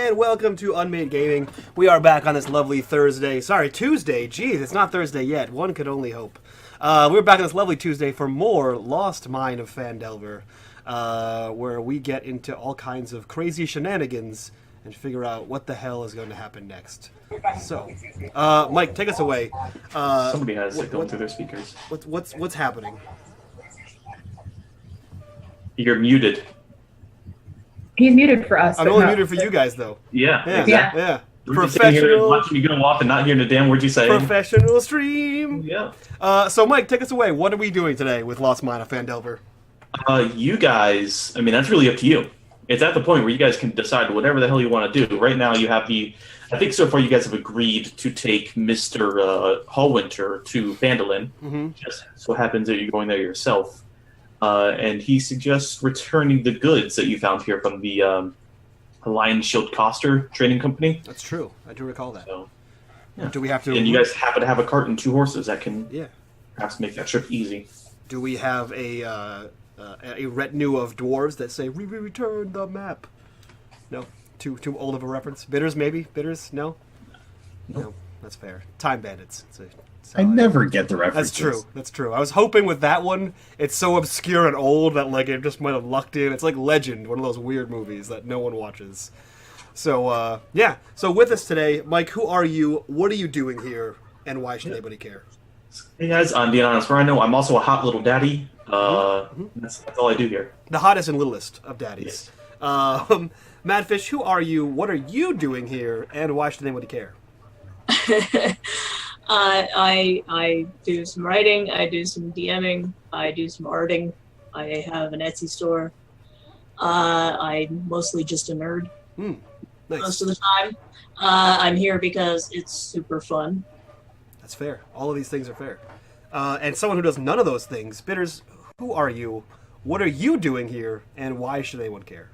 and welcome to unMadeGaming. We are back on this lovely Thursday. Sorry, Tuesday. Jeez, it's not Thursday yet. One could only hope. We're back on this lovely Tuesday for more Lost Mine of Phandelver, where we get into all kinds of crazy shenanigans and figure out what the hell is going to happen next. So, Mike, take us away. Somebody has it going through their speakers. What's happening? You're muted. He's muted for us. I'm only muted for you guys, though. Yeah, exactly. Yeah. Professional. Watching you go off and not hearing a damn word you say. Professional stream. Yeah. So, Mike, take us away. What are we doing today with Lost Mine of Phandelver? You guys, I mean, that's really up to you. It's at the point where you guys can decide whatever the hell you want to do. Right now, you have I think so far you guys have agreed to take Mr. Hallwinter to Phandalin. Mm-hmm. Just so happens that you're going there yourself. And he suggests returning the goods that you found here from the Lion Shield Coster trading company. That's true. I do recall that. So, yeah. Do we have to? And you guys happen to have a cart and 2 horses that can perhaps make that trip easy. Do we have a retinue of dwarves that say, "We return the map"? No, too old of a reference. Bitters, maybe. Bitters, no. No, that's fair. Time bandits. I never get the references. That's true. I was hoping with that one, it's so obscure and old that like it just might have lucked in. It's like Legend, one of those weird movies that no one watches. So, yeah. So with us today, Mike, who are you? What are you doing here? And why should anybody care? Hey guys, I'm being honest. Where I know I'm also a hot little daddy. That's all I do here. The hottest and littlest of daddies. Yes. Madfish, who are you? What are you doing here? And why should anybody care? I do some writing, I do some DMing, I do some arting, I have an Etsy store. I'm mostly just a nerd Nice. most of the time. I'm here because it's super fun. That's fair. All of these things are fair. And someone who does none of those things, Bitters, who are you? What are you doing here? And why should anyone care?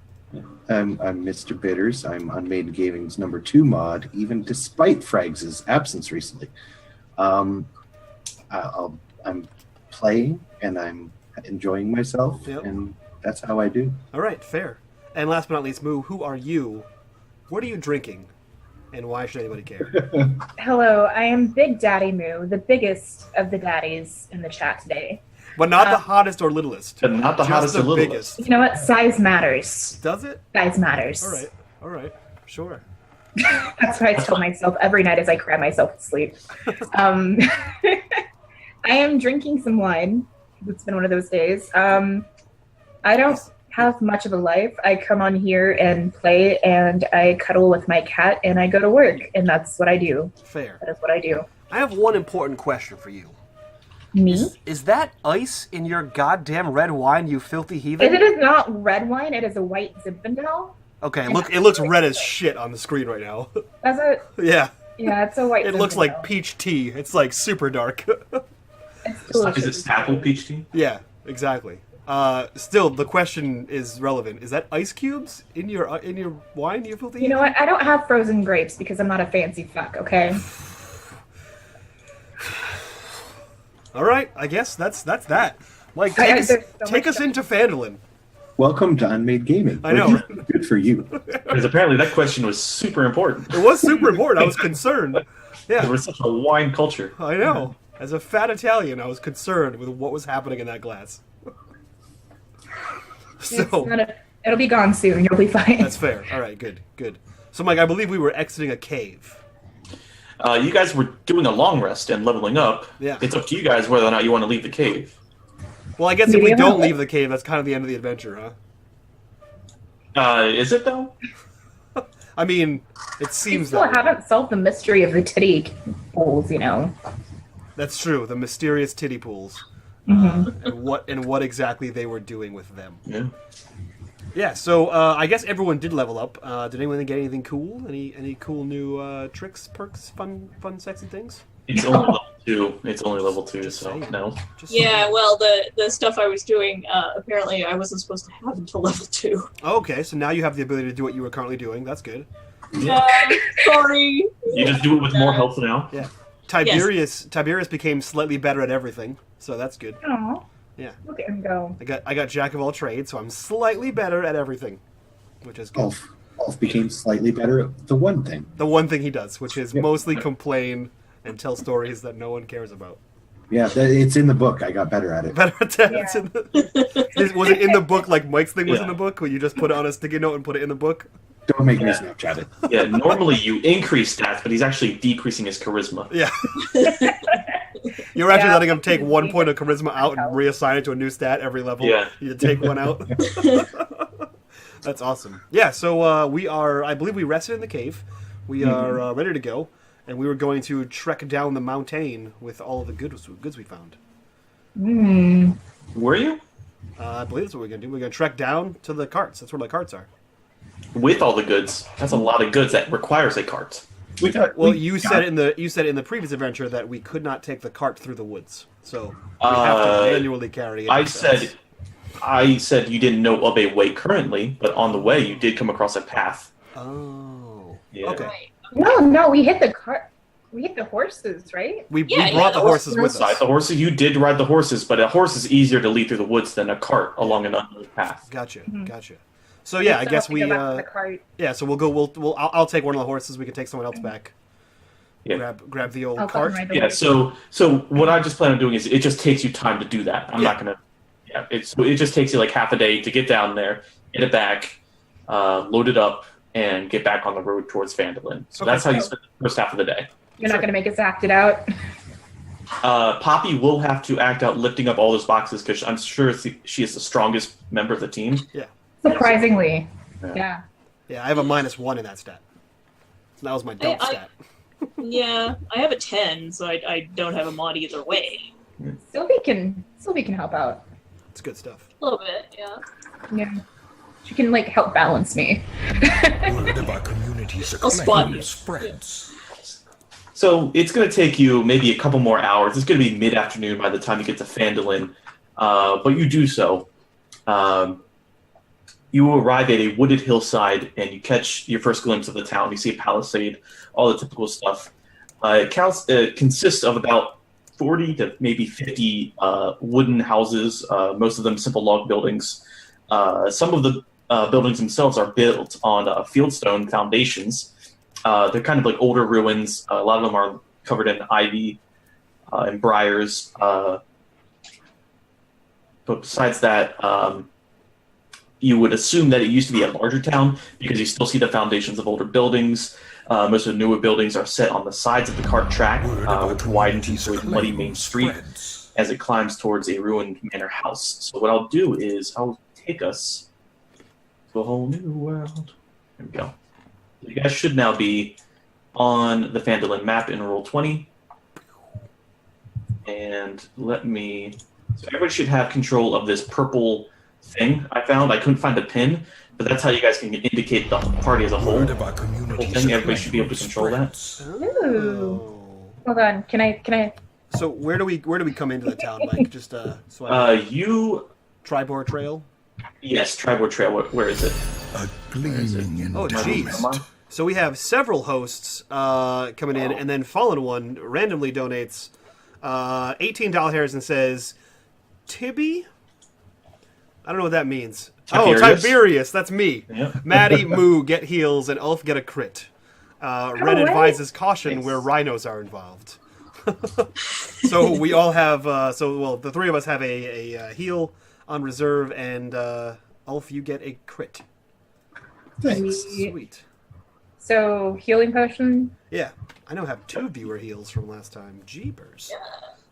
I'm Mr. Bitters. I'm unMadeGaming's #2 mod, even despite Frags' absence recently. I'm playing and I'm enjoying myself, and that's how I do. All right, fair. And last but not least, Moo, who are you? What are you drinking? And why should anybody care? Hello, I am Big Daddy Moo, the biggest of the daddies in the chat today. But not the hottest or littlest. But not the hottest or littlest. Biggest. You know what? Size matters. Does it? Size matters. All right. Sure. That's what I tell myself every night as I cry myself to sleep. I am drinking some wine. It's been one of those days. I don't have much of a life. I come on here and play, and I cuddle with my cat, and I go to work, and that's what I do. Fair. That is what I do. I have one important question for you. Me? Is that ice in your goddamn red wine, you filthy heathen? It is not red wine. It is a white Zinfandel. Okay, look, it looks red as shit on the screen right now. Does it? Yeah. Yeah, it's a white It looks like peach tea. It's like super dark. It's delicious. Is it apple peach tea? Yeah, exactly. Still, the question is relevant. Is that ice cubes in your wine, you filthy heathen? You know what? I don't have frozen grapes because I'm not a fancy fuck, okay? All right, I guess that's that. Mike, take us into Phandalin. Welcome to unMadeGaming. I know. Good for you. Because apparently that question was super important. It was super important. I was concerned. Yeah, We're such a wine culture. I know. As a fat Italian, I was concerned with what was happening in that glass. It'll be gone soon. You'll be fine. That's fair. All right, good. So, Mike, I believe we were exiting a cave. You guys were doing a long rest and leveling up. Yeah. It's up to you guys whether or not you want to leave the cave. Well, I guess if we don't leave the cave, that's kind of the end of the adventure, huh? Is it though? I mean, it seems still haven't solved the mystery of the titty pools, you know. That's true. The mysterious titty pools, Mm-hmm. and what exactly they were doing with them. Yeah. Yeah. So I guess everyone did level up. Did anyone get anything cool? Any cool new tricks, perks, fun, sexy things? It's only level 2. It's only level 2, so no. Yeah, well, the stuff I was doing, apparently I wasn't supposed to have until level 2. Okay, so now you have the ability to do what you were currently doing. That's good. Sorry. You just do it with more help now. Yeah. Tiberius became slightly better at everything, so that's good. Aw. Yeah. Look at him go. I got jack of all trades, so I'm slightly better at everything, which is good. Wolf became slightly better at the one thing. The one thing he does, which is Yep. mostly complain and tell stories that no one cares about. Yeah, it's in the book. I got better at it. Better at that. It's in the, was it in the book like Mike's thing was in Yeah. the book, where you just put it on a sticky note and put it in the book? Don't make me Snapchat it. Yeah, normally you increase stats, but he's actually decreasing his charisma. Yeah. You're actually Yeah. letting him take 1 point of charisma out and reassign it to a new stat every level. Yeah. You take one out. That's awesome. Yeah, so I believe we rested in the cave. We are ready to go. And we were going to trek down the mountain with all of the goods we found. Were you? I believe that's what we're going to do. We're going to trek down to the carts. That's where the carts are. With all the goods. That's a lot of goods that requires a cart. Well, you said in the previous adventure that we could not take the cart through the woods, so we have to manually carry it. I said you didn't know of a way currently, but on the way you did come across a path. Oh, Yeah. okay. No, we hit the cart. We hit the horses, right? We Yeah, brought the the horses with Side us. the horses, you did ride the horses, but a horse is easier to lead through the woods than a cart along an unknown path. Gotcha. So yeah, I guess we. Go back to the cart. Yeah, so we'll go. I'll take one of the horses. We can take someone else back. Yeah. Grab the old I'll cart. ride the Yeah, horse. so what I just plan on doing is it just takes you time to do that. I'm Yeah. not gonna. Yeah, it just takes you like half a day to get down there, get it back, load it up, and get back on the road towards Phandelver. So Okay. that's how you spend the first half of the day. You're not going to make us act it out. Poppy will have to act out lifting up all those boxes because I'm sure she is the strongest member of the team. Surprisingly. Yeah. Yeah. Yeah, I have a -1 in that stat. So that was my dump I- stat. Yeah, I have a 10, so I don't have a mod either way. Sylvie can help out. It's good stuff. A little bit, yeah. Yeah. She can like help balance me. Word of our community's I'll spot you. spreads. So it's going to take you maybe a couple more hours. It's going to be mid-afternoon by the time you get to Phandelver. But you do so. You arrive at a wooded hillside, and you catch your first glimpse of the town. You see a palisade, all the typical stuff. It consists of about 40 to maybe 50 wooden houses, most of them simple log buildings. Some of the buildings themselves are built on fieldstone foundations. They're kind of like older ruins. A lot of them are covered in ivy and briars. But besides that, you would assume that it used to be a larger town because you still see the foundations of older buildings. Most of the newer buildings are set on the sides of the cart track, Word of our which widens community's into a muddy main street spreads. as it climbs towards a ruined manor house. So what I'll do is I'll take us to a whole new world. There we go. You guys should now be on the Phandelver map in roll 20. And let me... So everybody should have control of this purple thing I found. I couldn't find a pin, but that's how you guys can indicate the party as a whole. Word of our community's thing, everybody should be able to control that. spreads. Oh. Hold on. Can I So where do we come into the town, Mike? Just so I You... Tribor Trail. Yes, Tribor Trail. Where is it? A gleaming Oh, endowment. jeez. So we have several hosts coming in, and then Fallen One randomly donates $18 and says, Tibby? I don't know what that means. Tiberius. Oh, Tiberius. That's me. Yep. Maddie, Moo get heals, and Ulf get a crit. Red way. advises caution Nice. where rhinos are involved. So we all have, the three of us have a heal on reserve, and Ulf, you get a crit. Thanks. Sweet. so healing potion? Yeah, I now have 2 viewer heals from last time. Jeepers.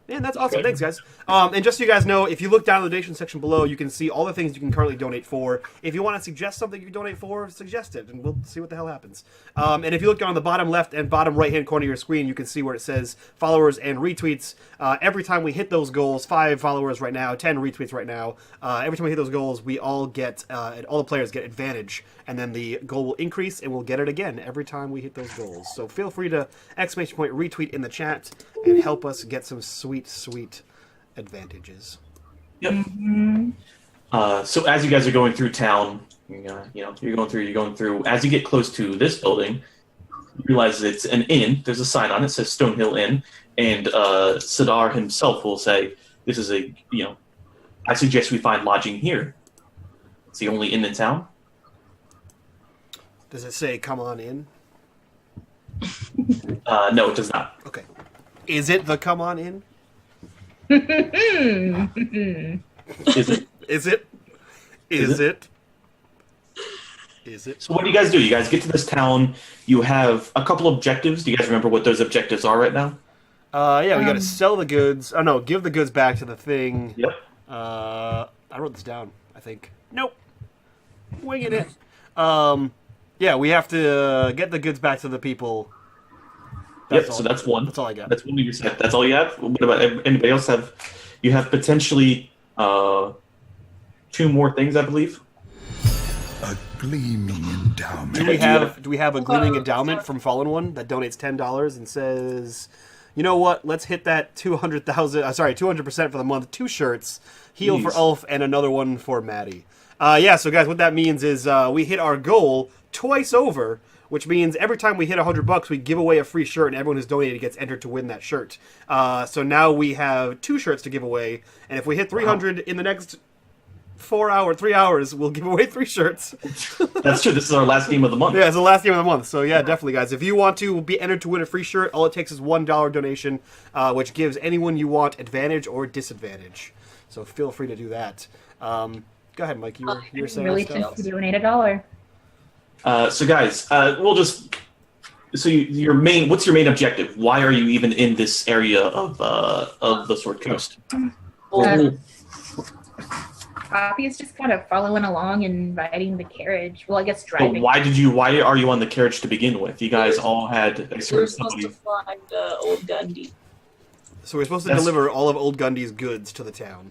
Man, that's awesome. Thanks, guys. And just so you guys know, if you look down in the donation section below, you can see all the things you can currently donate for. If you want to suggest something you can donate for, suggest it, and we'll see what the hell happens. And if you look down on the bottom left and bottom right-hand corner of your screen, you can see where it says followers and retweets. Every time we hit those goals, 5 followers right now, 10 retweets right now, every time we hit those goals, we all get, all the players get advantage, and then the goal will increase, and we'll get it again every time we hit those goals. So feel free to ! Retweet in the chat and help us get some sweet advantages. Yep. So as you guys are going through town, you're going through. As you get close to this building, you realize it's an inn. There's a sign on it, says Stonehill Inn, and Sidar himself will say, "This is I suggest we find lodging here. It's the only inn in town." Does it say "Come on in"? No, it does not. Okay. Is it the "Come on in"? Is it? Is it? Is it? Is it? So what do you guys do? You guys get to this town. You have a couple objectives. Do you guys remember what those objectives are right now? Yeah, we got to sell the goods. Oh no, give the goods back to the thing. Yep. I wrote this down. I think. Nope. Winging it. Yeah, we have to get the goods back to the people. So that's one. That's all I got. That's one of your set. That's all you have. What about anybody else? You have potentially 2 more things, I believe. A gleaming endowment. Do we have a gleaming endowment from Fallen One that donates $10 and says, you know what? Let's hit that 200% for the month. 2 shirts, heal for Ulf, and another one for Maddie. Yeah. So guys, what that means is we hit our goal twice over, which means every time we hit $100, we give away a free shirt, and everyone who's donated gets entered to win that shirt. So now we have 2 shirts to give away, and if we hit 300 in the next 3 hours, we'll give away 3 shirts. That's true. This is our last game of the month. Yeah, it's the last game of the month. So yeah, definitely, guys. If you want to be entered to win a free shirt, all it takes is $1 donation, which gives anyone you want advantage or disadvantage. So feel free to do that. Go ahead, Mike. You were saying Really stuff. think to donate $1. So guys, we'll just. So what's your main objective? Why are you even in this area of the Sword Coast? Poppy is just kind of following along and riding the carriage. Well, I guess But driving. why are you on the carriage to begin with? You guys all had a We're certain supposed to somebody. find Old Gundy. So we're supposed to That's- deliver all of Old Gundy's goods to the town.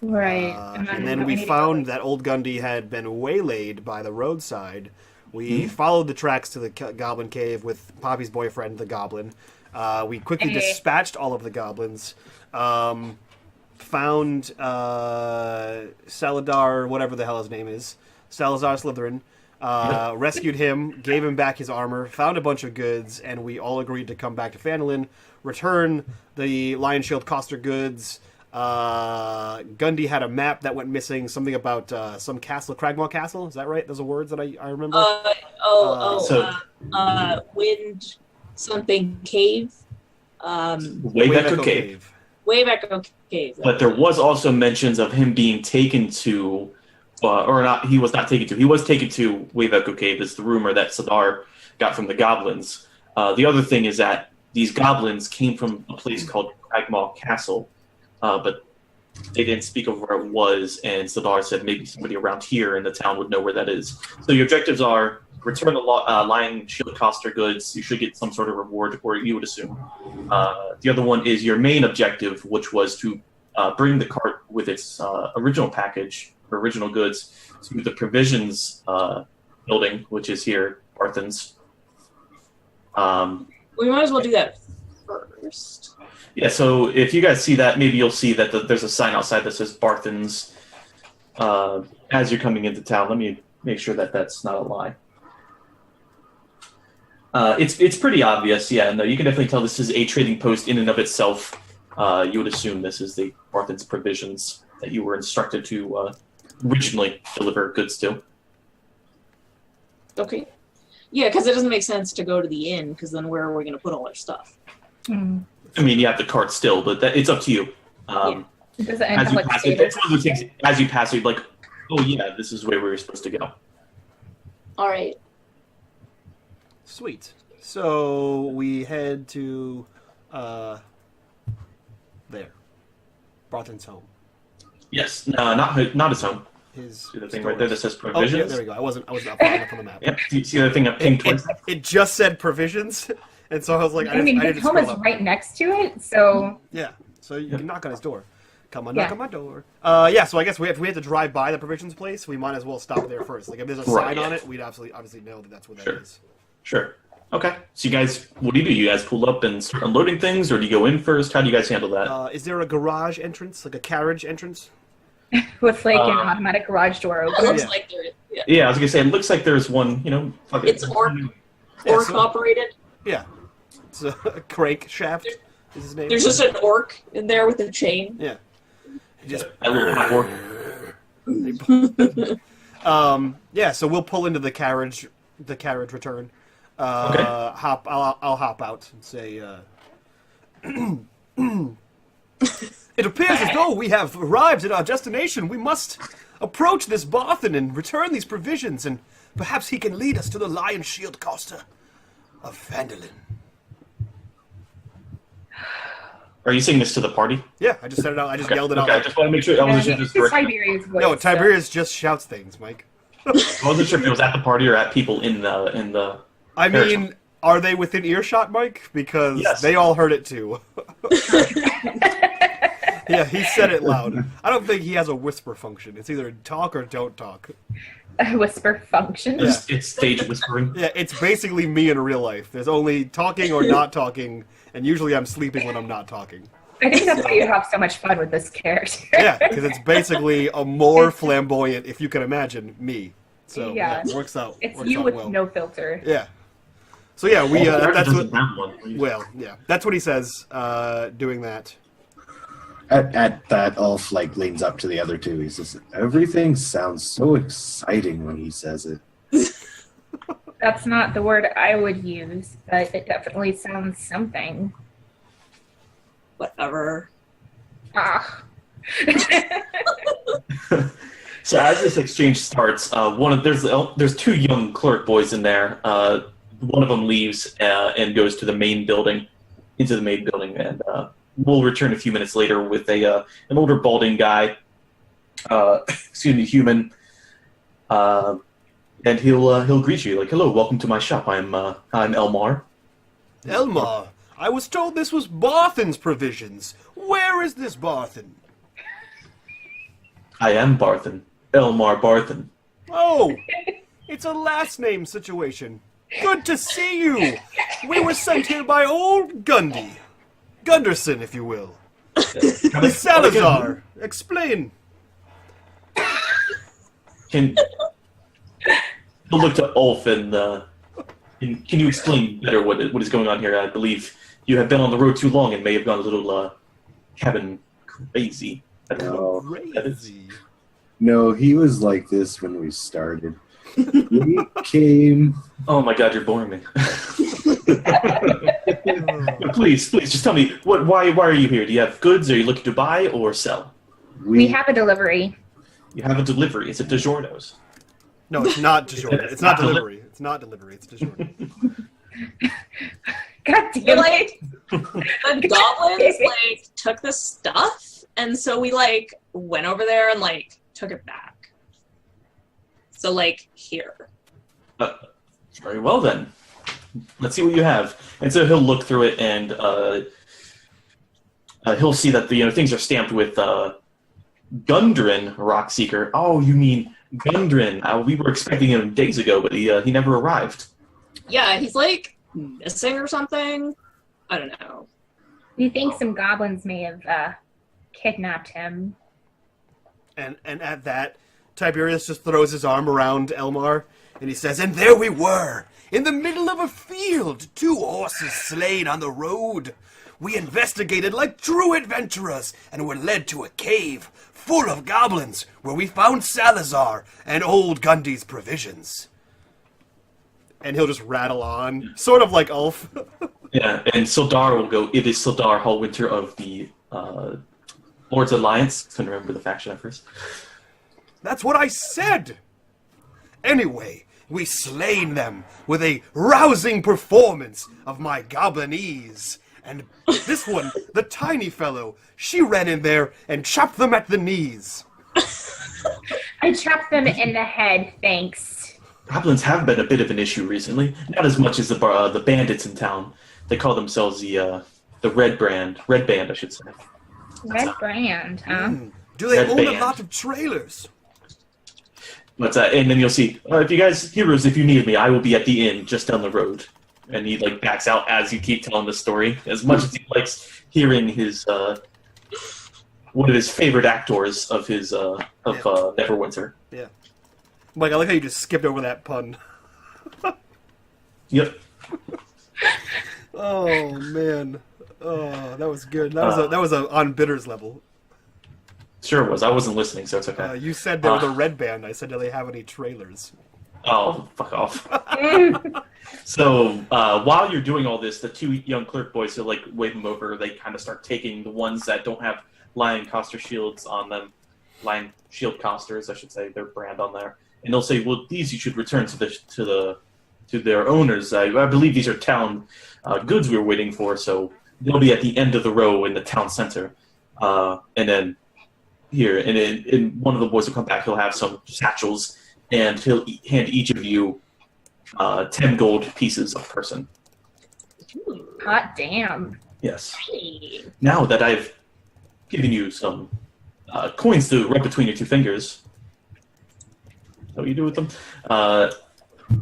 Right. And then we found that Old Gundy had been waylaid by the roadside. We followed the tracks to the Goblin Cave with Poppy's boyfriend, the Goblin. We quickly dispatched all of the goblins. Found Saladar, whatever the hell his name is, Salazar Slytherin. Rescued him, gave him back his armor, found a bunch of goods, and we all agreed to come back to Phandalin, return the Lion Shield Coster goods. Gundy had a map that went missing, something about some castle, Cragmaw Castle. Is that right? Those are words that I remember. Wind something cave. Wayback Cave. Wayback Cave. But there was also mentions of him being taken to, or not. He was not taken to. He was taken to Wayback Cave. Is the rumor that Sadar got from the goblins. The other thing is that these goblins came from a place called Cragmaw Castle, but they didn't speak of where it was. And Sadar said maybe somebody around here in the town would know where that is. So your objectives are return the Lion Shield Coster goods. You should get some sort of reward, or you would assume. The other one is your main objective, which was to bring the cart with its original package, or original goods, to the provisions building, which is here, Barthen's. We might as well do that first. Yeah, so if you guys see that, maybe you'll see that there's a sign outside that says Barthen's as you're coming into town. Let me make sure that that's not a lie. It's pretty obvious, yeah. No, you can definitely tell this is a trading post in and of itself. You would assume this is the Barthen's provisions that you were instructed to originally deliver goods to. Okay. Yeah, because it doesn't make sense to go to the inn, because then where are we going to put all our stuff? I mean, you have the cart still, but it's up to you. Does it As have you like pass it, stables? it's one of those things. As you pass it, you're like, oh yeah, this is where we were supposed to go. All right. Sweet. So we head to there, Barthen's home. Yes, no, not his home. His See the thing right there that says Oh, provisions? yeah, there we go. I wasn't up enough on the map. Yep. Do you see the thing up pink twice? It just said provisions, and so I was like, I mean, his home is right next to it, so Yeah, so you can knock on his door. Come on, Yeah. knock on my door. Yeah, so I guess if we had to drive by the provisions place, we might as well stop there first. Like, if there's a Right, sign on yeah. it, we'd obviously know that that's what that Sure. is. Sure. Okay. So you guys, what do? You guys pull up and start unloading things, or do you go in first? How do you guys handle that? Is there a garage entrance, like a carriage entrance? with like an automatic garage door It open. looks Yeah. like there is. Yeah. Yeah, I was gonna say it looks like there's one. Fuck it. It's orc Yeah, so- operated. Yeah, it's a crank shaft. Is his name? There's just an orc in there with a chain. Yeah. Just I look for. yeah, so we'll pull into the carriage the carriage return. Okay. I'll hop out and say, it appears as though we have arrived at our destination. We must approach this Barthen and return these provisions, and perhaps he can lead us to the Lion Shield Costa of Phandelver. Are you saying this to the party? Yeah, I just said it out. I just yelled it out. Okay, I just want to make sure. I wasn't sure if it was direct. Tiberius voice. No, Tiberius just shouts things, Mike. I wasn't sure if it was at the party or at people in the. I mean, are they within earshot, Mike? Because Yes. they all heard it too. Yeah, he said it loud. I don't think he has a whisper function. It's either talk or don't talk. A whisper function. Yeah. It's stage whispering. Yeah, it's basically me in real life. There's only talking or not talking, and usually I'm sleeping when I'm not talking. I think that's why you have so much fun with this character. Yeah, because it's basically a more flamboyant, if you can imagine, me. So Yeah. it works out. It's works you out with well. no filter. Yeah. So yeah, we Well, that's doesn't what. have one. Well, yeah, that's what he says. Doing that. At that, Ulf like leans up to the other two. He says, "Everything sounds so exciting when he says it." That's not the word I would use, but it definitely sounds something. Whatever. Ah. So as this exchange starts, there's two young clerk boys in there. One of them leaves and goes to the main building, and we'll return a few minutes later with an older balding guy, human, and he'll greet you like, "Hello, welcome to my shop. I'm Elmar." Elmar, I was told this was Barthen's provisions. Where is this Barthen? I am Barthen, Elmar Barthen. Oh, it's a last name situation. Good to see you. We were sent here by old Gunderson, if you will. The Salazar. Explain. Can he'll look to Ulf and can you explain better what is going on here? I believe you have been on the road too long and may have gone a little cabin crazy. I don't know. Crazy. No, he was like this when we started. We came. Oh my God, you're boring me. Please, just tell me why are you here? Do you have goods? Are you looking to buy or sell? We have a delivery. You have a delivery. It's a DiGiorno's. No, it's not DiGiorno. It's not delivery. It's not delivery. It's DiGiorno. God damn it. The goblins took the stuff, and so we went over there and took it back. So here. Very well then. Let's see what you have. And so he'll look through it and he'll see that the things are stamped with Gundren Rockseeker. Oh, you mean Gundren? We were expecting him days ago, but he never arrived. Yeah, he's missing or something. I don't know. We think some goblins may have kidnapped him. And at that, Tiberius just throws his arm around Elmar, and he says, "And there we were, in the middle of a field, 2 horses slain on the road. We investigated like true adventurers, and were led to a cave full of goblins, where we found Salazar and old Gundy's provisions." And he'll just rattle on, sort of like Ulf. Yeah, and Sildar will go, "It is Sildar Hallwinter of the Lord's Alliance." Couldn't remember the faction at first. That's what I said! Anyway, we slain them with a rousing performance of my goblinese. And this one, the tiny fellow, she ran in there and chopped them at the knees. I chopped them in the head, thanks. Goblins have been a bit of an issue recently. Not as much as the bandits in town. They call themselves the Red Band, I should say. Red brand, huh? Do they Red own a band. lot of trailers? But and then you'll see, if you guys, heroes, if you need me, I will be at the inn just down the road. And he backs out as you keep telling the story. As much as he likes hearing his one of his favorite actors of his Neverwinter. Yeah. Mike, I like how you just skipped over that pun. Yep. Oh man. Oh, that was good. That was a on bitters level. Sure was. I wasn't listening, so it's okay. You said they were the Red Band. I said, do they have any trailers? Oh, fuck off. So while you're doing all this, the two young clerk boys will like wave them over. They kind of start taking the ones that don't have lion coster shields on them, lion shield costers, I should say, their brand on there, and they'll say, "Well, these you should return to their owners. I believe these are town goods we were waiting for, so they'll be at the end of the row in the town center." And then here, and one of the boys will come back. He'll have some satchels, and he'll hand each of you 10 gold pieces a person. Hot damn. Yes. Hey. Now that I've given you some coins to rub between your two fingers, what do you do with them?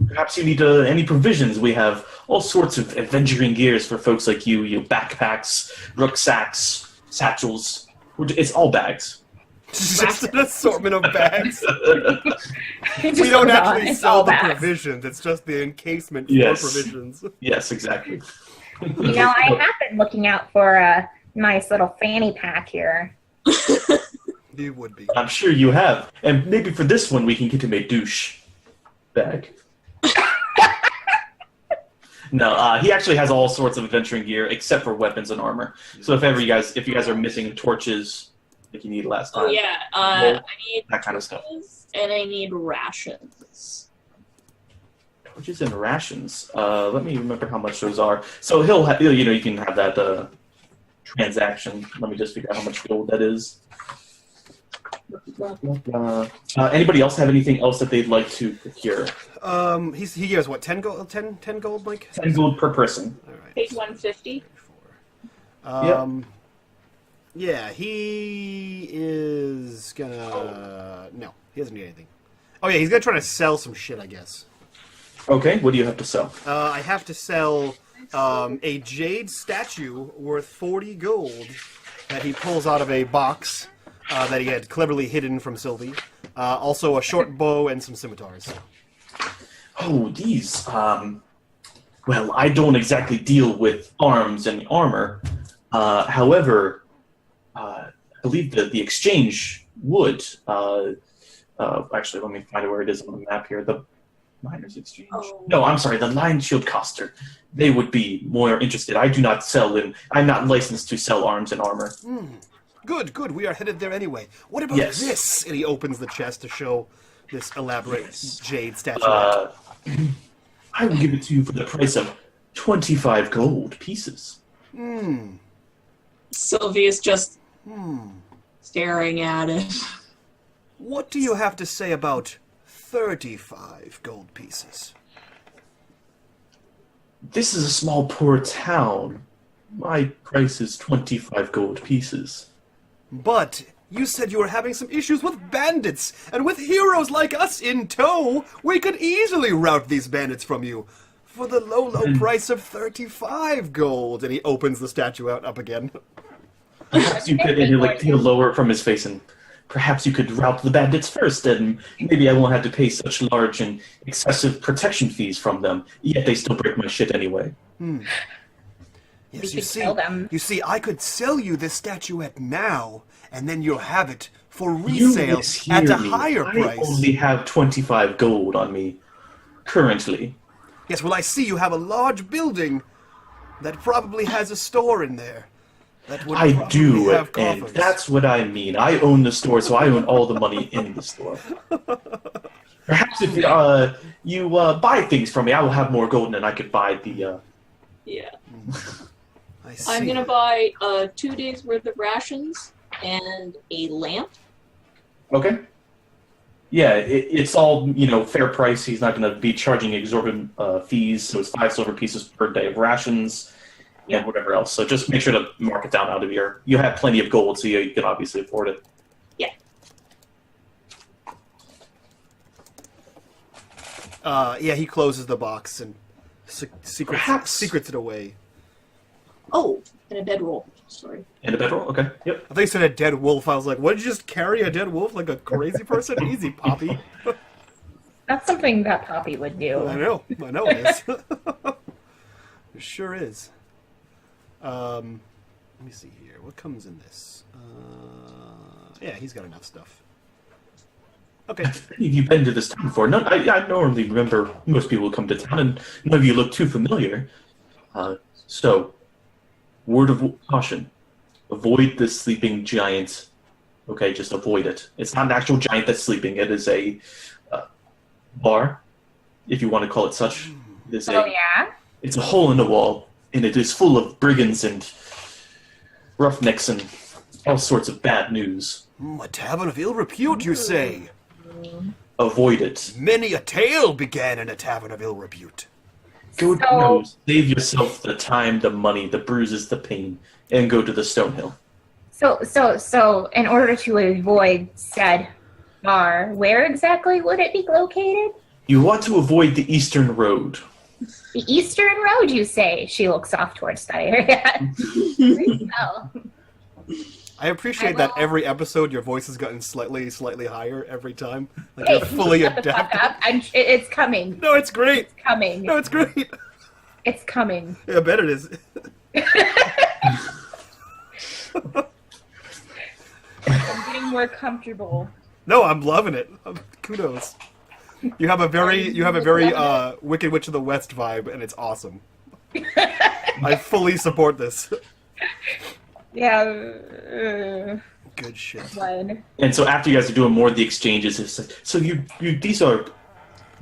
Perhaps you need any provisions. We have all sorts of adventuring gears for folks like you. Backpacks, rucksacks, satchels. It's all bags. Just an assortment of bags. He just We don't goes on, actually it's sell all the bags. provisions. It's just the encasement Yes. for provisions. Yes, exactly. You know, I have been looking out for a nice little fanny pack here. You would be. I'm sure you have. And maybe for this one, we can get him a douche bag. No, he actually has all sorts of adventuring gear except for weapons and armor. So if you guys are missing torches like you need last time, Oh yeah, I need that kind of stuff. torches and I need rations. Torches and rations. Let me remember how much those are. So you can have that transaction. Let me just figure out how much gold that is. Anybody else have anything else that they'd like to procure? He gives what, 10 gold? 10 gold, Mike? 10 gold per person. All right. Page 150. Yeah, he is gonna. No, he doesn't need anything. Oh yeah, he's gonna try to sell some shit, I guess. Okay, what do you have to sell? I have to sell a jade statue worth 40 gold that he pulls out of a box that he had cleverly hidden from Sylvie. Also, a short bow and some scimitars. Oh, these. Well, I don't exactly deal with arms and armor. However, I believe the exchange would. Actually, let me find out where it is on the map here. The Miners Exchange. Oh. No, I'm sorry. The Lion Shield Coster. They would be more interested. I do not sell in. I'm not licensed to sell arms and armor. Good, good. We are headed there anyway. What about Yes. this? And he opens the chest to show this elaborate Yes. jade statue. I will give it to you for the price of 25 gold pieces. Sylvie is just staring at it. What do you have to say about 35 gold pieces? This is a small, poor town. My price is 25 gold pieces. But you said you were having some issues with bandits, and with heroes like us in tow, we could easily rout these bandits from you for the low, low price of 35 gold. And he opens the statue up again. Perhaps you could, and he'll lower it from his face, and perhaps you could rout the bandits first, and maybe I won't have to pay such large and excessive protection fees from them. Yet they still break my shit anyway. We could kill them. You see, I could sell you this statuette now, and then you'll have it for You resale at a mishear me. higher I price. only have 25 gold on me currently. Yes, well, I see you have a large building that probably has a store in there. That would I probably do, have and coffers. that's what I mean. I own the store, so I own all the money in the store. Perhaps if you buy things from me, I will have more gold, and I could buy the. Yeah. I see. I'm gonna buy 2 days worth of rations and a lamp. Okay. Yeah, it's all fair price. He's not going to be charging exorbitant fees, so it's 5 silver pieces per day of rations and whatever else. So just make sure to mark it down out of your. You have plenty of gold, so you can obviously afford it. Yeah. Yeah, he closes the box and secrets it away. Oh, and a bedroll. Sorry. And a bedroll? Okay. Yep. I think he said a dead wolf. I was like, what, did you just carry a dead wolf like a crazy person? Easy, Poppy. That's something that Poppy would do. I know it is. It sure is. Let me see here. What comes in this? Yeah, he's got enough stuff. Okay. Have any of you been to this town before? No, I normally remember most people who come to town, and none of you look too familiar. So, word of caution. Avoid the sleeping giant. Okay, just avoid it. It's not an actual giant that's sleeping. It is a bar, if you want to call it such. Oh, yeah? It's a hole in the wall, and it is full of brigands and roughnecks and all sorts of bad news. A tavern of ill repute, you say? Avoid it. Many a tale began in a tavern of ill repute. Go no, save yourself the time, the money, the bruises, the pain, and go to the Stonehill. So, in order to avoid said bar, where exactly would it be located? You want to avoid the Eastern Road. The Eastern Road, you say? She looks off towards that area. Oh. I appreciate that every episode your voice has gotten slightly higher every time. Like Hey, you're fully shut the fuck adapted. up. It's coming. No, it's great. It's coming. No, it's great. It's coming. Yeah, I bet it is. I'm getting more comfortable. No, I'm loving it. Kudos. You have a very Wicked Witch of the West vibe, and it's awesome. I fully support this. Yeah. Good shit. One. And so after you guys are doing more of the exchanges, it's like, so you these are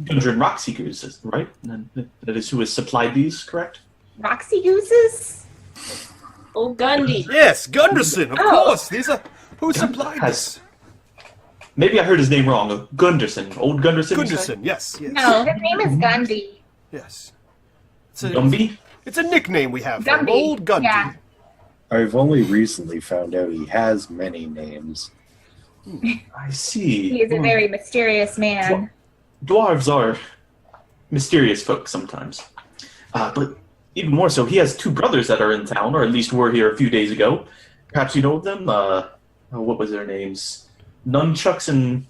Gundren Rock Seekers, right? And that is who has supplied these, correct? Roxy Gooses? Oh, Gundy. Yes, Gunderson, of Oh. course. These are who supplied Has- this. Maybe I heard his name wrong. Gunderson. Old Gunderson? you say? Gunderson, yes. No, his name is Gundy. Yes. Gumby? It's a nickname we have for him. Gumby, Old Gundy. yeah. I've only recently found out he has many names. I see. He is a very mysterious man. Dwarves are mysterious folk sometimes. But even more so, he has two brothers that are in town, or at least were here a few days ago. Perhaps you know of them? What was their names? Nunchucks and...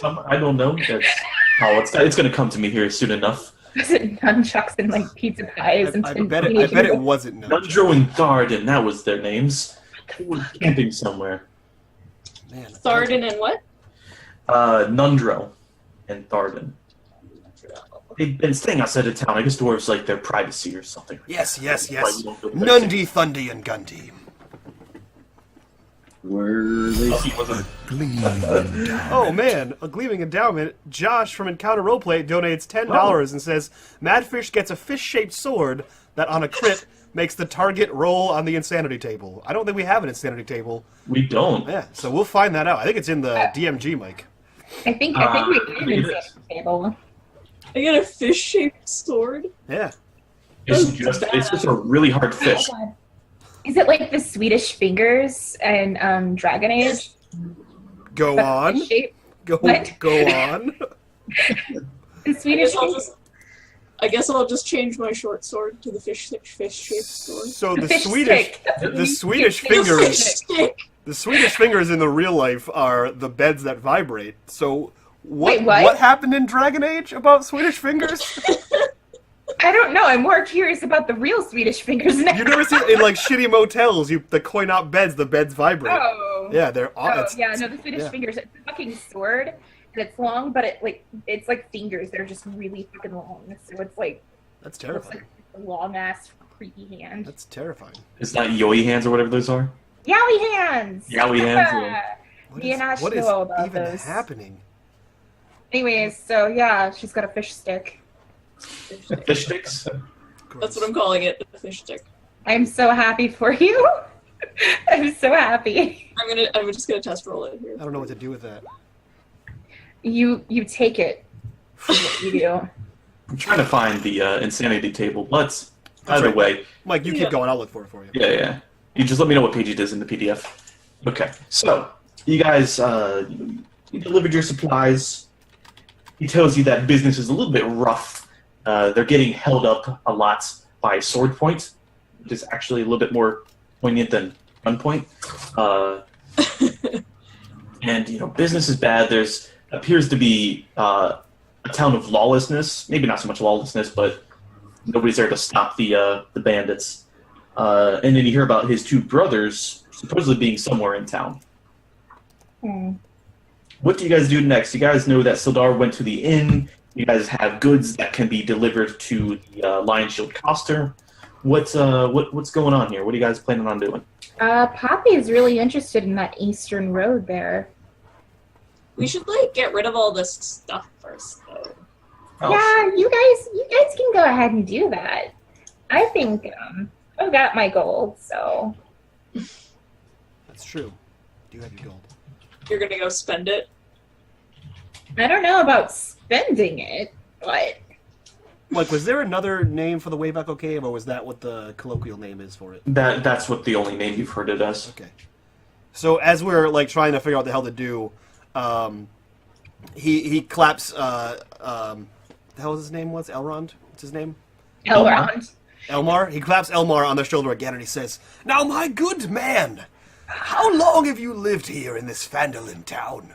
I don't know. It's going to come to me here soon enough. Is it nunchucks and like pizza pies and I bet it wasn't. No. Nundro and Tharden, that was their names. They were camping somewhere. Man, Tharden and what? Nundro and Tharden. They've been staying outside of town. I guess dwarves like their privacy or something. Yes. Why we don't feel Nundy, Thundy, and Gundy. Were they? He wasn't. Gleaming endowment. Oh man, a gleaming endowment. Josh from Encounter Roleplay donates $10 and says Madfish gets a fish-shaped sword that on a crit makes the target roll on the insanity table. I don't think we have an insanity table. We don't. Yeah, so we'll find that out. I think it's in the DMG, Mike. I think we did a table. I get a fish-shaped sword. Yeah. It's just a really hard fish. Oh, God. Is it like the Swedish fingers and Dragon Age? Go But on. fish shape? Go What? on. The Swedish fingers? I guess I'll just change my short sword to the fish-shaped sword. So the Fish Swedish stick. the Swedish Fish fingers Fish stick. the Swedish fingers in the real life are the beds that vibrate. So Wait, what? happened in Dragon Age about Swedish fingers? I don't know. I'm more curious about the real Swedish fingers now. You never see it in like shitty motels. The coin-op beds, the beds vibrate. Oh. Yeah, they're Oh, it's- yeah, no, the Swedish yeah. fingers. It's a fucking sword, and it's long, but it's like fingers. They're just really fucking long. So it's like That's it looks terrifying. like a long ass creepy hand. That's terrifying. It's not Yoi hands or whatever those are. Yowie hands. Yowie hands, yeah. What Me is, and Ash what is know about even those. happening? Anyways, so yeah, she's got a fish stick. Fish sticks. That's what I'm calling it, the fish stick. I'm so happy for you. I'm so happy. I'm just gonna test roll it here. I don't know what to do with that. You take it. That's what you do. I'm trying to find the insanity table, but either right. way, Mike, you Yeah. keep going. I'll look for it for you. yeah. You just let me know what page it is in the PDF. Okay, so you guys you delivered your supplies. He tells you that business is a little bit rough. They're getting held up a lot by sword point, which is actually a little bit more poignant than gunpoint. And business is bad. There's appears to be a town of lawlessness. Maybe not so much lawlessness, but nobody's there to stop the bandits. And then you hear about his two brothers supposedly being somewhere in town. what do you guys do next? You guys know that Sildar went to the inn. You guys have goods that can be delivered to the Lion Shield Coster. What's going on here? What are you guys planning on doing? Poppy is really interested in that eastern road there. We should get rid of all this stuff first, though. Oh. Yeah, you guys can go ahead and do that. I think I've got my gold, so That's true. Do you have your gold? You're gonna go spend it? I don't know about spending it, but Like, was there another name for the Wave Echo Cave, or was that what the colloquial name is for it? That's what the only name you've heard it as. Okay. So as we're like trying to figure out what the hell to do, he claps. The hell his name was Elrond. What's his name? Elrond. Elmar. He claps Elmar on the shoulder again, and he says, "Now, my good man, how long have you lived here in this Phandelver town?"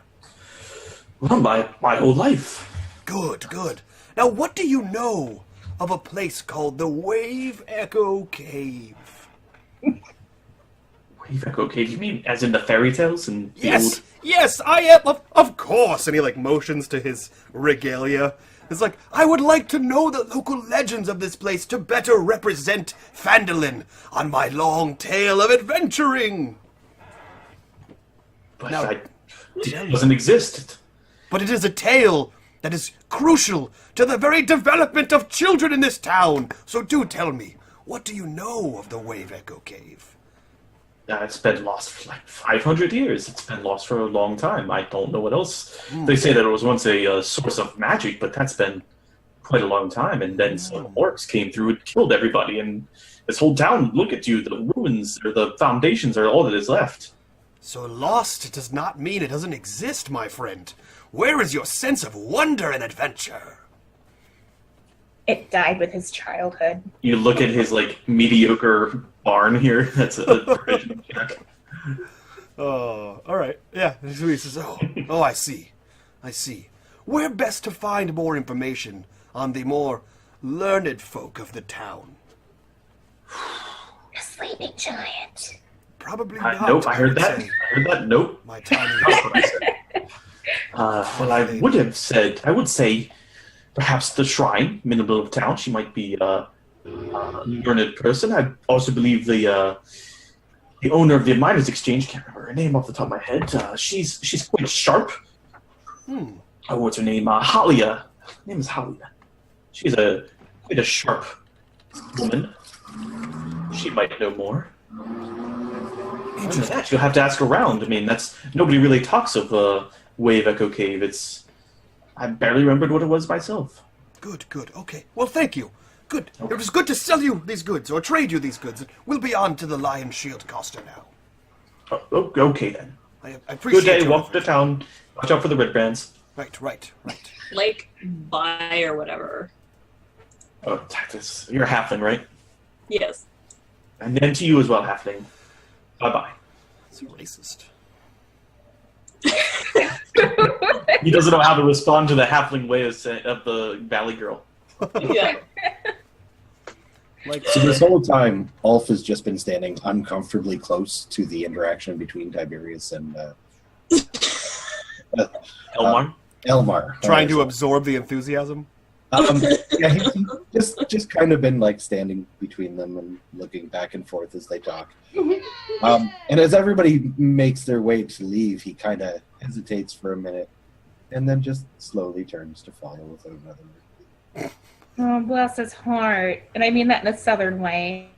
Well, my whole life. Good, good. Now, what do you know of a place called the Wave Echo Cave? Wave Echo Cave? You mean as in the fairy tales and the Yes, yes, I am, of course. And he like motions to his regalia. It's like, I would like to know the local legends of this place to better represent Phandelver on my long tale of adventuring. But Now, it doesn't exist. But it is a tale that is crucial to the very development of children in this town. So do tell me, what do you know of the Wave Echo Cave? It's been lost for like 500 years. It's been lost for a long time. I don't know what else. They say that it was once a source of magic, but that's been quite a long time. And then some orcs came through and killed everybody. And this whole town, look at you, the ruins or the foundations are all that is left. So lost does not mean it doesn't exist, my friend. Where is your sense of wonder and adventure? It died with his childhood. You look at his like mediocre barn here. That's a provision check. Oh, all right. Yeah, he says, oh, I see. Where best to find more information on the more learned folk of the town? The sleeping giant. Probably not. Nope, I heard would that. say. I heard that. Nope. My tiny That's what I said. Well, I would say perhaps the shrine in the middle of town. She might be a learned person. I also believe the owner of the Miners Exchange, can't remember her name off the top of my head. She's quite sharp. Oh, what's her name? Halia. Her name is Halia. She's quite a sharp woman. She might know more. Other than that, you'll have to ask around. I mean, nobody really talks of Wave Echo Cave. I barely remembered what it was myself. Good. Okay. Well, thank you. Good. Okay. It was good to sell you these goods, or trade you these goods. We'll be on to the Lion Shield Coster now. Okay, then. I appreciate Good day. Walk to town. Watch out for the red bands. Right. Like, buy or whatever. Oh, you're a halfling, right? Yes. And then to you as well, halfling. Bye-bye. It's racist. He doesn't know how to respond to the halfling way of the Valley Girl. Yeah. So this whole time, Ulf has just been standing uncomfortably close to the interaction between Tiberius and Elmar. Trying to absorb the enthusiasm? Yeah, he's just kind of been like standing between them and looking back and forth as they talk. And as everybody makes their way to leave, he kind of hesitates for a minute and then just slowly turns to follow without another word. Oh, bless his heart. And I mean that in a southern way.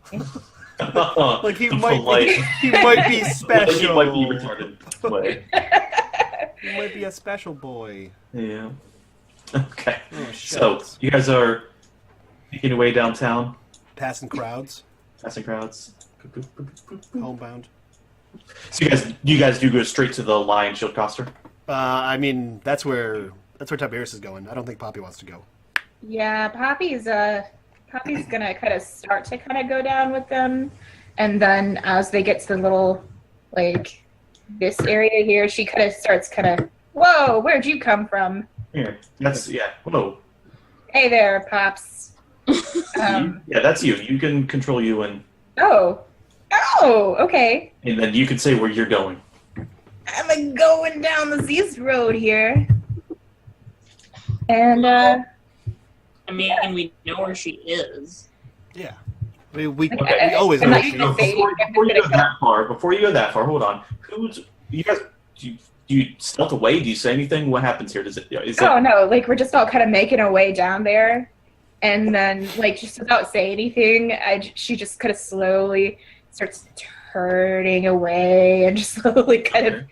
Like he might be special. He might be retarded. Way. He might be a special boy. Yeah. Okay. Oh, so you guys are making your way downtown. Passing crowds. Homebound. So you guys do go straight to the Lion Shield Coster? I mean, that's where Tiberius is going. I don't think Poppy wants to go. Yeah, Poppy's gonna kind of start to kind of go down with them, and then as they get to the little like this area here, she kind of starts whoa, where'd you come from? Whoa. Hey there, Pops. Yeah, that's you. You can control you and Oh, okay. and then you can say where you're going. I'm going down the east road here. And, I mean, we know where she is. Yeah. I mean, we Okay. always I'm know not she gonna is. say- Before you go that far, hold on. You guys? Do you stealth away? Do you say anything? What happens here? Oh no, like we're just all kind of making our way down there, and then like just without saying anything, she just kind of slowly starts turning away and just slowly kind of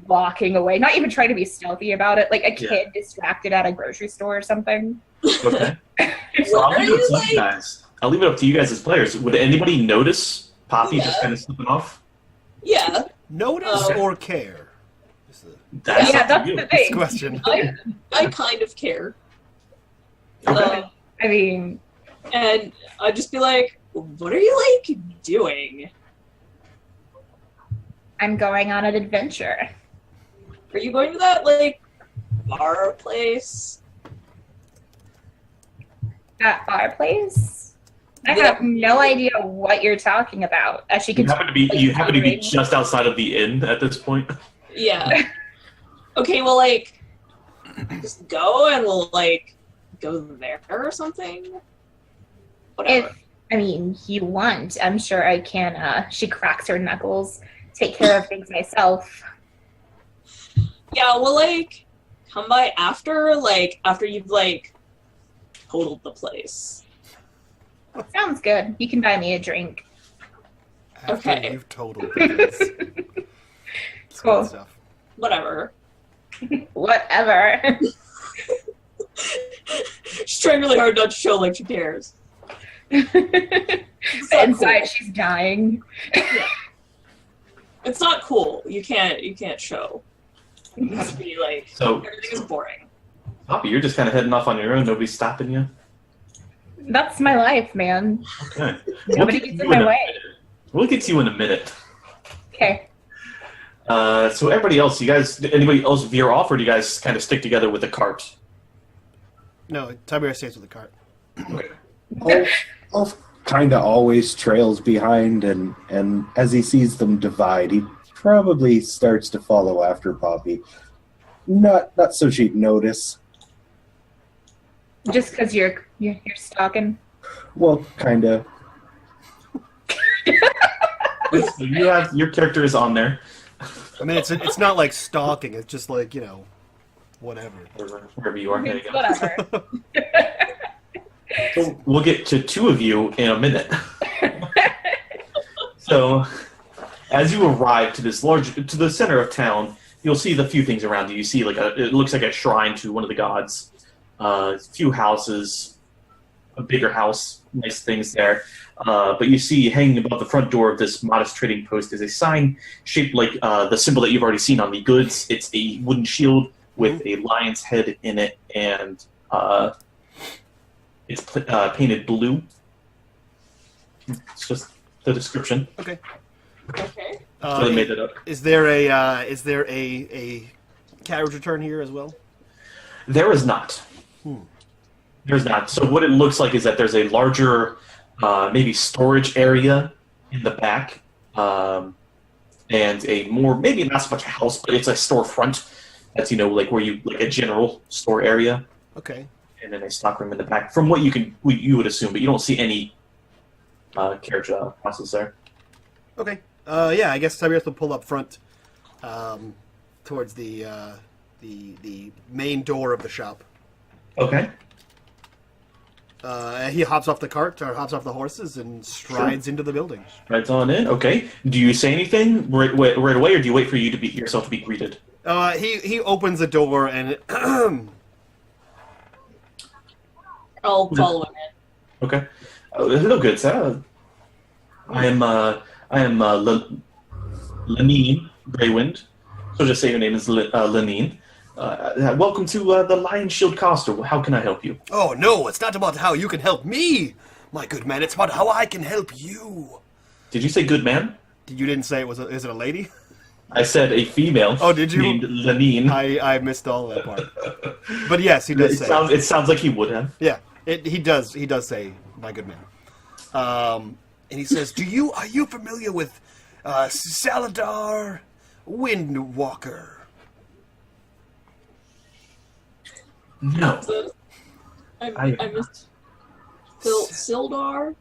walking away. Not even trying to be stealthy about it, like a kid distracted at a grocery store or something. Okay. So I'll leave it up to you guys. I'll leave it up to you guys as players. Would anybody notice Poppy just kind of slipping off? Yeah. Notice or care? That's up to that's you. the thing. Question. I kind of care. Okay. I mean, And I'd just be like, what are you, like, doing? I'm going on an adventure. Are you going to that, like, bar place? That fireplace? I Yeah. have no idea what you're talking about. As she You happen to be continues just outside of the inn at this point. Yeah. Okay, well, like, just go and we'll, like, go there or something? Whatever. If you want, I'm sure I can, she cracks her knuckles, take care of things myself. Yeah, we'll, like, come by after you've, like, totaled the place. Sounds good. You can buy me a drink. After Okay. you've totaled this. It's Cool. good stuff. Whatever. Whatever. She's trying really hard not to show like she cares. It's not Inside, cool. she's dying. It's not cool. You can't show. You have to be like, So, everything is boring. Poppy, you're just kind of heading off on your own. Nobody's stopping you. That's my life, man. Okay. Nobody gets in my way. We'll get to you in a minute. Okay. So everybody else, anybody else veer off, or do you guys kind of stick together with the cart? No, Tiberius stays with the cart. Wolf kind of always trails behind, and as he sees them divide, he probably starts to follow after Poppy. Not so she'd notice. Just because you're stalking. Well, kind of. Your character is on there. I mean, it's not like stalking. It's just like, whatever. Wherever you are. There you go. Whatever. So we'll get to two of you in a minute. So, as you arrive to the center of town, you'll see the few things around you. You see it looks like a shrine to one of the gods. A few houses, a bigger house, nice things there. But you see hanging above the front door of this modest trading post is a sign shaped like the symbol that you've already seen on the goods. It's a wooden shield with a lion's head in it, and it's painted blue. It's just the description. Okay. Okay. They made it up. Is there a carriage return here as well? There is not. There's not. So what it looks like is that there's a larger, maybe storage area in the back, and a more, maybe not so much a house, but it's a storefront. That's like where like a general store area, Okay. and then a stockroom in the back. From what you would assume, but you don't see any carriage process there. Okay. Yeah, I guess Tiberius will pull up front, towards the main door of the shop. Okay. He hops off the cart, or hops off the horses, and strides into the building. Right on in. Okay. Do you say anything right away, or do you wait for yourself to be greeted? He opens the door and I'll follow him in. Okay. Hello, good sir. I am Lenine Greywind. So just say your name is Lenine. Welcome to the Lion Shield Castle. How can I help you? Oh no, it's not about how you can help me, my good man. It's about how I can help you. Did you say good man? You didn't say is it a lady? I said a female. Oh, did you? Named Lenine. I missed all that part. But yes, he does say. It sounds like he would have. Yeah, he does say my good man. And he says, are you familiar with Saladar Windwalker? No. I missed Sildar.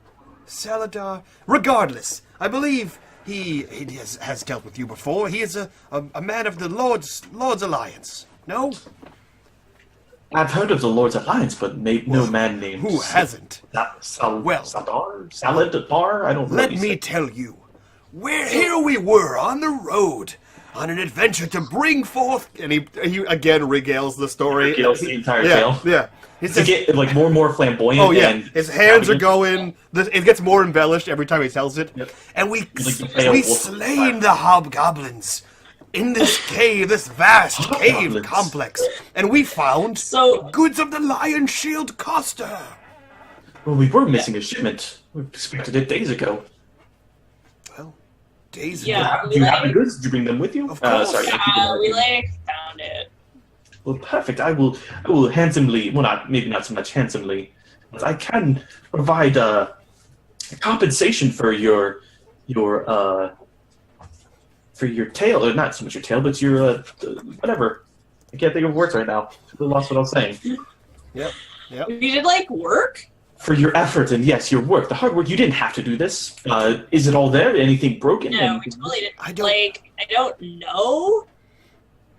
Saladar? Regardless, I believe he has dealt with you before. He is a man of the Lord's Alliance. No? I've heard of the Lord's Alliance, but no man named... Who hasn't? Saladar? I don't know. Let me tell you, here we were on the road, on an adventure to bring forth... And he again regales the story. Regales the entire tale. Yeah. He To says, get like more and more flamboyant. oh yeah, and his hands are going. It gets more embellished every time he tells it. Yep. And we Beowulf. slain the hobgoblins in this cave, this vast cave Hobgoblins. complex, and we found goods of the Lion Shield Costa. Well, we were missing a shipment. We expected it days ago. Well, days Yeah. ago. Do you have the goods? Did you bring them with you? Of course. Sorry. We found it. Well, perfect. I will handsomely, well, maybe not so much handsomely, but I can provide compensation for your tail, or not so much your tail, but your whatever. I can't think of words right now. I lost what I was saying. Yep. You did like work? For your effort and yes, your work, the hard work. You didn't have to do this. Is it all there? Anything broken? No, we totally didn't. I don't- I don't know.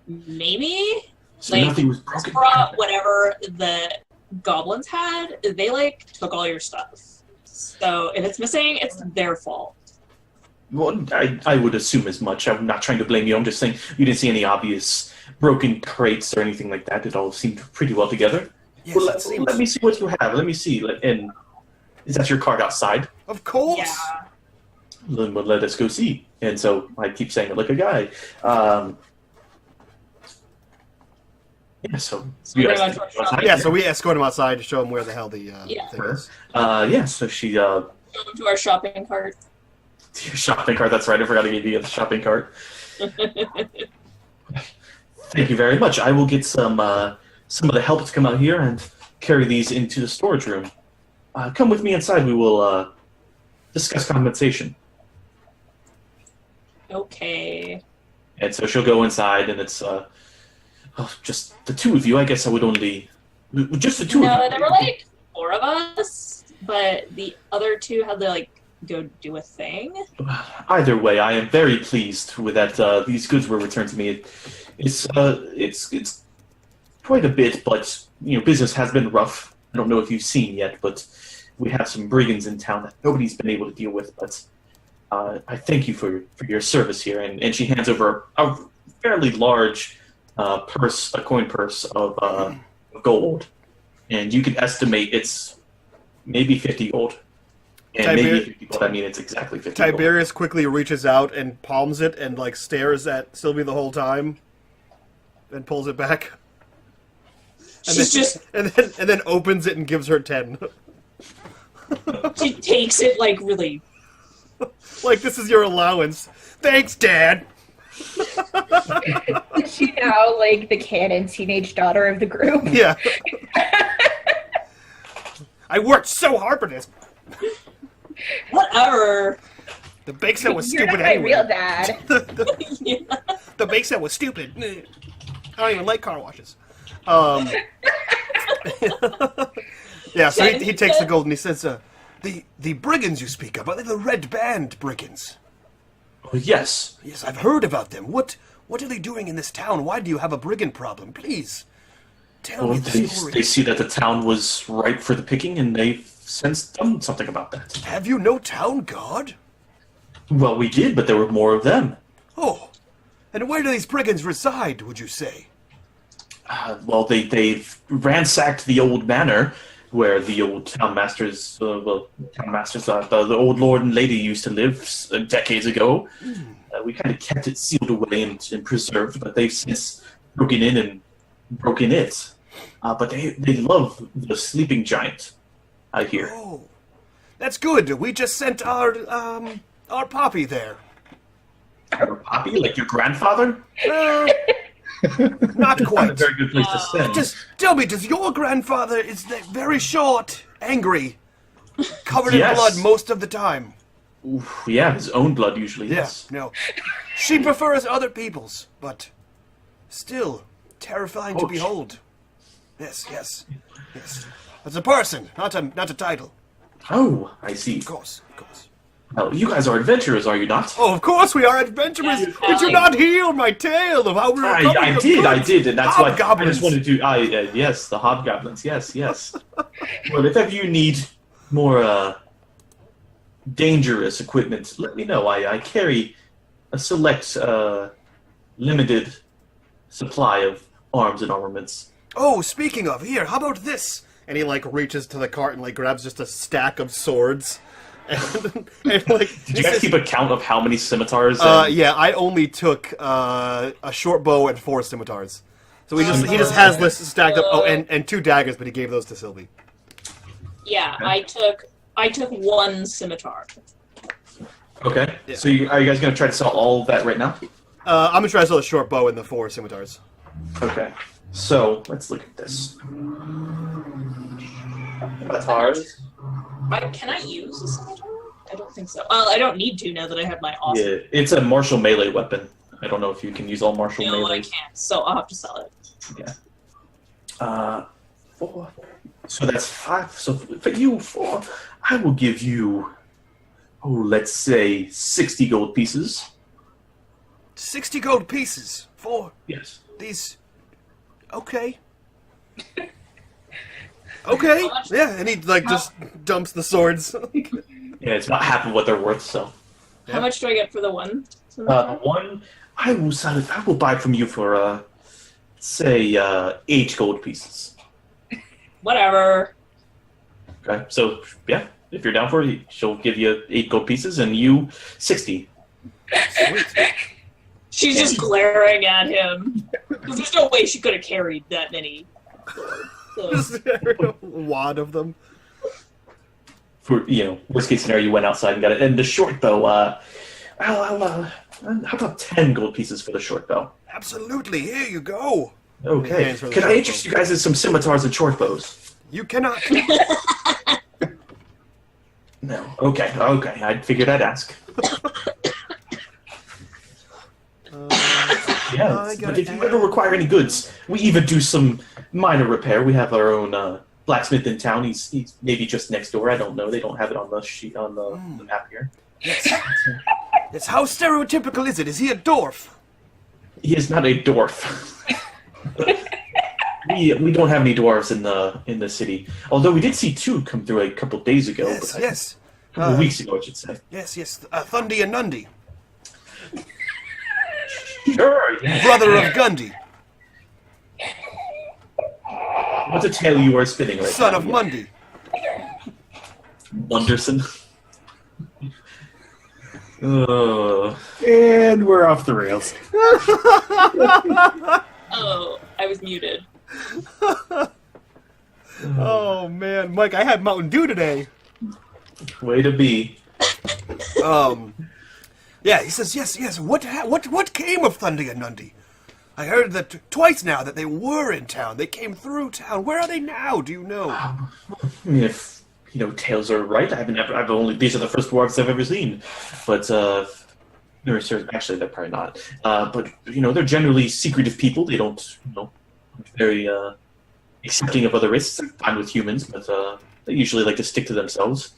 Maybe. So nothing was broken. Brought whatever the goblins had. They took all your stuff. So if it's missing, it's their fault. Well, I would assume as much. I'm not trying to blame you. I'm just saying you didn't see any obvious broken crates or anything like that. It all seemed pretty well together. Yes, Well, it seems. let me see what you have. Let me see. And is that your card outside? Of course. Yeah. Then well, let us go see. And so I keep saying it like a guy. Yeah, so So you pretty guys much think what outside? Yeah, so we escort him outside to show him where the hell the Yeah. thing is. Yeah, so she Go to our shopping cart. shopping cart. That's right. I forgot to give you the shopping cart. Thank you very much. I will get some of the help to come out here and carry these into the storage room. Come with me inside. We will discuss compensation. Okay. And so she'll go inside, and it's just the two of you. I guess I would only just the two of No, you. there were four of us, but the other two had to go do a thing. Either way, I am very pleased with that. These goods were returned to me. It's quite a bit, but business has been rough. I don't know if you've seen yet, but we have some brigands in town that nobody's been able to deal with. But I thank you for your service here. And she hands over a fairly large purse, a coin purse of gold, and you can estimate it's maybe 50 gold. And maybe 50 gold. I mean, it's exactly 50 gold. Tiberius quickly reaches out and palms it and stares at Sylvie the whole time, and pulls it back. And She's then, just and then opens it and gives her 10. she takes it really. This is your allowance. Thanks, Dad. Is she now the canon teenage daughter of the group? Yeah. I worked so hard for this. Whatever. The bake set was You're stupid not my anyway. real dad. Yeah. The bake set was stupid. I don't even like car washes. Yeah, so he takes the gold and he says, the brigands you speak of, are they the Red Band brigands? Oh, yes. Yes, I've heard about them. What are they doing in this town? Why do you have a brigand problem? Please, tell me the story. They see that the town was ripe for the picking, and they've since done something about that. Have you no town guard? Well, we did, but there were more of them. Oh, and where do these brigands reside, would you say? Well, they've ransacked the old manor where the old townmasters, the old lord and lady used to live decades ago. We kind of kept it sealed away and preserved, but they've since broken in and broken it. But they love the sleeping giant, I hear. Oh, that's good. We just sent our Poppy there. Your Poppy, like your grandfather? Not Not a quite. very good place to send. Just tell me, does your grandfather is very short, angry, covered in Yes. blood most of the time? Oof, yeah, his own blood usually. Yeah, Yes. no. She prefers other people's, but still terrifying to Ouch. behold. Yes, yes, yes. It's a person, not a title. Oh, I see. Of course, of course. Well, you guys are adventurers, are you not? Oh, of course we are adventurers. Yeah, Did you not hear my tale of how we were coming I to did, and that's why I hobgoblins. just wanted to. Yes, the hobgoblins. Yes. Well, if ever you need more dangerous equipment, let me know. I carry a select, limited supply of arms and armaments. Oh, speaking of, here, how about this? And he like reaches to the cart and like grabs just a stack of swords. And like, Did you guys keep a count of how many scimitars? And... yeah, I only took a short bow and 4 scimitars. So he just has this stacked up. Oh, and 2 daggers, but he gave those to Sylvie. Yeah, I took 1 scimitar. Okay. Yeah. So are you guys going to try to sell all of that right now? I'm gonna try to sell the short bow and the 4 scimitars. Okay. So let's look at this. Scimitars. Can I use a scimitar? I don't think so. Well, I don't need to now that I have my awesome. Yeah, it's a martial melee weapon. I don't know if you can use all martial No, I melees. can't. So I'll have to sell it. Yeah. 4. So that's 5. So for you 4, I will give you, let's say 60 gold pieces. 60 gold pieces for Yes. these. Okay. Okay. Yeah, and he like just dumps the swords. Yeah, it's not half of what they're worth. So How much do I get for the 1? one, I will sell it. I will buy from you for say 8 gold pieces. Whatever. Okay. So yeah, if you're down for it, she'll give you 8 gold pieces and you 60. Sweet. She's just glaring at him. 'Cause there's no way she could have carried that many. So, Just a wad of them. For worst case scenario, you went outside and got it. And the short bow, how about 10 gold pieces for the short bow? Absolutely. Here you go. Okay. Hands for the Can I short interest bow. you guys in some scimitars and short bows? You cannot. No. Okay. I figured I'd ask. Yeah, I but gotta if you ever require any goods, we even do some minor repair. We have our own blacksmith in town. He's maybe just next door. I don't know. They don't have it on the sheet on the map here. Yes. How stereotypical is it? Is he a dwarf? He is not a dwarf. we don't have any dwarves in the city. Although we did see 2 come through a couple days ago. Yes. A couple weeks ago, I should say. Yes. Thundy and Nundy, Sure. Yeah. brother of Gundy, What's a tale you are spinning right son now? of Mundy. Wonderson. And we're off the rails. oh, I was muted. Oh man, Mike, I had Mountain Dew today. Way to be. Yeah, he says yes. What came of Thundy and Nundy? I heard that twice now that they were in town. They came through town. Where are they now? Do you know? I mean, if tales are right, I've only these are the first dwarves I've ever seen, but actually they're probably not. But they're generally secretive people. They don't very accepting of other races. They're fine with humans, but they usually like to stick to themselves.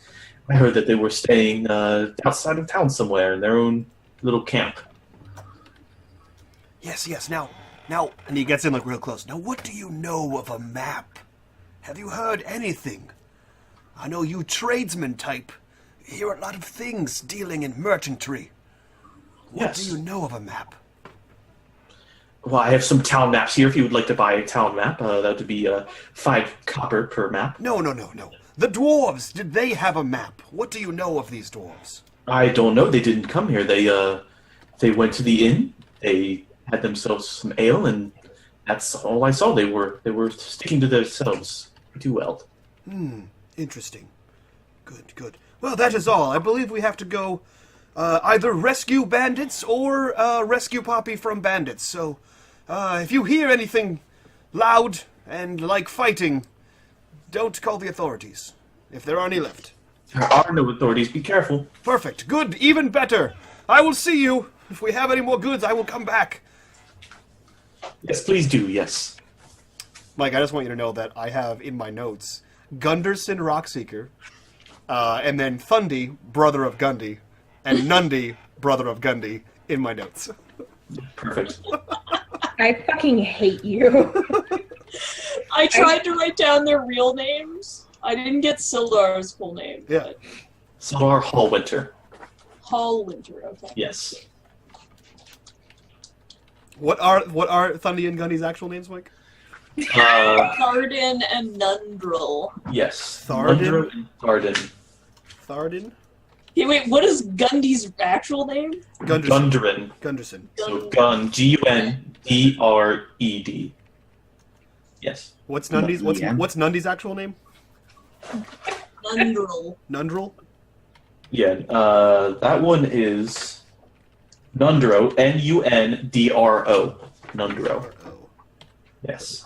I heard that they were staying outside of town somewhere in their own little camp. Yes. Now, and he gets in like real close. Now, what do you know of a map? Have you heard anything? I know you tradesmen type hear a lot of things dealing in merchantry. What Yes. do you know of a map? Well, I have some town maps here. If you would like to buy a town map, that would be 5 copper per map. No. The dwarves, did they have a map? What do you know of these dwarves? I don't know. They didn't come here. They went to the inn. They had themselves some ale, and that's all I saw. They were sticking to themselves too well. Interesting. Good. Well, that is all. I believe we have to go either rescue bandits or rescue Poppy from bandits. So, if you hear anything loud and like fighting, don't call the authorities, if there are any left. There are no authorities. Be careful. Perfect. Good. Even better. I will see you. If we have any more goods, I will come back. Yes, please do. Yes. Mike, I just want you to know that I have in my notes Gunderson Rockseeker, and then Thundy, brother of Gundy, and Nundy, brother of Gundy, in my notes. Perfect. I fucking hate you. I tried to write down their real names. I didn't get Sildar's full name. Yeah. But Sildar Hallwinter. Hallwinter, okay. Yes. What are Thundy and Gundy's actual names, Mike? Tharden and Nundril. Yes. Tharden? Nundra and Tharden. Tharden? Hey, wait, what is Gundy's actual name? Gunderson. Gundren. Gunderson. So Gun, Gundred. Yes. What's Nundy's actual name? Nundril. Nundril? Yeah, that one is Nundro, Nundro. Nundro. Oh. Yes.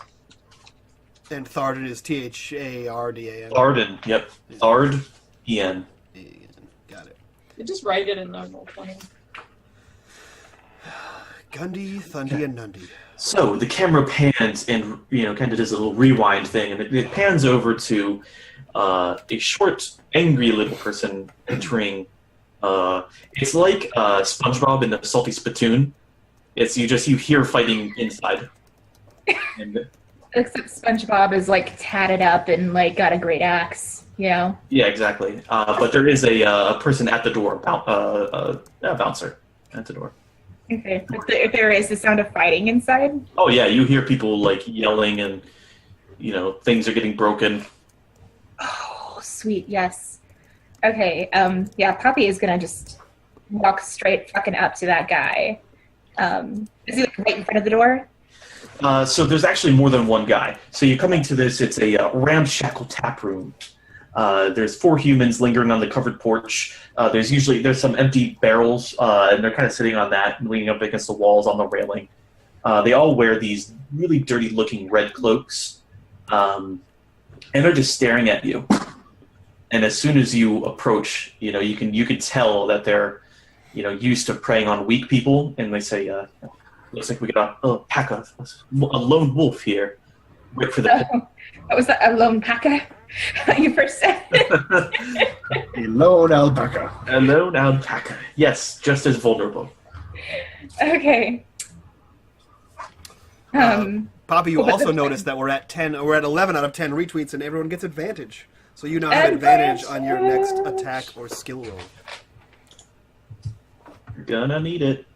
And Tharden is Thardan. Tharden, yep. Thard, En. Got it. You just write it in normal funny. Gundy, Thundy, and Nundy. So the camera pans and, kind of does a little rewind thing, and it pans over to a short, angry little person entering. It's like SpongeBob in the Salty Spittoon. It's you hear fighting inside. And, Except SpongeBob is like tatted up and like got a great axe, yeah, exactly. But there is a person at the door, a bouncer at the door. Okay, but there is the sound of fighting inside. Oh yeah, you hear people like yelling and things are getting broken. Oh, sweet, yes. Okay, yeah, Poppy is gonna just walk straight fucking up to that guy. Is he like right in front of the door? So there's actually more than one guy. So you're coming to this, it's a ramshackle tap room. There's 4 humans lingering on the covered porch. There's some empty barrels, and they're kind of sitting on that and leaning up against the walls on the railing. They all wear these really dirty-looking red cloaks, and they're just staring at you. And as soon as you approach, you can tell that they're, used to preying on weak people, and they say, "Looks like we got a pack of a lone wolf here. Wait for the." What was that? A lone packer? You first said. A lone alpaca. A lone alpaca. Yes, just as vulnerable. Okay. Poppy, you also noticed that we're at 11 out of 10 retweets, and everyone gets advantage. So you now have advantage on your next attack or skill roll. You're gonna need it.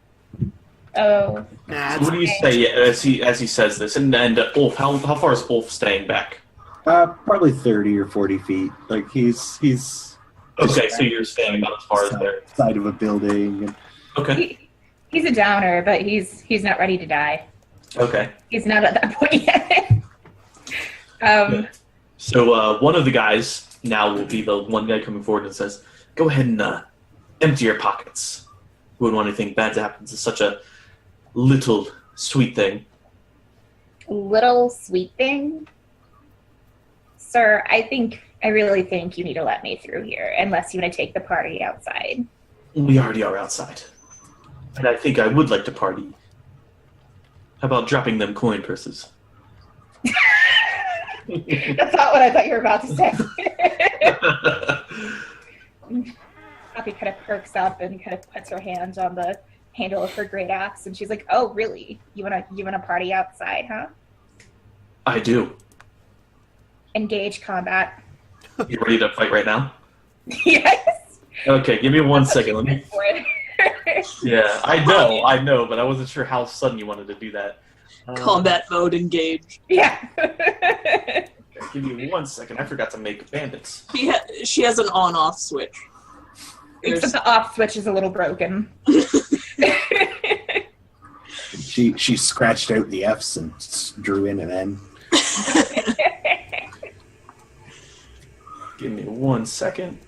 Oh. Nah, So what do you say as he says this? And Ulf, how far is Ulf staying back? Probably 30 or 40 feet. Like he's Okay, so you're staying about as far as there. side of a building. Okay. He's a downer, but he's not ready to die. Okay. He's not at that point yet. So one of the guys now will be the one guy coming forward and says, "Go ahead and empty your pockets. Wouldn't want anything bad to happen to such a little sweet thing." Little sweet thing? Sir, I really think you need to let me through here, unless you want to take the party outside. We already are outside. And I think I would like to party. How about dropping them coin purses? That's not what I thought you were about to say. Poppy kind of perks up and kind of puts her hand on the handle of her great axe, and she's like, "Oh, really? You wanna party outside, huh? I do. Engage combat." You ready to fight right now? Yes. Okay, give me 1 second. Let me. For it. Yeah, I know, but I wasn't sure how sudden you wanted to do that. Combat mode engaged. Yeah. Okay, give me 1 second. I forgot to make bandits. She has an on-off switch. Except the off switch is a little broken. She scratched out the F's and drew in an N. Give me 1 second.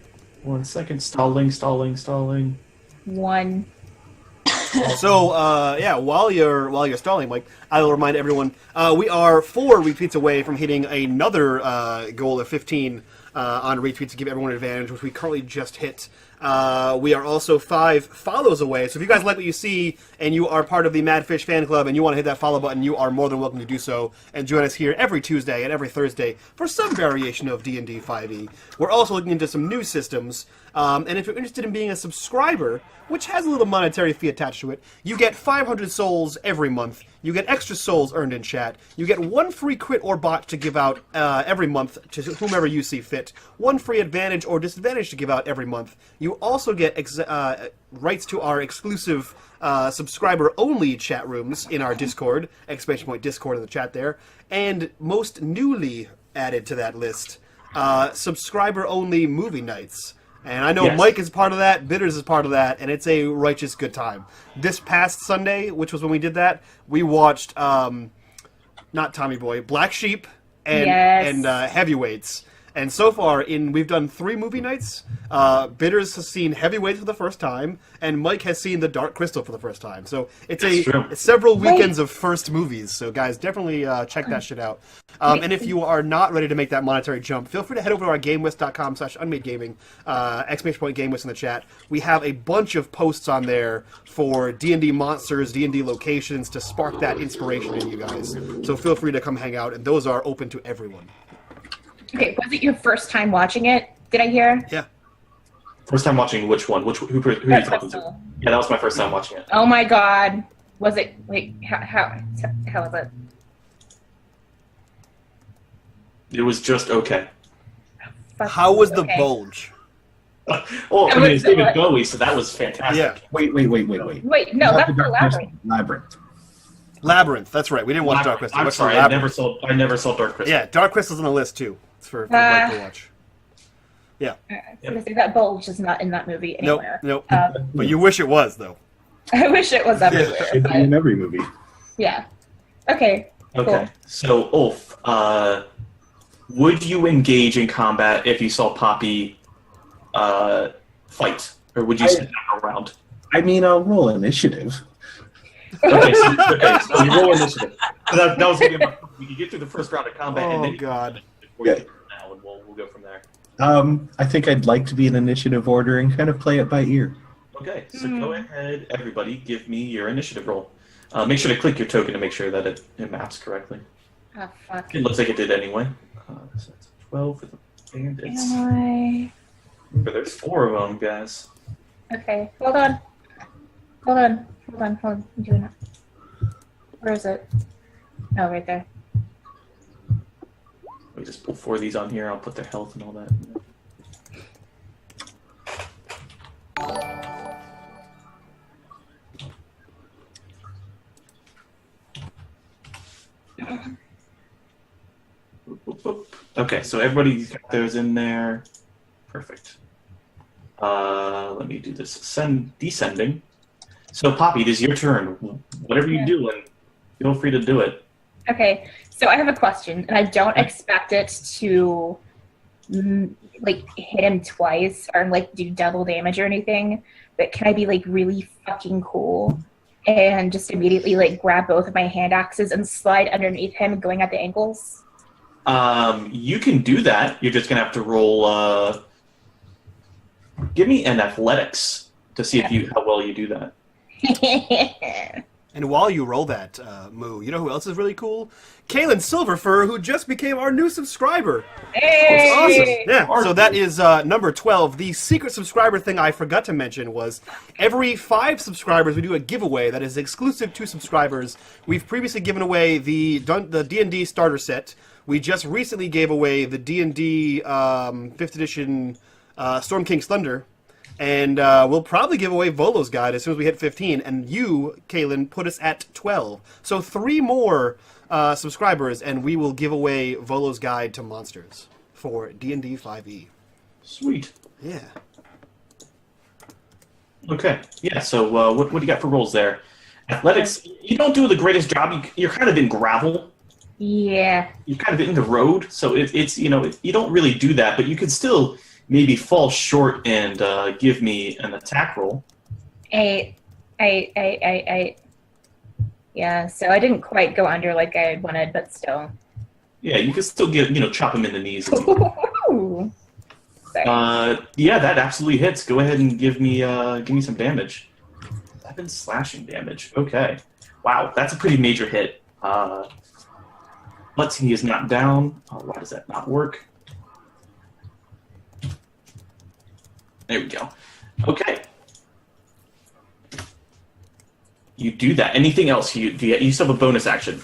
1 second. Stalling. One. So, while you're stalling, Mike, I will remind everyone we are 4 repeats away from hitting another goal of 15 on retweets to give everyone an advantage, which we currently just hit. We are also 5 follows away, so if you guys like what you see and you are part of the Madfish fan club and you want to hit that follow button, you are more than welcome to do so and join us here every Tuesday and every Thursday for some variation of D&D 5e. We're also looking into some new systems, and if you're interested in being a subscriber, which has a little monetary fee attached to it, you get 500 souls every month. You get extra souls earned in chat. You get 1 free crit or bot to give out every month to whomever you see fit. 1 free advantage or disadvantage to give out every month. You also get rights to our exclusive subscriber-only chat rooms in our Discord, exclamation point Discord in the chat there. And most newly added to that list, subscriber-only movie nights. And I know Yes. Mike is part of that, Bitters is part of that, and it's a righteous good time. This past Sunday, which was when we did that, we watched, not Tommy Boy, Black Sheep and Heavyweights. And so far, we've done 3 movie nights. Bitters has seen Heavyweights for the first time, and Mike has seen The Dark Crystal for the first time. So it's several weekends of first movies. So guys, definitely check that shit out. And if you are not ready to make that monetary jump, feel free to head over to our GameWist.com/unMadeGaming, exclamation point GameWist in the chat. We have a bunch of posts on there for D&D monsters, D&D locations to spark that inspiration in you guys. So feel free to come hang out, and those are open to everyone. Okay, was it your first time watching it? Did I hear? Yeah. First time watching which one? Who are you talking to? Yeah, that was my first time watching it. Oh my god. Was it? Wait, how was it? It was just okay. How was the bulge? Well, I mean, it's David Bowie, so that was fantastic. Yeah. Wait. Wait, no, that's the Labyrinth. Labyrinth, that's right. We didn't watch Dark Crystal. I'm sorry, I never saw Dark Crystal. Yeah, Dark Crystal's on the list too. It's for Mike to watch. Yeah. Because that bulge is not in that movie anywhere. Nope. But you wish it was, though. I wish it was everywhere. It'd be in every movie. Yeah. Okay. Okay. Cool. So, Ulf, would you engage in combat if you saw Poppy fight, or would you sit around? I mean, I'll roll initiative. Okay, so you roll initiative. So that was going to be we can get through the first round of combat, and then God. before you get to now, and we'll go from there. I think I'd like to be in initiative order and kind of play it by ear. Okay, so go ahead, everybody, give me your initiative roll. Make sure to click your token to make sure that it maps correctly. Oh, fuck. It looks like it did anyway. So that's 12 for the bandits. Am I... Remember, there's 4 of them, guys. Okay, hold on. I'm doing it. Where is it? Oh, right there. We just pull 4 of these on here. I'll put their health and all that. Okay, so everybody's got those in there. Perfect. Let me do this. Descending. So, Poppy, it is your turn. Whatever you do, and feel free to do it. Okay, so I have a question, and I don't expect it to like hit him twice or like do double damage or anything. But can I be like really fucking cool and just immediately like grab both of my hand axes and slide underneath him, going at the ankles? You can do that. You're just gonna have to roll. Give me an athletics to see how well you do that. And while you roll that, Moo, you know who else is really cool? Kaylin Silverfur, who just became our new subscriber. Hey! Awesome. Yeah, so that is number 12. The secret subscriber thing I forgot to mention was every 5 subscribers we do a giveaway that is exclusive to subscribers. We've previously given away the D&D starter set. We just recently gave away the D&D 5th edition Storm King's Thunder. And we'll probably give away Volo's Guide as soon as we hit 15. And you, Kaylin, put us at 12. So 3 more subscribers, and we will give away Volo's Guide to Monsters for D&D 5e. Sweet. Yeah. Okay. Yeah, so what do you got for rolls there? Athletics, you don't do the greatest job. You're kind of in gravel. Yeah. You're kind of in the road. So it's you don't really do that, but you could still maybe fall short and give me an attack roll. I yeah, so I didn't quite go under like I wanted, but still. Yeah, you can still get, chop him in the knees. Ooh. say. Yeah, that absolutely hits. Go ahead and give me some damage. 11 slashing damage. Okay. Wow, that's a pretty major hit. Let's see, he is not down. Oh, why does that not work? There we go. Okay. You do that. Anything else? You still have a bonus action.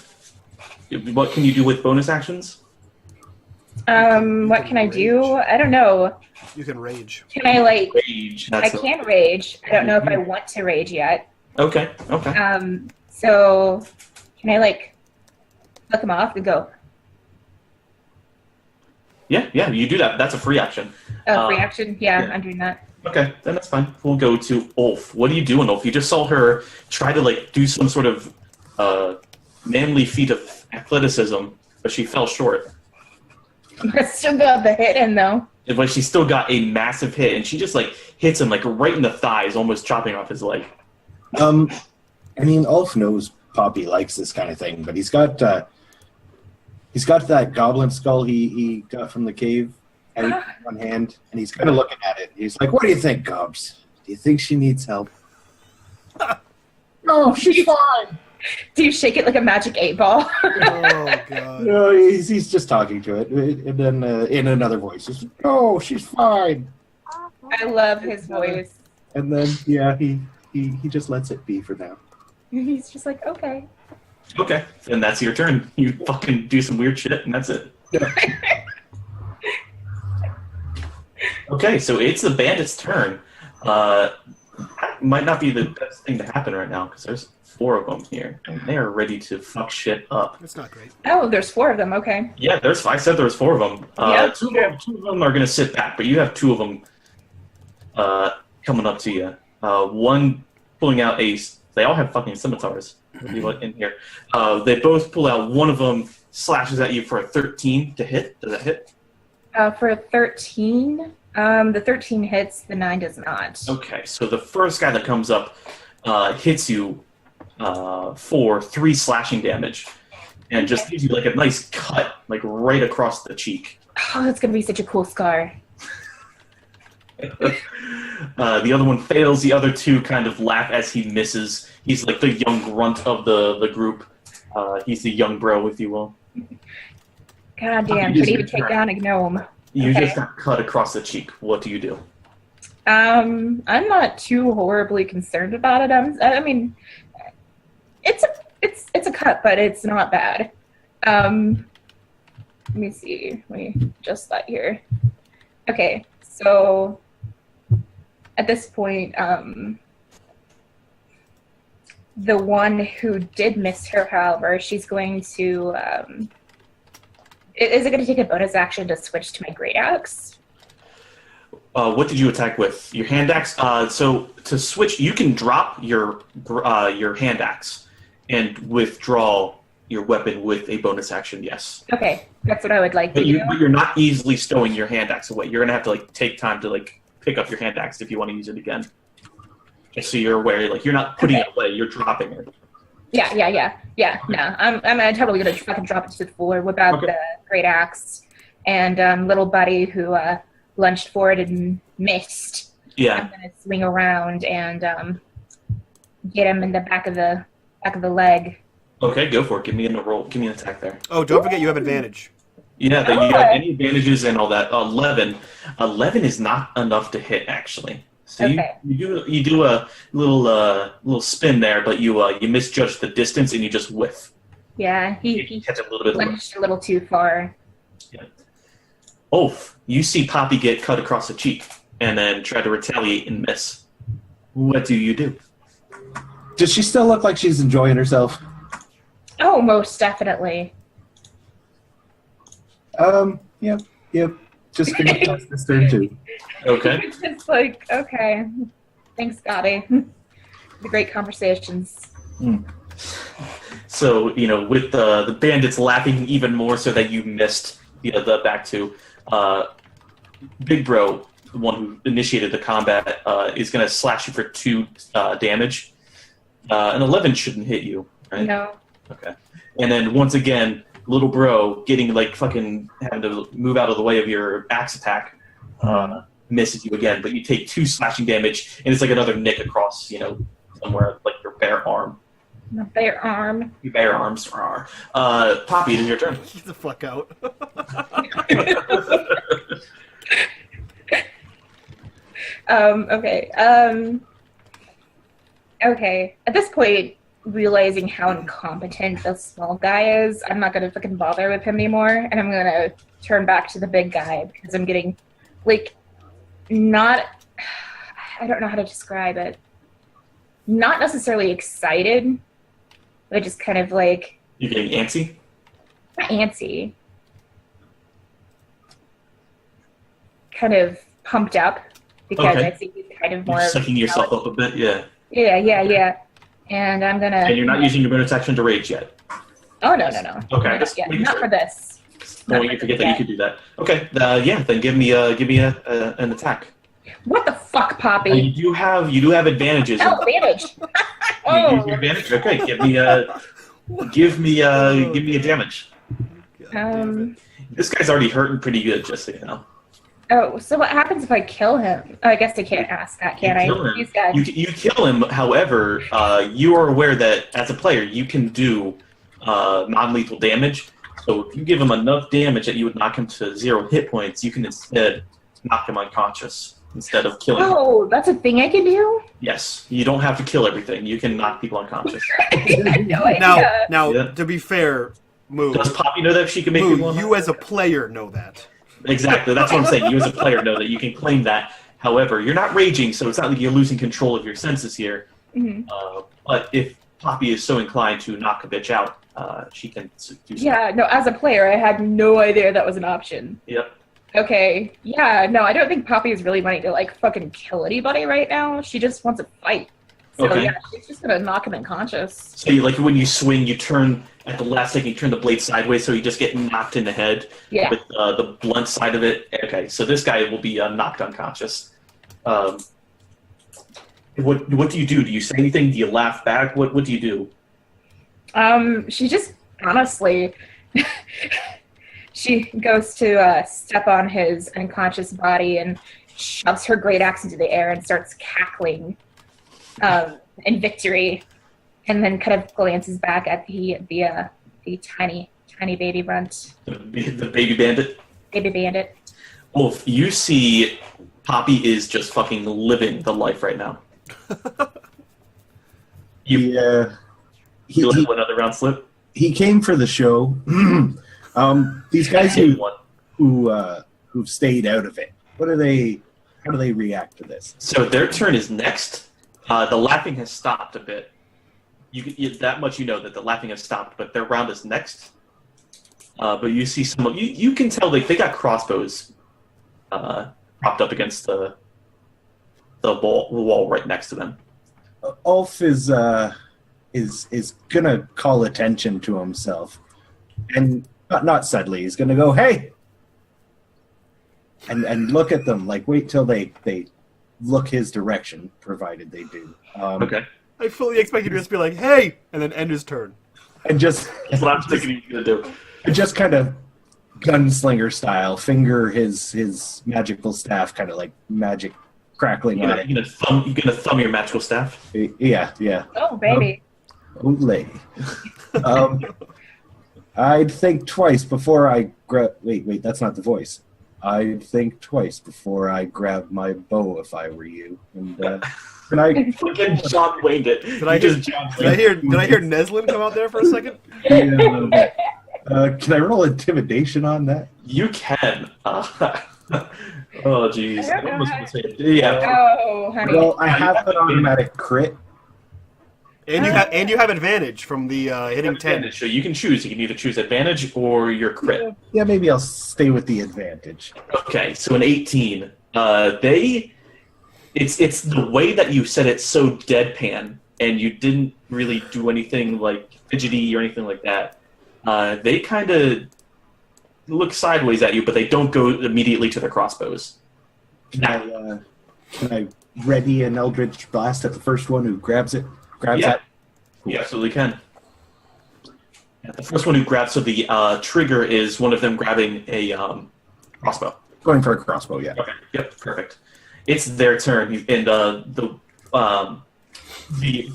What can you do with bonus actions? What can I do? I don't know. You can rage. Can I Rage. I can rage. I don't know if I want to rage yet. Okay. So can I look him off and go? Yeah, you do that. That's a free action. Oh, free action? Yeah, yeah. I'm doing that. Okay, then that's fine. We'll go to Ulf. What are you doing, Ulf? You just saw her try to do some sort of manly feat of athleticism, but she fell short. I still got the hit in though. But she still got a massive hit, and she just hits him right in the thighs, almost chopping off his leg. I mean, Ulf knows Poppy likes this kind of thing, but he's got that goblin skull he got from the cave in one hand, and he's kind of looking at it. He's like, "What do you think, Gobs? Do you think she needs help?" No, she's fine. Do you shake it like a magic 8-ball? Oh god. No, he's just talking to it, and then in another voice, he's like, "No, she's fine." I love his voice. And then he just lets it be for now. He's just like, okay. Okay, and that's your turn. You fucking do some weird shit, and that's it. Yeah. Okay, so it's the bandit's turn. Might not be the best thing to happen right now, because there's 4 of them here, and they are ready to fuck shit up. That's not great. Oh, there's 4 of them. Okay. Yeah, I said there was 4 of them. Yeah, two of them are going to sit back, but you have 2 of them coming up to you. One pulling out they all have fucking scimitars in here. They both pull out. One of them slashes at you for a 13 to hit. Does that hit? For a 13, the 13 hits, the 9 does not. Okay, so the first guy that comes up hits you for 3 slashing damage, and just gives you a nice cut, right across the cheek. Oh, that's gonna be such a cool scar. The other one fails. The other 2 kind of laugh as he misses. He's the young grunt of the group. He's the young bro, if you will. God damn, could even take down a gnome. You Okay. just got cut across the cheek. What do you do? I'm not too horribly concerned about it. I mean, it's a cut, but it's not bad. Let me see. Let me adjust that here. Okay, so at this point, the one who did miss her, however, she's going to. Is it going to take a bonus action to switch to my great axe? What did you attack with? Your hand axe? So to switch, you can drop your hand axe and withdraw your weapon with a bonus action, yes. Okay, that's what I would like to do. But you're not easily stowing your hand axe away. You're going to have to take time to pick up your hand axe if you want to use it again. Just so you're aware, you're not putting it away, you're dropping it. Yeah. No, I'm totally gonna fucking drop it to the floor, whip out the great axe, and little buddy who lunged forward and missed. Yeah. I'm gonna swing around and get him in the back of the leg. Okay, go for it. Give me a roll. Give me an attack there. Oh, don't forget you have advantage. Yeah, you have any advantages and all that. 11. 11 is not enough to hit, actually. So Okay. you do a little spin there, but you misjudge the distance and you just whiff. Yeah, You he catch a little bit. lunged a little too far. Ulf, you see Poppy get cut across the cheek and then try to retaliate and miss. What do you do? Does she still look like she's enjoying herself? Oh, most definitely. Yep. Just gonna pass this turn too. Okay. It's okay. Thanks, Scotty. The great conversations. So, with the bandits laughing even more so that you missed the back 2, Big Bro, the one who initiated the combat, is going to slash you for 2 damage. An 11 shouldn't hit you, right? No. Okay. And then once again, Little Bro getting fucking having to move out of the way of your axe attack, misses you again, but you take 2 slashing damage, and it's like another nick across, somewhere like your bare arm. My bare arm. Your bare arms are. Poppy, it is your turn. Get the fuck out. Okay. Okay. At this point, realizing how incompetent the small guy is, I'm not gonna fucking bother with him anymore, and I'm gonna turn back to the big guy because I'm getting, like, I don't know how to describe it. Not necessarily excited, but just kind of like... You're getting antsy? Not antsy. Kind of pumped up because I think he's kind of more... You're sucking yourself up a bit, yeah. Yeah. And I'm gonna... And you're not using your bonus action to rage yet? Oh, no. Okay. Not for this. Oh, you forget that you could do that. Okay, then give me an attack. What the fuck, Poppy? You do have advantages. Oh, advantage. You use your advantage? Okay, give me a damage. This guy's already hurting pretty good, just so you know. Oh, so what happens if I kill him? Oh, I guess I can't ask that, can I? He's dead. You kill him, however, you are aware that as a player, you can do non-lethal damage. So if you give him enough damage that you would knock him to 0 hit points, you can instead knock him unconscious instead of killing him. Oh, that's a thing I can do? Yes. You don't have to kill everything. You can knock people unconscious. I had no idea. Now, Yeah. to be fair, Moo, Does Poppy know that she can make people you as a player know that. Exactly. That's what I'm saying. You as a player know that you can claim that. However, you're not raging, so it's not like you're losing control of your senses here. Mm-hmm. But if Poppy is so inclined to knock a bitch out, she can do so. Yeah, no, as a player, I had no idea that was an option. Yep. Okay, yeah, no, I don't think Poppy is really wanting to, like, fucking kill anybody right now. She just wants to fight. So, Okay. yeah, she's just gonna knock him unconscious. So, when you swing, you turn at the last second. You turn the blade sideways, so you just get knocked in the head Yeah. with the blunt side of it. Okay, so this guy will be knocked unconscious. What do you do? Do you say anything? Do you laugh back? What do you do? She just, honestly, she goes to step on his unconscious body and shoves her great axe into the air and starts cackling in victory, and then kind of glances back at the tiny baby runt. The baby bandit? Baby bandit. Wolf, you see Poppy is just fucking living the life right now. He You let another round slip? he came for the show. These guys who've stayed out of it, how do they react to this? So their turn is next. The laughing has stopped a bit. That much you know that the laughing has stopped, but their round is next. But you see some of you can tell they got crossbows propped up against the wall right next to them. Ulf is gonna call attention to himself, and not subtly. He's gonna go, "Hey," and look at them. Like, wait till they look his direction, provided they do. Okay. I fully expected you to just be like, "Hey," and then end his turn. And just That's what I'm thinking he's gonna do. just kind of gunslinger style, finger his magical staff, kind of like magic crackling on it. You're gonna thumb your magical staff. Yeah. Oh, baby. Olay. I'd think twice before I grab... Wait, that's not the voice. I'd think twice before I grab my bow if I were you. And can I... Fucking John Wayne it. Did I hear Neslin come out there for a second? Yeah, a little bit. Can I roll intimidation on that? You can. Oh, jeez. I don't know almost how want to say it. Yeah. Oh, honey. Well, I have an automatic crit. And you have advantage from the hitting 10. Advantage, so you can choose. You can either choose advantage or your crit. Yeah, maybe I'll stay with the advantage. Okay, so an 18. It's the way that you said it so deadpan, and you didn't really do anything like fidgety or anything like that. They kind of look sideways at you, but they don't go immediately to their crossbows. Can I ready an Eldritch Blast at the first one who grabs it? Yeah, you absolutely can. Yeah, the first one who grabs, so the trigger is one of them grabbing a crossbow. Going for a crossbow, yeah. Okay. Yep. Perfect. It's their turn, and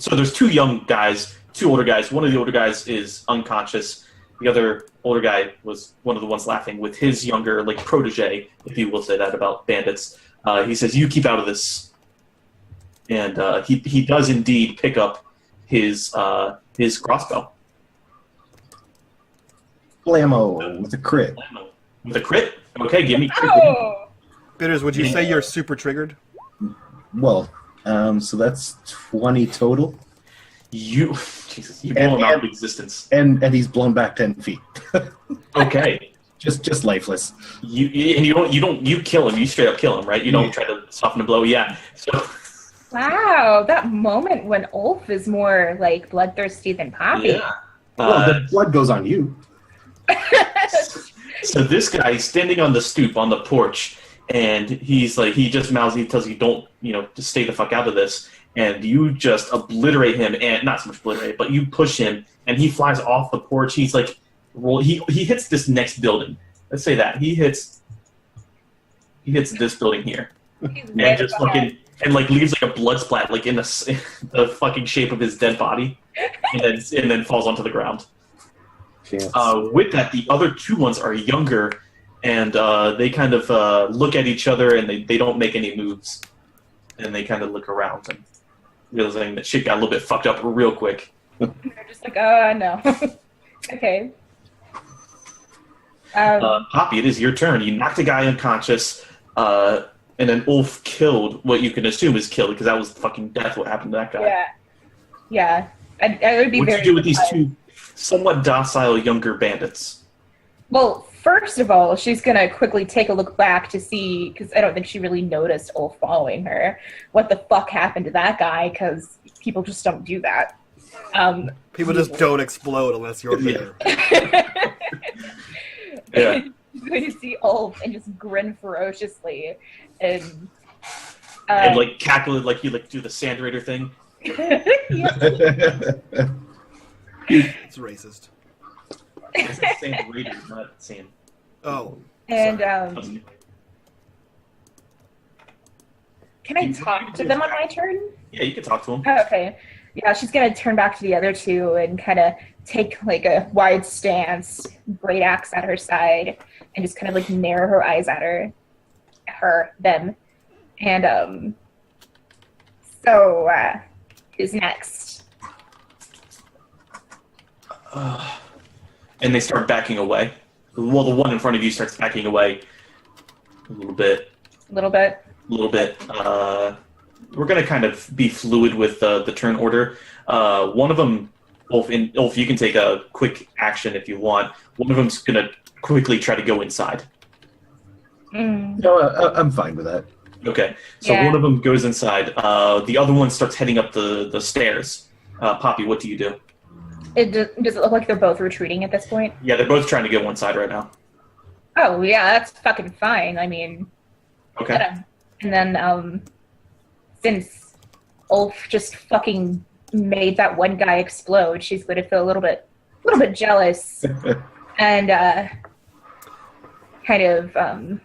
so there's two young guys, two older guys. One of the older guys is unconscious. The other older guy was one of the ones laughing with his younger, like, protege, if you will say that about bandits. He says, "You keep out of this," and he does indeed pick up his crossbow. Blammo with a crit. With a crit? Okay, give me crit. Oh! Bitters, would you say you're super triggered? Well, so that's 20 total. Jesus, you blow him out of existence. And he's blown back 10 feet. Okay. just lifeless. You kill him. You straight up kill him, right? You don't try to soften the blow. Yeah. So. Wow, that moment when Ulf is more like bloodthirsty than Poppy. Yeah. Well, the blood goes on you. So this guy is standing on the stoop on the porch, and he's like, he just mouths, he tells you, don't, just stay the fuck out of this. And you just obliterate him, and not so much obliterate, but you push him, and he flies off the porch. He's like, he hits this next building. Let's say that he hits this building here, and just fucking leaves like a blood splat like in the fucking shape of his dead body, and then falls onto the ground. With that, the other two ones are younger, and they kind of look at each other, and they don't make any moves, and they kind of look around and realizing that shit got a little bit fucked up real quick. They're just like, no. Okay. Poppy, it is your turn. You knocked a guy unconscious, and then Ulf killed what you can assume is killed, because that was fucking death. What happened to that guy? Yeah. I would be What'd very you do with these surprised. two somewhat docile younger bandits? Well, first of all, she's going to quickly take a look back to see, because I don't think she really noticed Ulf following her, what the fuck happened to that guy, because people just don't do that. People just don't explode unless you're there. Yeah. She's going to see Ulf and just grin ferociously. And And like cackle like you like do the sand raider thing. It's racist. It's the sand raider, not sand. Oh. And Sorry. can I talk to them on my turn? Yeah, you can talk to him. Oh, okay. Yeah, she's gonna turn back to the other two and kind of take like a wide stance, great axe at her side, and just kind of like narrow her eyes at them. And so who's next? And they start backing away. Well, the one in front of you starts backing away a little bit. A little bit. We're going to kind of be fluid with the turn order. One of them, Ulf, you can take a quick action if you want. One of them's going to quickly try to go inside. No, I'm fine with that. Okay, so Yeah. one of them goes inside. The other one starts heading up the stairs. Poppy, what do you do? Does it look like they're both retreating at this point? Yeah, they're both trying to get one side right now. Oh yeah, that's fucking fine. I mean, Okay. yeah. And then since Ulf just fucking made that one guy explode, she's going to feel a little bit jealous and kind of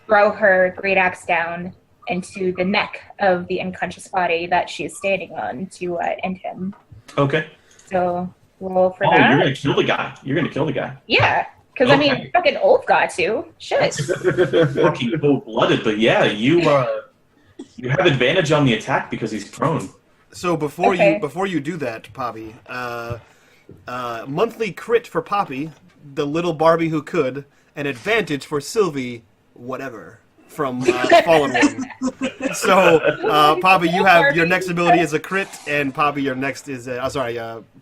throw her great axe down into the neck of the unconscious body that she is standing on to end him. Okay. So roll for Oh, that. you're gonna kill the guy. You're gonna kill the guy. Yeah, because I Okay. mean, fucking Ulf got to. Shit. Fucking cold-blooded, but yeah, you have advantage on the attack because he's prone. So before Okay. you do that, Poppy, monthly crit for Poppy, the little Barbie who could, an advantage for Sylvie, whatever, from Fallen One. So Poppy, you have your next ability is a crit, and Poppy, your next is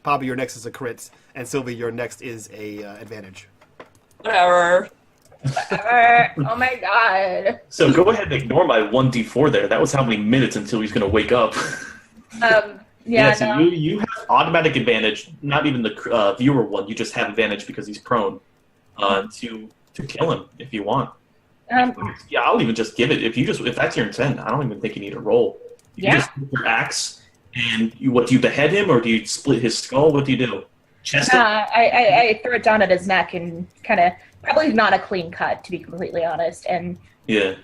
Poppy, your next is a crit, and Sylvie, your next is a advantage. Whatever. Oh my god. So go ahead and ignore my 1d4 there. That was how many minutes until he's gonna wake up. Yeah, so no. you have automatic advantage, not even the viewer one. You just have advantage because he's prone to kill him if you want. Yeah, I'll even just give it if that's your intent. I don't even think you need a roll. You Yeah. just take your axe and what do you behead him or do you split his skull? What do you do? chest? I throw it down at his neck and kind of probably not a clean cut, to be completely honest, and Yeah.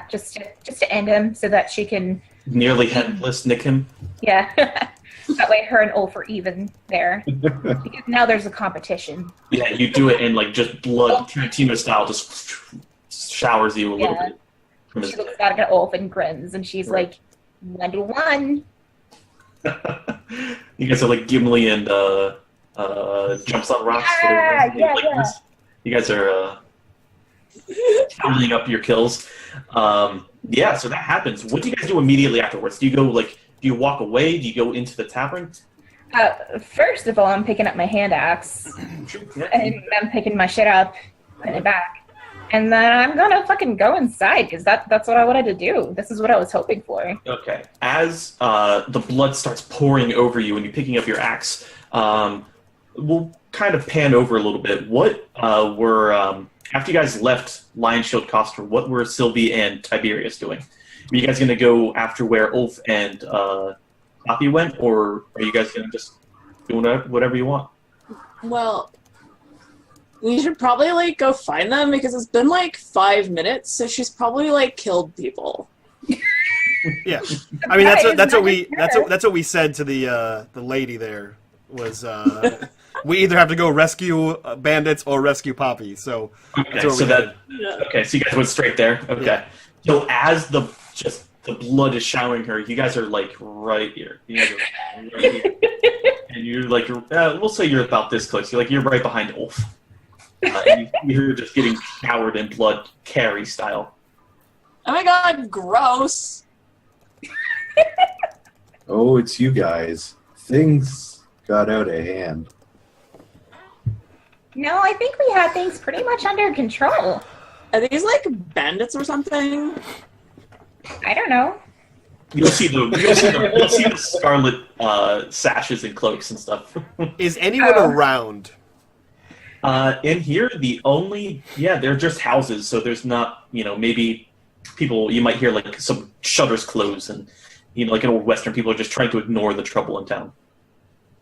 just to end him so that she can Nearly headless, nick him. Yeah. That way her and Ulf are even there. Because now there's a competition. Yeah, you do it and like just blood Tarantino style just showers you a little bit. From his She looks back at Ulf and grins, and she's like, 1-1. You guys are like Gimli and jumps on rocks. Yeah. You guys are tallying up your kills. Yeah, so that happens. What do you guys do immediately afterwards? Do you walk away? Do you go into the tavern? First of all, I'm picking up my hand axe. And I'm picking my shit up, putting it back. And then I'm gonna fucking go inside, because that's what I wanted to do. This is what I was hoping for. Okay. As the blood starts pouring over you and you're picking up your axe, we'll kind of pan over a little bit. What were... after you guys left Lion Shield Coster, what were Sylvie and Tiberius doing? Were you guys going to go after where Ulf and Poppy went, or are you guys going to just do whatever you want? Well, we should probably like go find them because it's been like 5 minutes, so she's probably like killed people. Yeah, I mean that's what we said to the lady there was we either have to go rescue bandits or rescue Poppy. So okay, so you guys went straight there. Okay, yeah. So as the blood is showering her, you guys are like right here. You guys are right here. And you're like, we'll say you're about this close. You're right behind Ulf. And you're just getting showered in blood, Carrie style. Oh my god, gross! Oh, it's you guys. Things got out of hand. No, I think we had things pretty much under control. Are these like bandits or something? I don't know. You'll see the scarlet sashes and cloaks and stuff. Is anyone around? In here, they're just houses, so there's not, maybe people, you might hear like some shutters close and, like in old Western, people are just trying to ignore the trouble in town.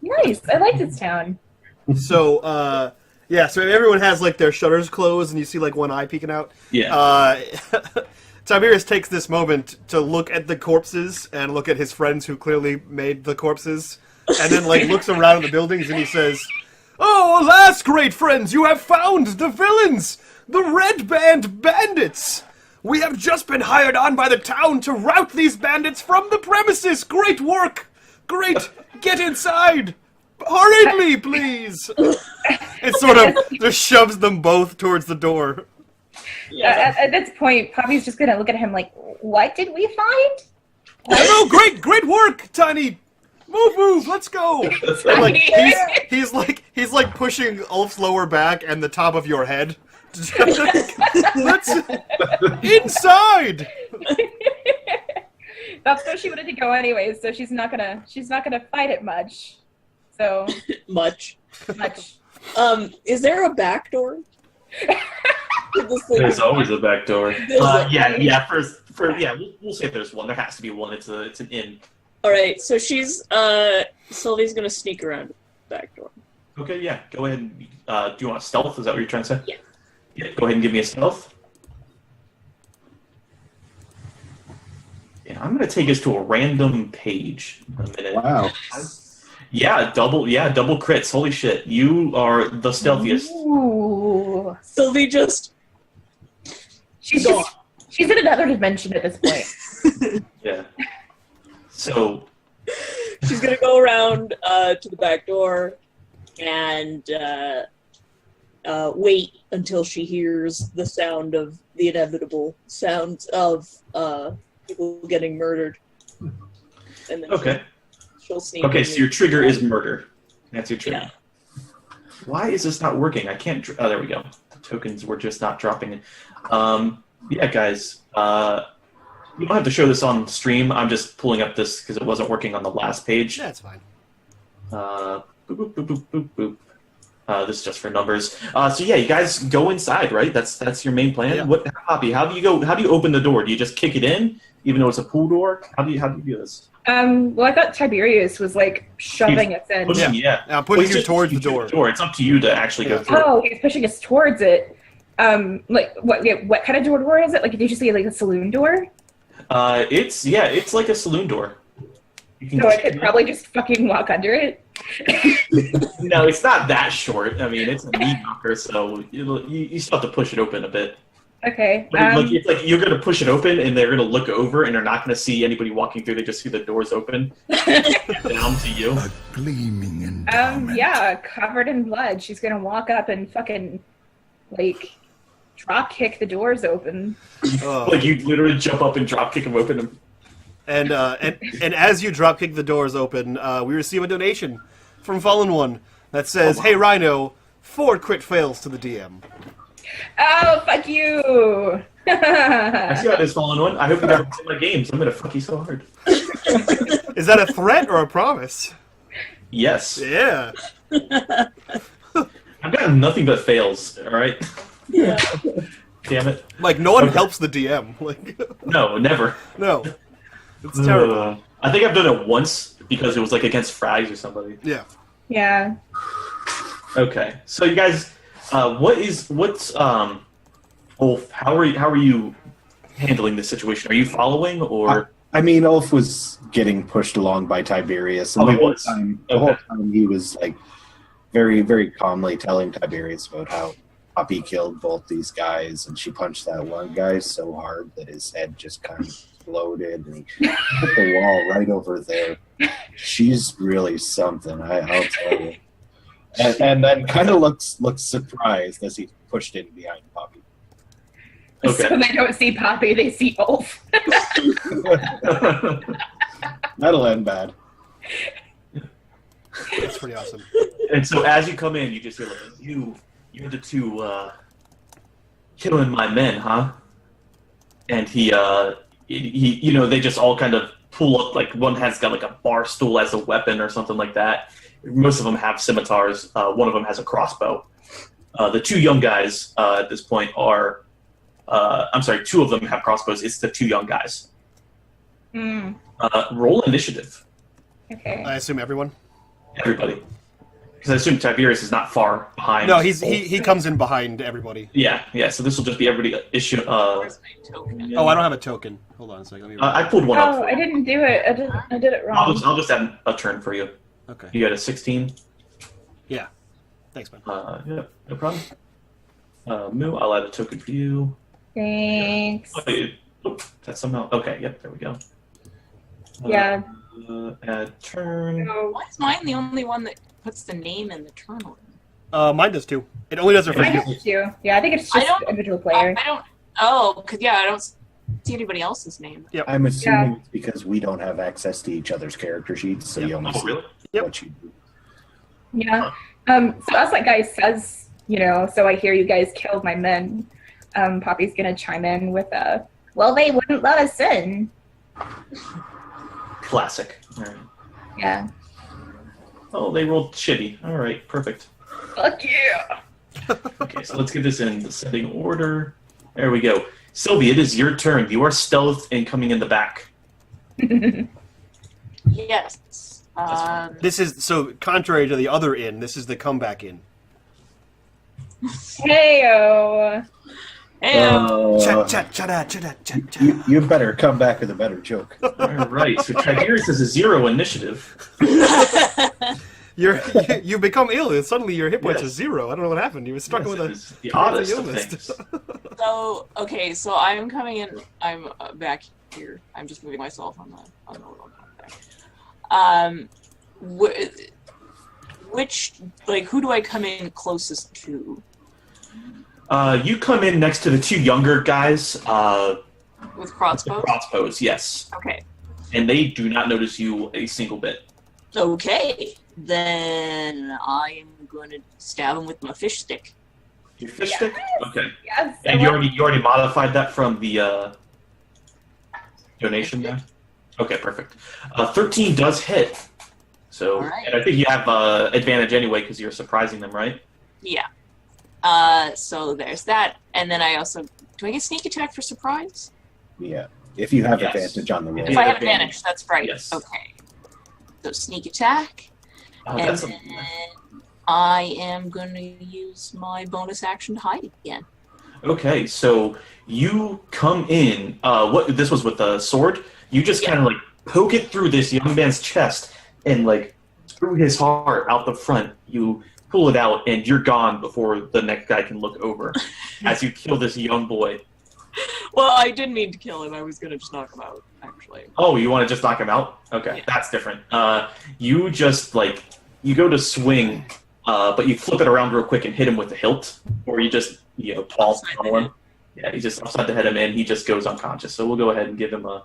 Nice. I like this town. So, so everyone has like their shutters closed and you see like one eye peeking out. Yeah. Tiberius takes this moment to look at the corpses and look at his friends who clearly made the corpses, and then like looks around the buildings and he says, "Oh, alas, great friends, you have found the villains, the Red Band bandits. We have just been hired on by the town to rout these bandits from the premises. Great work! Great! Get inside! Hurriedly, please!" It sort of just shoves them both towards the door. Yeah. At this point, Poppy's just gonna look at him like, "What did we find?" Oh, great work, Tiny! Move, let's go! And, like, he's like pushing Ulf's lower back and the top of your head. Let's inside. That's where she wanted to go anyways, so she's not gonna fight it much. So much. Is there a back door? There's always a back door. We'll say there's one. There has to be one. It's an inn. All right, so Sylvie's gonna sneak around the back door. Okay, yeah. Go ahead. And, do you want stealth? Is that what you're trying to say? Yeah. Yeah. Go ahead and give me a stealth. Yeah, I'm gonna take us to a random page in a minute. Wow. Yeah, double crits. Holy shit. You are the stealthiest. Ooh. Sylvie She's in another dimension at this point. Yeah. So she's gonna go around to the back door and wait until she hears the sound of the inevitable sounds of people getting murdered. And then she'll sneak. Okay, so your trigger is murder. That's your trigger. Yeah. Why is this not working? I can't. Oh, there we go. The tokens were just not dropping in. Yeah, guys. You don't have to show this on stream. I'm just pulling up this because it wasn't working on the last page. That's fine. Boop, boop, boop, boop, boop, boop. This is just for numbers. So yeah, you guys go inside, right? That's your main plan. Yeah. What, Poppy? How do you open the door? Do you just kick it in? even though it's a pool door? How do you do this? Well, I thought Tiberius was like shoving us in. Pushing, yeah. I'm pushing Well, you towards the door. It's up to you to actually go through. Oh, he's pushing us towards it. Like what? Yeah, what kind of door is it? Like, did you say like a saloon door? It's like a saloon door. You can So I could probably just fucking walk under it. No, it's not that short. I mean, it's a knee knocker, so you still have to push it open a bit. Okay. It's like you're gonna push it open, and they're gonna look over, and they're not gonna see anybody walking through. They just see the doors open down to you. A gleaming endowment. Yeah, covered in blood. She's gonna walk up and fucking like drop kick the doors open. Like you literally jump up and drop kick them open. And as you drop kick the doors open, we receive a donation from Fallen One that says, "Hey Rhino, 4 crit fails to the DM." Oh, fuck you! I see how this Fallen One. I hope you never play my games. I'm gonna fuck you so hard. Is that a threat or a promise? Yes. Yeah. I've gotten nothing but fails. All right. Yeah. Damn it. Like no one Okay. helps the DM. Like No, never. no, it's terrible. I think I've done it once because it was like against Frags or somebody. Yeah. Yeah. Okay, so you guys, what's Ulf? How are you handling this situation? Are you following or? I mean, Ulf was getting pushed along by Tiberius, and Oh, the he whole was. time, Okay. he was like very, very calmly telling Tiberius about how Poppy killed both these guys, and she punched that one guy so hard that his head just kind of exploded, and he hit the wall right over there. She's really something, I'll tell you. And then kind of looks surprised as he pushed in behind Poppy. Okay. So they don't see Poppy, they see Ulf. That'll end bad. It's pretty awesome. And so as you come in, you just hear like, you're the two killing my men, huh? And he they just all kind of pull up, like one has got like a bar stool as a weapon or something like that. Most of them have scimitars. One of them has a crossbow. The 2 young guys at this point are, I'm sorry, 2 of them have crossbows. It's the 2 young guys. Roll initiative, Okay. I assume everyone. everybody. Because I assume Tiberius is not far behind. No, he comes in behind everybody. Yeah. So this will just be everybody issue. Where's my token? Oh, I don't have a token. Hold on a second. Let me. I pulled one up. Oh, For I you. didn't do it. I did it wrong. I'll just add a turn for you. Okay. You got a 16. Yeah. Thanks, man. Yeah, no problem. Moo, I'll add a token for you. Thanks. That's somehow okay. Yep, there we go. Yeah. Add turn. So, Why is mine the only one that puts the name in the turn order? Mine does too. It only does it for I you. have to. Yeah, I think it's I just don't- individual player. I don't. Oh, because I don't see anybody else's name. I'm assuming it's because we don't have access to each other's character sheets, so you only Oh, see really? Yep. what you do. Yeah. So as that guy says, so I hear you guys killed my men. Poppy's gonna chime in with well, they wouldn't let us in. Classic. All right. Yeah. Oh, they rolled shitty. All right, perfect. Fuck yeah. Okay, so let's get this in descending order. There we go. Sylvie, it is your turn. You are stealthed and coming in the back. Yes. This is so contrary to the other inn. This is the comeback inn. Heyo. You better come back with a better joke. All right, so Tiberius has a 0 initiative. You become ill and suddenly your hit points Yes. are 0. I don't know what happened. You were struck with Yes, a it is the oddest of illness. things. So okay, so I'm coming in. I'm back here. I'm just moving myself on the little back. Which who do I come in closest to? You come in next to the 2 younger guys. With crossbows. Crossbows, yes, Okay. and they do not notice you a single bit. Okay. Then I am going to stab him with my fish stick. Your fish stick? Okay. Yes. And you already modified that from the donation there? Okay, perfect. 13 does hit. So, All right. and I think you have advantage anyway because you're surprising them, right? Yeah. So there's that, and then I also do I get sneak attack for surprise? Yeah. if you have Yes. advantage on the roll. If I have advantage, that's right. Yes. Okay. So sneak attack. Oh, And that's then I am going to use my bonus action to hide again. okay. So you come in. What this was with the sword? You just kind of like poke it through this young man's chest and like through his heart out the front. You pull it out and you're gone before the next guy can look over. As you kill this young boy. Well, I didn't mean to kill him. I was going to just knock him out, actually. Oh, you want to just knock him out? Okay, Yeah. that's different. You just like you go to swing, but you flip it around real quick and hit him with the hilt, or you just pause Upside on him. Yeah, he just upside the head him and he just goes unconscious. So we'll go ahead and give him a.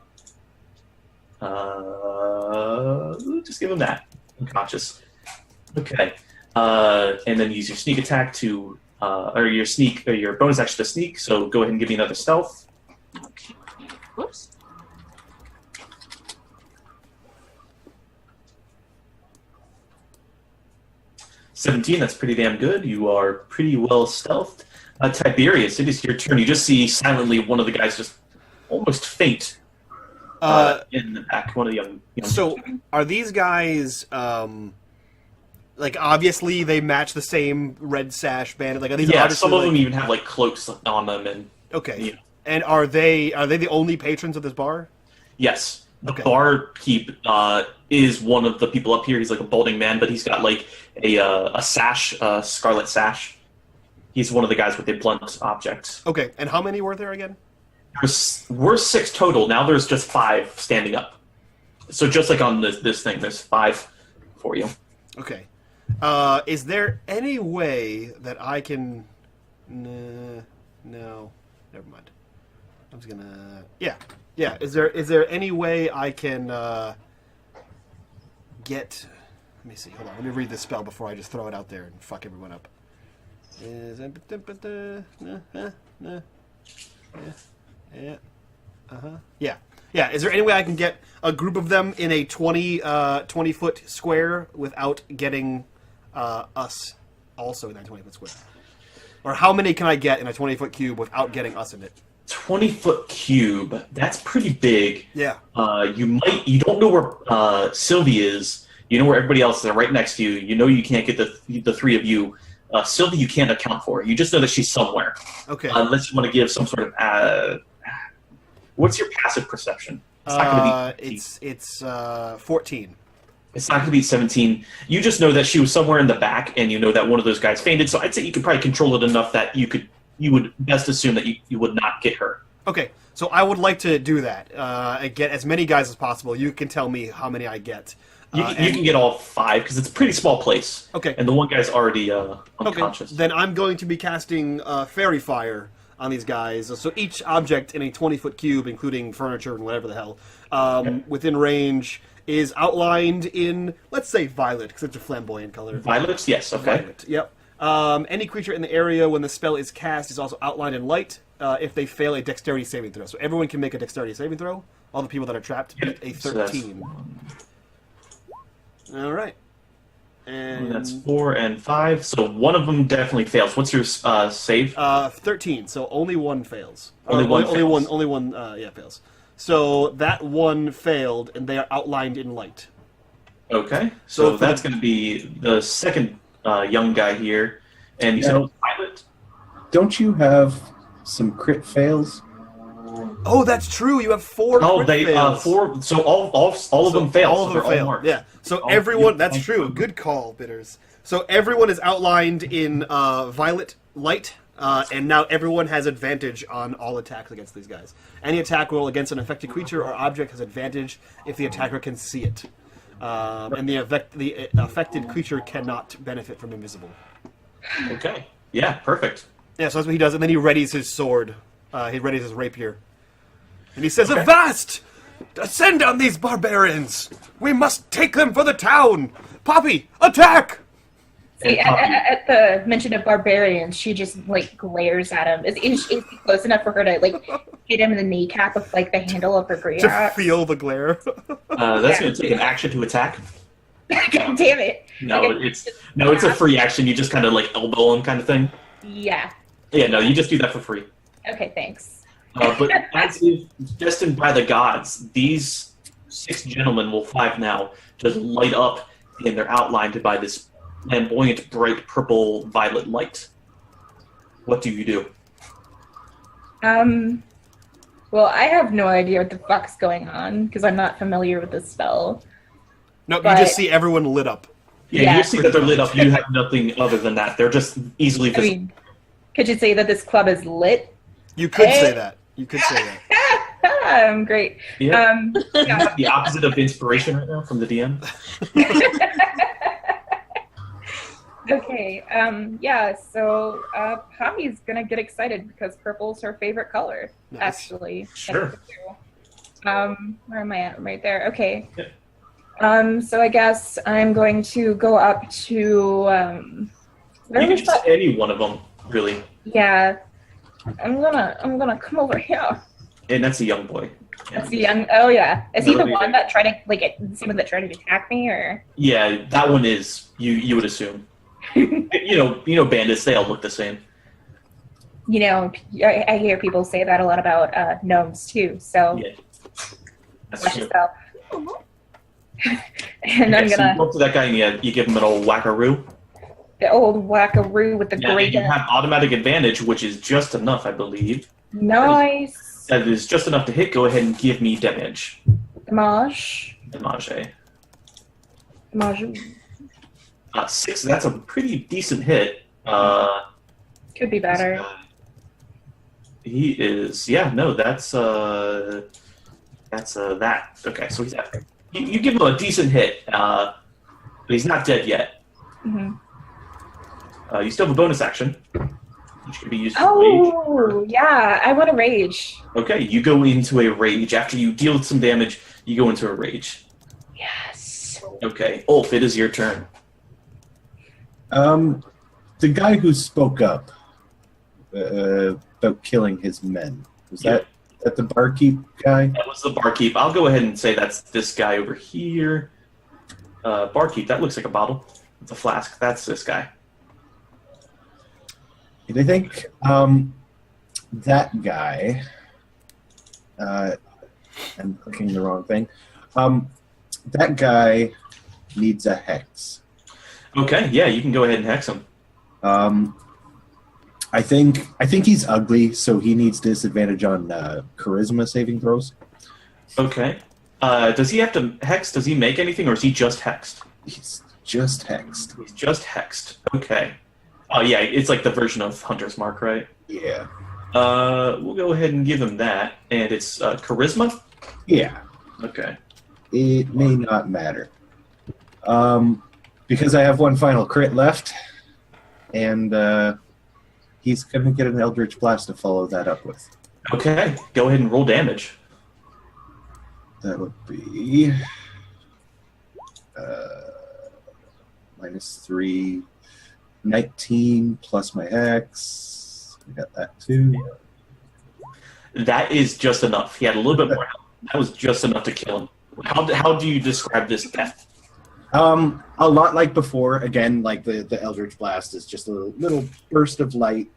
Just give him that unconscious. Okay, and then use your sneak attack to. Or your bonus action to sneak, so go ahead and give me another stealth. Okay. Whoops. $17, that's pretty damn good. You are pretty well stealthed. Tiberius, it is your turn. You just see silently one of the guys just almost faint in the back. One of the young So, are these guys, like, obviously they match the same red sash bandit? Like, are these yeah, obviously, some of them like- even have like cloaks on them, and Okay. Yeah. And are they the only patrons of this bar? yes, the Okay. barkeep is one of the people up here. He's like a balding man, but he's got like a sash, scarlet sash. He's one of the guys with the blunt object. Okay. And how many were there again? We're 6 total. Now there's just 5 standing up. So just like on this thing, there's 5 for you. Okay. Is there any way that I can... No. Never mind. I'm just gonna... Yeah. Is there any way I can get... Let me see. Hold on. Let me read this spell before I just throw it out there and fuck everyone up. Yeah. Is there any way I can get a group of them in a 20-foot square without getting us also in that 20-foot square? Or how many can I get in a 20-foot cube without getting us in it? 20-foot cube. That's pretty big. Yeah. You don't know where Sylvie is. You know where everybody else is. They're right next to you. You know you can't get the 3 of you. Sylvie, you can't account for. You just know that she's somewhere. Okay. Unless you want to give some sort of. What's your passive perception? It's not going to be. It's 14. It's not going to be 17. You just know that she was somewhere in the back, and you know that one of those guys fainted. So I'd say you could probably control it enough that you would best assume that you would not get her. Okay, so I would like to do that. Get as many guys as possible. You can tell me how many I get. You can get all 5 because it's a pretty small place. Okay. And the one guy's already Okay, unconscious. then I'm going to be casting Fairy Fire on these guys. So each object in a 20-foot cube, including furniture and whatever the hell, within range is outlined in, let's say, violet, because it's a flamboyant color. Violets? Yes, okay. Violet, yep. Any creature in the area when the spell is cast is also outlined in light if they fail a dexterity saving throw. So everyone can make a dexterity saving throw. All the people that are trapped Yep. a So that's 13. All right. And that's 4 and 5. So one of them definitely fails. What's your save? 13. So only one fails. Only one fails. Only one. Fails. So that one failed, and they are outlined in light. Okay. So So that's going to be the second young guy here. And you said it was Violet? Don't you have some crit fails? Oh, that's true. You have 4. Oh, crit they fails. 4. So all of them fail. All of so them they're fail. marked. Yeah. So All- everyone. you- That's true. Good call, Bitters. So everyone is outlined in violet light, and now everyone has advantage on all attacks against these guys. Any attack roll against an affected creature or object has advantage if the attacker can see it, and the affected creature cannot benefit from invisible. Okay. Yeah, perfect. Yeah, so that's what he does, and then he readies his sword. He readies his rapier, and he says, Okay. "Avast! Ascend on these barbarians! We must take them for the town! Poppy, attack!" See, And Poppy- at the mention of barbarians, she just like glares at him. Is he close enough for her to like hit him in the kneecap with like the handle of her great To axe? feel the glare. That's going to take an action to attack. God damn it! No, Okay. it's a free action. You just kind of like elbow him kind of thing. Yeah. Yeah, no, you just do that for free. Okay, thanks. But as if destined by the gods, these 6 gentlemen, well 5 now, just light up, and they're outlined by this flamboyant, bright purple violet light. What do you do? Well, I have no idea what the fuck's going on because I'm not familiar with this spell. No, But- you just see everyone lit up. Yeah, Yeah. you see that they're lit up. You have nothing other than that. They're just easily I visible. mean, could you say that this club is lit? You could Hey. say that. You could say that. Great. Yeah. Yeah. The opposite of inspiration right now from the DM. Okay. Yeah. So Poppy's gonna get excited because purple's her favorite color. Nice. Actually. Sure. Where am I at? Right there. Okay. Yeah. So I guess I'm going to go up to. Where You can was just that? any one of them, really. Yeah. I'm gonna come over here. And that's a young boy. That's the young. Oh yeah. Is he the No, one that tried to someone that tried to attack me, or? Yeah, that one is you would assume. you know, bandits. They all look the same. You know, I hear people say that a lot about gnomes too. So Yeah, that's watch true. yourself. And I'm Okay, so gonna you go up to that guy and you give him an old whackaroo. the old wackaroo with the Yeah, great. and you have automatic advantage, which is just enough, I believe. Nice. That is just enough to hit. Go ahead and give me damage. Damage. Damage. 6. That's a pretty decent hit. Could be better. He is. Yeah. No. That's that. Okay. So he's at. You give him a decent hit, but he's not dead yet. Hmm. You still have a bonus action, which can be used for rage. Oh yeah, I want to rage. Okay. You go into a rage after you deal some damage. You go into a rage. Yes. Okay, Ulf, it is your turn. The guy who spoke up about killing his men, was that the barkeep guy? That was the barkeep. I'll go ahead and say that's this guy over here. Barkeep, that looks like a bottle. It's a flask. That's this guy. And I think that guy, I'm clicking the wrong thing, that guy needs a hex. Okay, yeah, you can go ahead and hex him. I think he's ugly, so he needs disadvantage on charisma saving throws. Okay. Does he have to hex? Does he make anything, or is he just hexed? He's just hexed. He's just hexed. Okay. Oh, yeah, it's like the version of Hunter's Mark, right? Yeah. We'll go ahead and give him that. And it's charisma? Yeah. Okay. It may not matter. Because I have one final crit left, and he's going to get an Eldritch Blast to follow that up with. Okay, go ahead and roll damage. That would be -3, 19 plus my hex. I got that too. That is just enough. He had a little bit more health. That was just enough to kill him. How do you describe this death? A lot like before. Again, like the Eldritch Blast is just a little burst of light.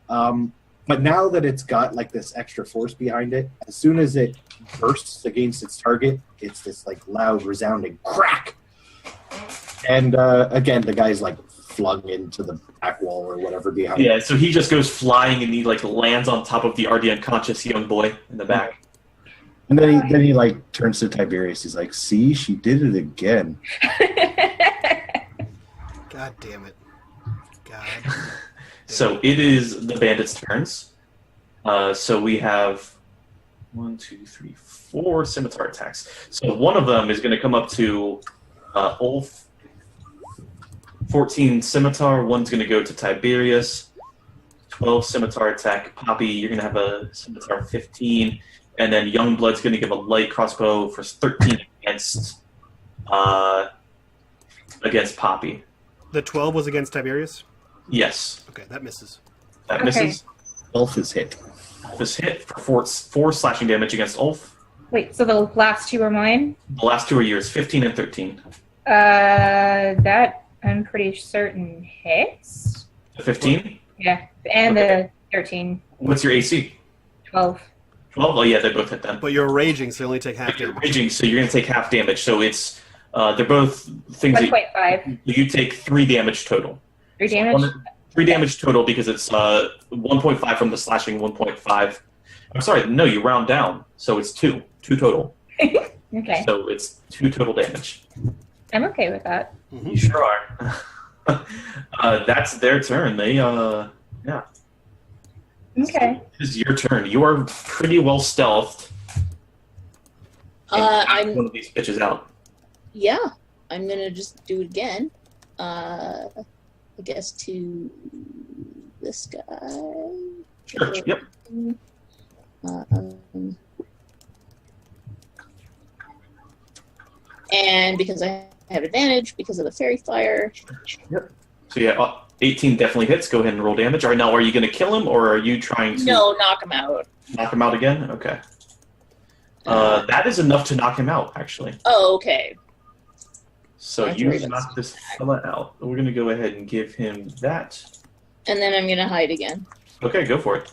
But now that it's got like this extra force behind it, as soon as it bursts against its target, it's this like loud, resounding crack. And again, the guy's like flung into the back wall or whatever behind. Yeah, so he just goes flying and he like lands on top of the already unconscious young boy in the back. And then he like turns to Tiberius. He's like, "See, she did it again." God damn it. God. So it is the bandits' turns. So we have 1, 2, 3, 4 scimitar attacks. So one of them is going to come up to Ulf. 14 scimitar. One's going to go to Tiberius. 12 scimitar attack. Poppy, you're going to have a scimitar 15. And then Youngblood's going to give a light crossbow for 13 against Poppy. The 12 was against Tiberius? Yes. Okay, that misses. That Okay. misses. Ulf is hit. Ulf is hit for 4 slashing damage against Ulf. Wait, so the last two are mine? The last 2 are yours, 15 and 13. That I'm pretty certain hits. The 15? Yeah, and Okay. the 13, What's your AC? 12. 12? Oh, yeah, they both hit then. But you're raging, so you only take half You're damage. raging, so you're going to take half damage. So it's they're both things that 1.5. you take 3 damage total. 3 damage? 3 damage total because it's 1.5 from the slashing, 1.5. I'm sorry, no, you round down, so it's 2 total. Okay. So it's 2 total damage. I'm okay with that. You sure are. That's their turn. They yeah. Okay. This is your turn. You are pretty well stealthed. I'm One of these bitches out. Yeah, I'm gonna just do it again. I guess to this guy. Sure. Yep. And because I have advantage because of the fairy fire. Yep. So yeah, 18 definitely hits. Go ahead and roll damage. All right, now are you going to kill him, or are you trying to No, knock him out. knock him out again? Okay. That is enough to knock him out, actually. Oh, okay. So That's you right, that's knock this fella out. We're going to go ahead and give him that. And then I'm gonna hide again. Okay, go for it.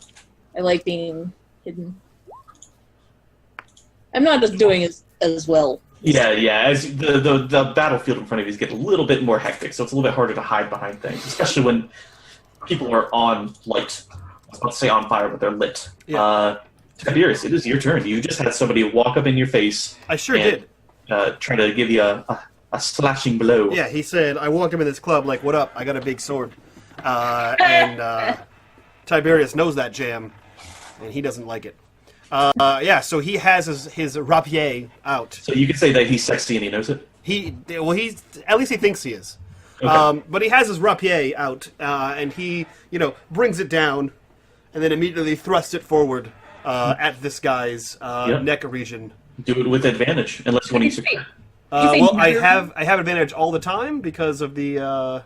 I like being hidden. I'm not just doing as well. Yeah. As the battlefield in front of you is getting a little bit more hectic, so it's a little bit harder to hide behind things, especially when people are on light. I was about to say on fire, but they're lit. Yeah. Tiberius, it is your turn. You just had somebody walk up in your face. I sure and, did. Try to give you a slashing blow. Yeah, he said, I walked him in this club like, what up? I got a big sword. And Tiberius knows that jam, and he doesn't like it. Yeah, so he has his rapier out. So you could say that he's sexy and he knows it? He's at least he thinks he is. Okay. But he has his rapier out, and he, brings it down, and then immediately thrusts it forward at this guy's neck region. Do it with advantage, unless you want to use your... Well, I have advantage all the time because of the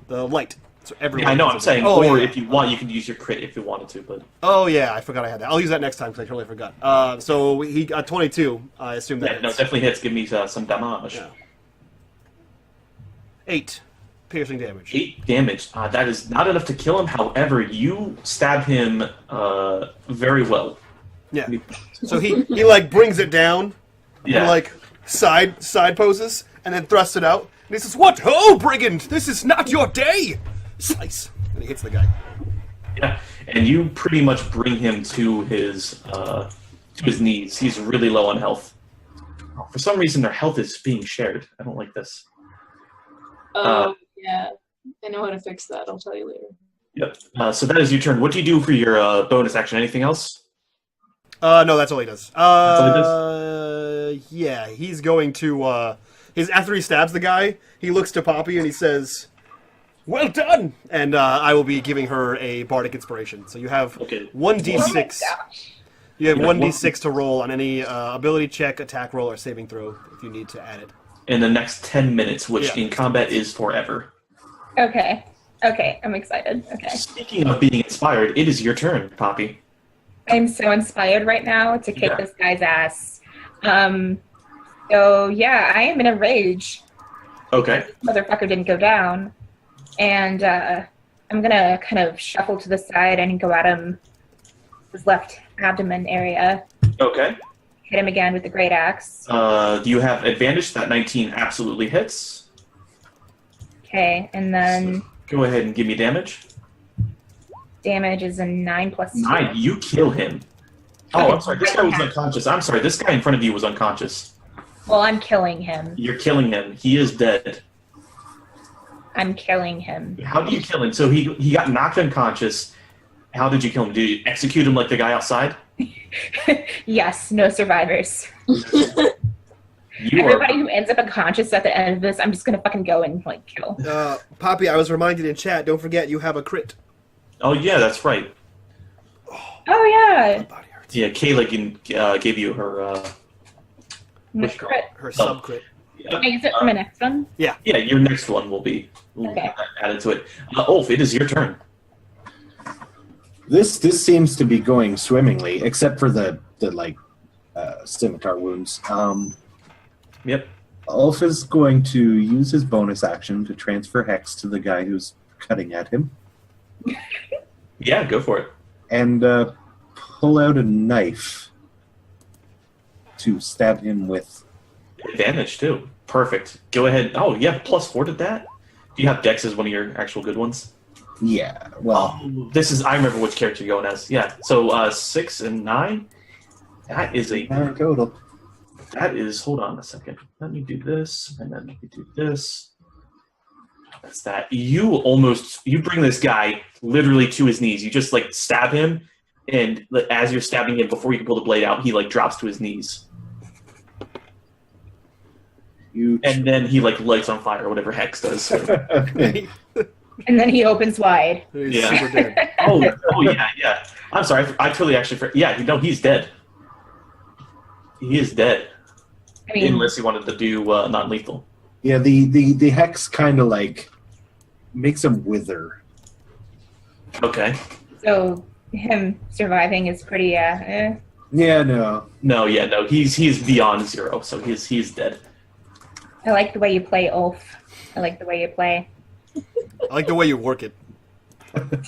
light. So everyone. Yeah, I know. has I'm saying, advantage. or Yeah. if you want, you can use your crit if you wanted to. But Oh yeah, I forgot I had that. I'll use that next time because I totally forgot. So he got 22. I assume that. yeah, no, hits. definitely hits. Give me some damage. Yeah. 8 piercing damage. 8 damage. That is not enough to kill him. However, you stab him very well. Yeah. So he like brings it down. Yeah. And, like side poses and then thrusts it out. And he says, "What? Oh, brigand! This is not your day!" Slice. And he hits the guy. Yeah, and you pretty much bring him to his knees. He's really low on health. For some reason, their health is being shared. I don't like this. Yeah. I know how to fix that. I'll tell you later. Yep. So that is your turn. What do you do for your bonus action? Anything else? No, that's all he does. all he does? Yeah, he's going to, after he stabs the guy, he looks to Poppy and he says, "Well done!" And I will be giving her a bardic inspiration. So you have Okay. 1d6. You have Yeah, 1d6 to roll on any ability check, attack roll, or saving throw if you need to add it. In the next 10 minutes, which Yeah. in combat is forever. Okay. Okay, I'm excited. Okay. Speaking of being inspired, it is your turn, Poppy. I'm so inspired right now to kick Yeah. this guy's ass. So yeah, I am in a rage. Okay. Motherfucker didn't go down. And I'm gonna kind of shuffle to the side and go at him, his left abdomen area. Okay. Hit him again with the great axe. Do you have advantage? That 19 absolutely hits. Okay, and then Go ahead and give me damage. damage is a 9 plus 2. 9. You kill him. Oh, I'm sorry. This guy was unconscious. I'm sorry. This guy in front of you was unconscious. Well, I'm killing him. You're killing him. He is dead. I'm killing him. How do you kill him? So he got knocked unconscious. How did you kill him? Did you execute him like the guy outside? Yes, no survivors. You Everybody are. who ends up unconscious at the end of this, I'm just gonna fucking go and like kill. Poppy, I was reminded in chat, don't forget you have a crit. Oh yeah, that's right. Oh yeah, Body hurts. Yeah, Kayla gave you her. my Which crit. Her sub crit. Can I use it for my next one? Yeah, your next one will be Okay. added to it. Ulf, it is your turn. This seems to be going swimmingly, except for the scimitar wounds. Yep. Ulf is going to use his bonus action to transfer hex to the guy who's cutting at him, Yeah, go for it. and pull out a knife to stab him with. Advantage, too. Perfect. Go ahead. Oh, you have +4 to that? Do you have Dex as one of your actual good ones? Yeah, well. This is, I remember which character you're going as. Yeah, so 6 and 9? That is a... Total. That is, hold on a second. Let me do this, and then let me do this. That's that. You bring this guy literally to his knees. You just, like, stab him, and as you're stabbing him, before you can pull the blade out, he, like, drops to his knees. And then he, like, lights on fire, or whatever Hex does. And then he opens wide. He's super dead. oh, yeah. I'm sorry. I totally actually... Yeah, he's dead. He is dead. I mean, unless he wanted to do non-lethal. Yeah, the hex kind of like makes him wither. Okay. So him surviving is pretty, Yeah, no. No, he's beyond 0, so he's dead. I like the way you play, Ulf. I like the way you play. I like the way you work it.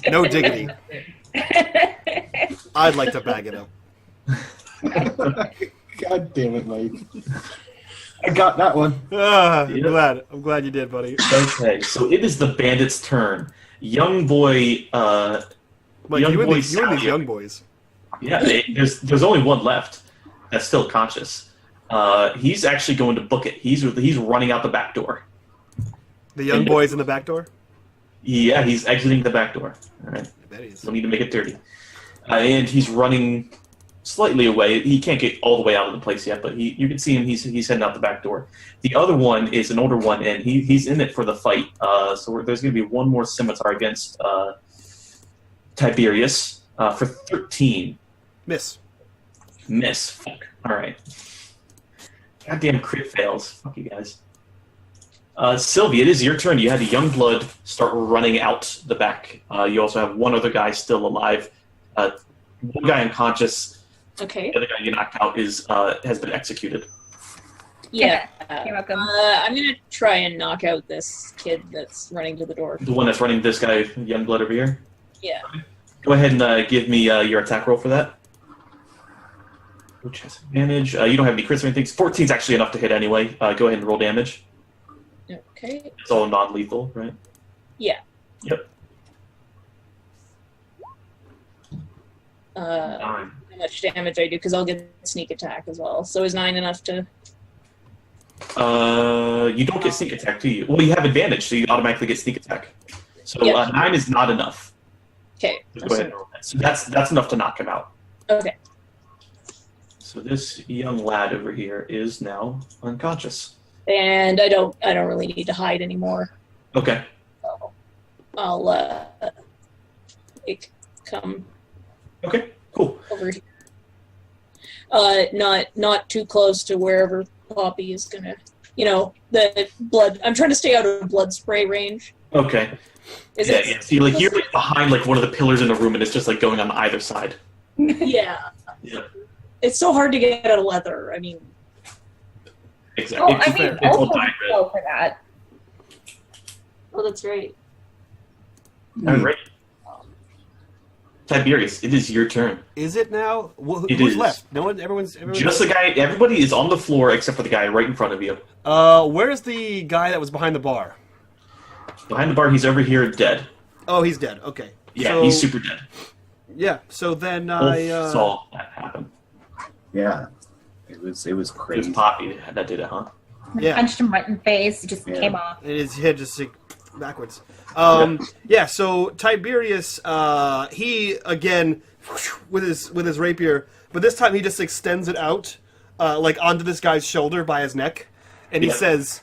No diggity. I'd like to bag it up. God damn it, Mike. I got that one. I'm glad you did, buddy. Okay, so it is the bandit's turn. Young boy, Like, you and these young boys. Yeah, there's only one left that's still conscious. He's actually going to book it. He's running out the back door. The young boy's in the back door? Yeah, he's exiting the back door. All right. I bet he is. Don't need to make it dirty. And he's running slightly away. He can't get all the way out of the place yet, but you can see him. He's heading out the back door. The other one is an older one, and he's in it for the fight. So there's going to be one more scimitar against Tiberius for 13. Miss. Fuck. All right. Goddamn crit fails. Fuck you guys. Sylvie, it is your turn. You had a young blood start running out the back. You also have one other guy still alive. One guy unconscious. Okay. The other guy you knocked out has been executed. Yeah. You're welcome. I'm gonna try and knock out this kid that's running to the door. The one that's running this guy, young blood over here? Yeah. Go ahead and give me your attack roll for that. Which has advantage. You don't have any crits or anything. 14's actually enough to hit anyway. Go ahead and roll damage. Okay. It's all non-lethal, right? Yeah. Yep. How much damage I do, because I'll get sneak attack as well. So is 9 enough to... You don't get sneak attack, do you? Well, you have advantage, so you automatically get sneak attack. So Yeah. 9 is not enough. Okay. So go ahead and roll that. So that's enough to knock him out. Okay. So this young lad over here is now unconscious. And I don't really need to hide anymore. Okay. So I'll come Okay. Cool. over here. Not too close to wherever Poppy is gonna, the blood. I'm trying to stay out of blood spray range. Okay. Yeah. See, you're behind one of the pillars in the room, and it's just going on either side. Yeah. Yeah. It's so hard to get out of leather. I mean. Exactly. I'll go for that. Oh, that's right. All right. Tiberius, it is your turn. Is it now? It Who's is. left? No one. Everyone's. Just the guy. Everybody is on the floor except for the guy right in front of you. Where's the guy that was behind the bar? Behind the bar, he's over here, dead. Oh, he's dead. Okay. Yeah, So- he's super dead. Yeah. So then Wolf I saw that happen. Yeah. It was It was crazy. Poppy that did it, huh? Yeah. Punched him right in the face. It just Yeah. came off. And his head just backwards. Yeah. So Tiberius, he again with his rapier, but this time he just extends it out, onto this guy's shoulder by his neck, and he Yeah. says,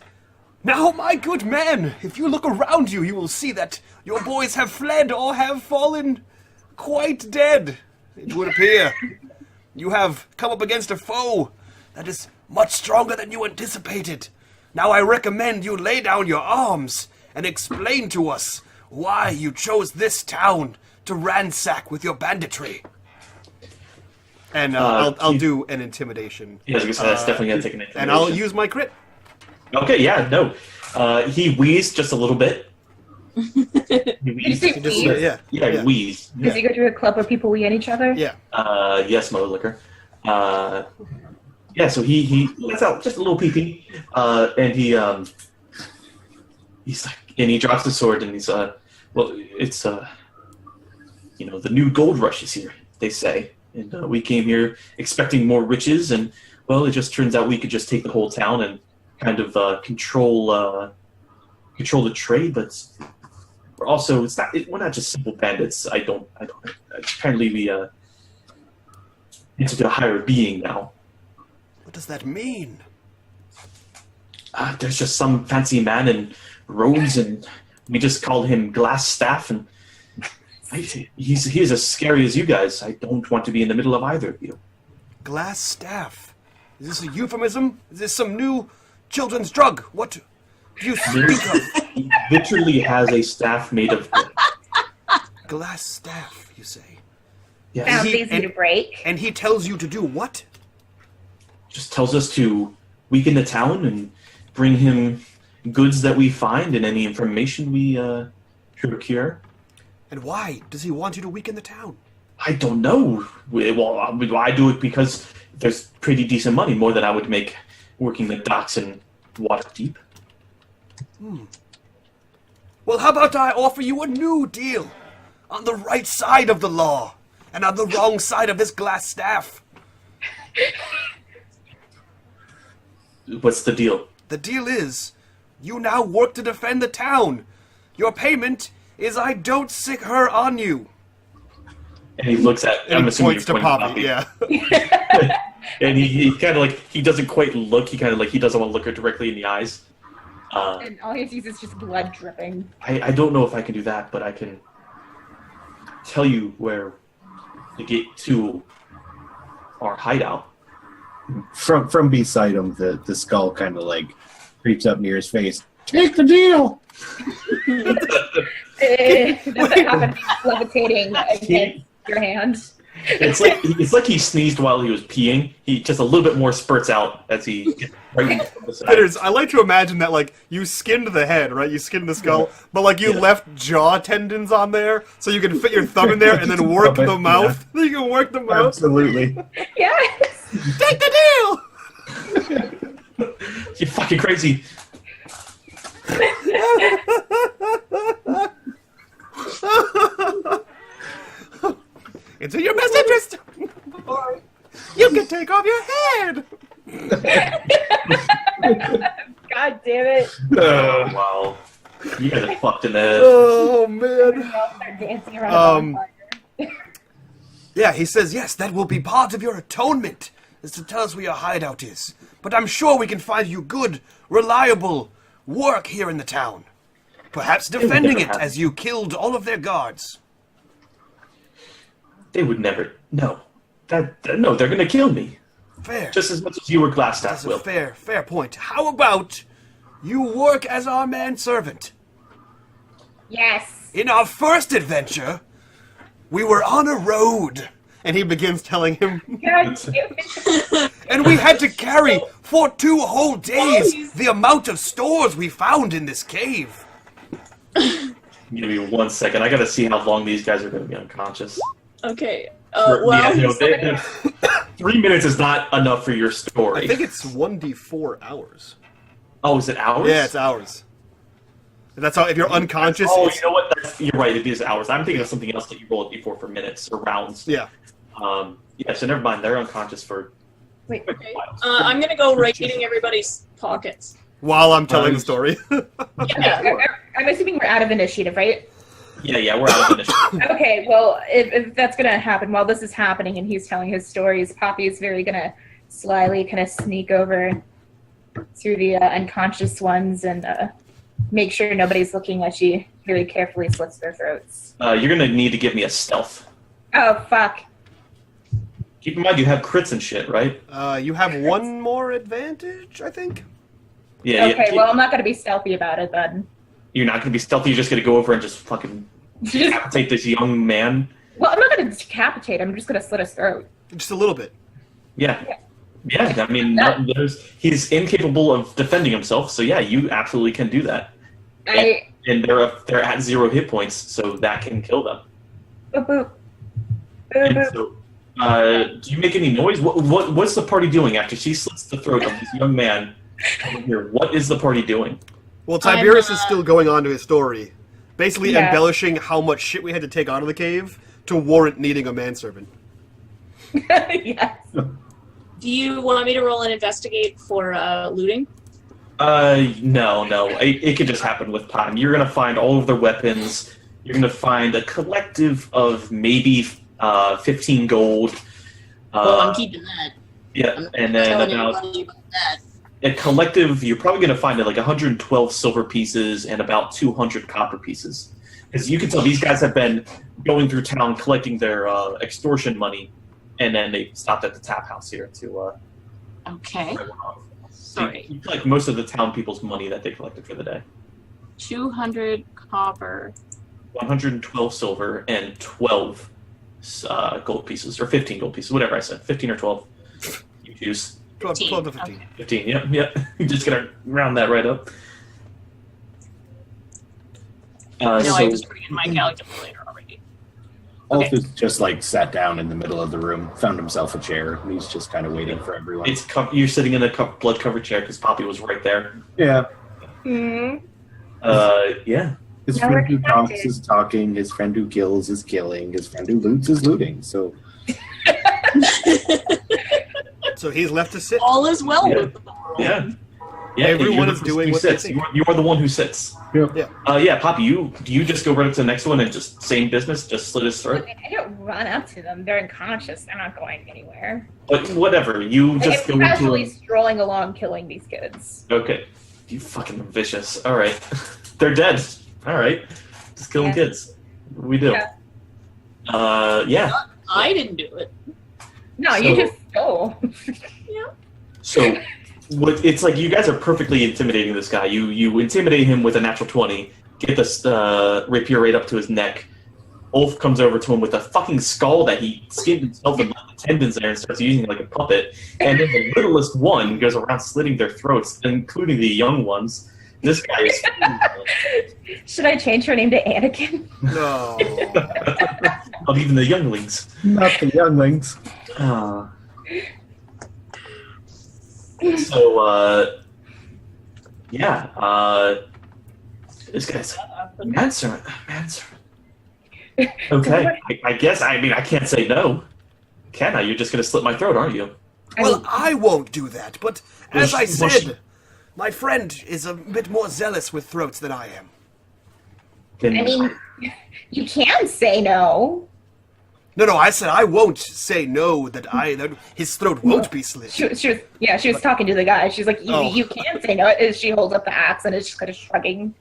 "Now, my good man, if you look around you, you will see that your boys have fled or have fallen quite dead. It would appear you have come up against a foe that is much stronger than you anticipated. Now I recommend you lay down your arms and explain to us why you chose this town to ransack with your banditry." And I'll do an intimidation. Yeah, I was gonna say, that's definitely gonna take an intimidation. And I'll use my crit. Okay, yeah, no. He wheezed just a little bit, Did you say You just wheeze? yeah. Yeah, wheeze. Does he go to a club where people wee on each other? Yeah. Yes, Mother Liquor. Yeah, so he lets out just a little pee-pee, and he's like, and he drops the sword, and he's well, it's the new gold rush is here, they say, and we came here expecting more riches, and well, it just turns out we could just take the whole town and kind of control the trade, but we're also we're not just simple bandits. Apparently we into a higher being now. What does that mean? There's just some fancy man in robes, and we just called him Glass Staff, and he's as scary as you guys. I don't want to be in the middle of either of you. Glass staff. Is this a euphemism? Is this some new children's drug? What do you speak of? He literally has a staff made of wood. Glass staff, you say? Yes. Sounds He- easy to break. And he tells you to do what? Just tells us to weaken the town and bring him goods that we find and any information we procure. And why does he want you to weaken the town? I don't know. Well, I do it because there's pretty decent money, more than I would make working the docks in Waterdeep. Well, how about I offer you a new deal? On the right side of the law, and on the wrong side of this glass staff. What's the deal? The deal is, you now work to defend the town. Your payment is I don't sick her on you. And he looks at. And I'm he assuming points you're to pointing Poppy, Poppy. yeah. And he kind of he doesn't quite look. He kind of he doesn't want to look her directly in the eyes. And all he sees is just blood dripping. I don't know if I can do that, but I can tell you where to get to our hideout. From beside him, the skull kind of creeps up near his face. Take the deal. Does it happen levitating against your hand? It's like he sneezed while he was peeing. He just a little bit more spurts out as he gets right from the side. Bitters, I like to imagine that, you skinned the head, right? You skinned the skull, but, you left jaw tendons on there, so you can fit your thumb in there and then work the mouth. You can work the mouth. Absolutely. Yes. Take the deal! You fucking crazy. It's in your best interest! You can take off your head! God damn it. Oh, wow. You guys are fucked in the head. Oh, man. Start dancing around the bonfire. Yeah, he says, yes, that will be part of your atonement, is to tell us where your hideout is. But I'm sure we can find you good, reliable work here in the town. Perhaps defending it as you killed all of their guards. They would never. No. No, they're gonna kill me. Fair. Just as much as you were Glass That's Staff a will. fair point. How about you work as our manservant? Yes. In our first adventure, we were on a road. And he begins telling him, God damn it. and we had to carry for 2 whole days the amount of stores we found in this cave. Give me 1 second. I gotta see how long these guys are gonna be unconscious. Okay. Yeah, no, 3 minutes is not enough for your story. I think it's 1d4 hours. Oh, is it hours? Yeah, it's hours. That's how, if you're unconscious, Oh, it's, you know what? You're right. It is hours. I'm thinking of something else that you roll it before for minutes or rounds. yeah. Yeah. So never mind. They're unconscious for. Wait. Okay. I'm gonna go raiding everybody's pockets. While I'm telling the story. Yeah. I'm assuming we're out of initiative, right? Yeah. We're out of initiative. Okay, well, if that's going to happen while this is happening and he's telling his stories, Poppy is very going to slyly kind of sneak over to the unconscious ones and make sure nobody's looking as she very carefully slits their throats. You're gonna need to give me a stealth. Oh, fuck. Keep in mind you have crits and shit, right? You have 1 more advantage, I think. Yeah. Okay, well, I'm not going to be stealthy about it then. You're not gonna be stealthy. You're just gonna go over and just fucking decapitate this young man. Well, I'm not going to decapitate him. I'm just going to slit his throat. Just a little bit. Yeah. I mean, he's incapable of defending himself. So yeah, you absolutely can do that. and they're at 0 hit points, so that can kill them. Boop, boop. Boop, And boop. so, do you make any noise? What's the party doing after she slits the throat of this young man over here? What is the party doing? Well, Tiberius I'm, is still going on to his story, basically Yeah. embellishing how much shit we had to take out of the cave to warrant needing a manservant. Yes. Do you want me to roll and investigate for looting? No. It could just happen with time. You're gonna find all of their weapons. You're gonna find a collective of maybe 15 gold. Well, I'm keeping that. Yeah, I'm not and then telling about anybody about that. a collective. You're probably gonna find like 112 silver pieces and about 200 copper pieces. Because you can tell these guys have been going through town collecting their extortion money, and then they stopped at the tap house here to. Okay. So Sorry. you collect most of the town people's money that they collected for the day. 200 copper. 112 silver and 12 gold pieces, or 15 gold pieces, whatever I said, 15 or 12. You choose. 12 to 15. Okay. 15. Yep. You're just gonna round that right up. No, I So was putting in my calculator already. Althus just like sat down in the middle of the room, found himself a chair, and he's just kind of waiting for everyone. you're sitting in a blood-covered chair because Poppy was right there. Yeah. Mm. Yeah. His Now friend we're who talks connected. is talking, his friend who kills is killing, his friend who loots is looting. So So he's left to sit. All is well Yeah. with the world. Yeah. Everyone you're the is person doing who what they sits. think. You are the one who sits. yeah. Yeah, Poppy, do you just go right up to the next one and just same business, just slit his throat? I don't run up to them. They're unconscious. They're not going anywhere. But whatever, you just go I'm into casually a... strolling along, killing these kids. Okay. You fucking vicious. All right. They're dead. All right. Just killing Yeah. kids. What do we do? Yeah. I didn't do it. No, you So- just stole. So what it's like you guys are perfectly intimidating this guy. You intimidate him with a natural 20, get this rapier right up to his neck. Ulf comes over to him with a fucking skull that he skinned himself and left the tendons there and starts using it like a puppet. And then the littlest one goes around slitting their throats, including the young ones. This guy is Should I change her name to Anakin? No. of even the younglings. Not the younglings. So, this guy's manservant. Okay, I guess. I mean, I can't say no. Can I? You're just going to slit my throat, aren't you? Well, I won't do that, but as I Well, said, my friend is a bit more zealous with throats than I am. Then, I mean, you can say no. No, I said I won't say no, that his throat won't be slit. She was talking to the guy. She's like, you can say no. As she holds up the axe and is just kind of shrugging.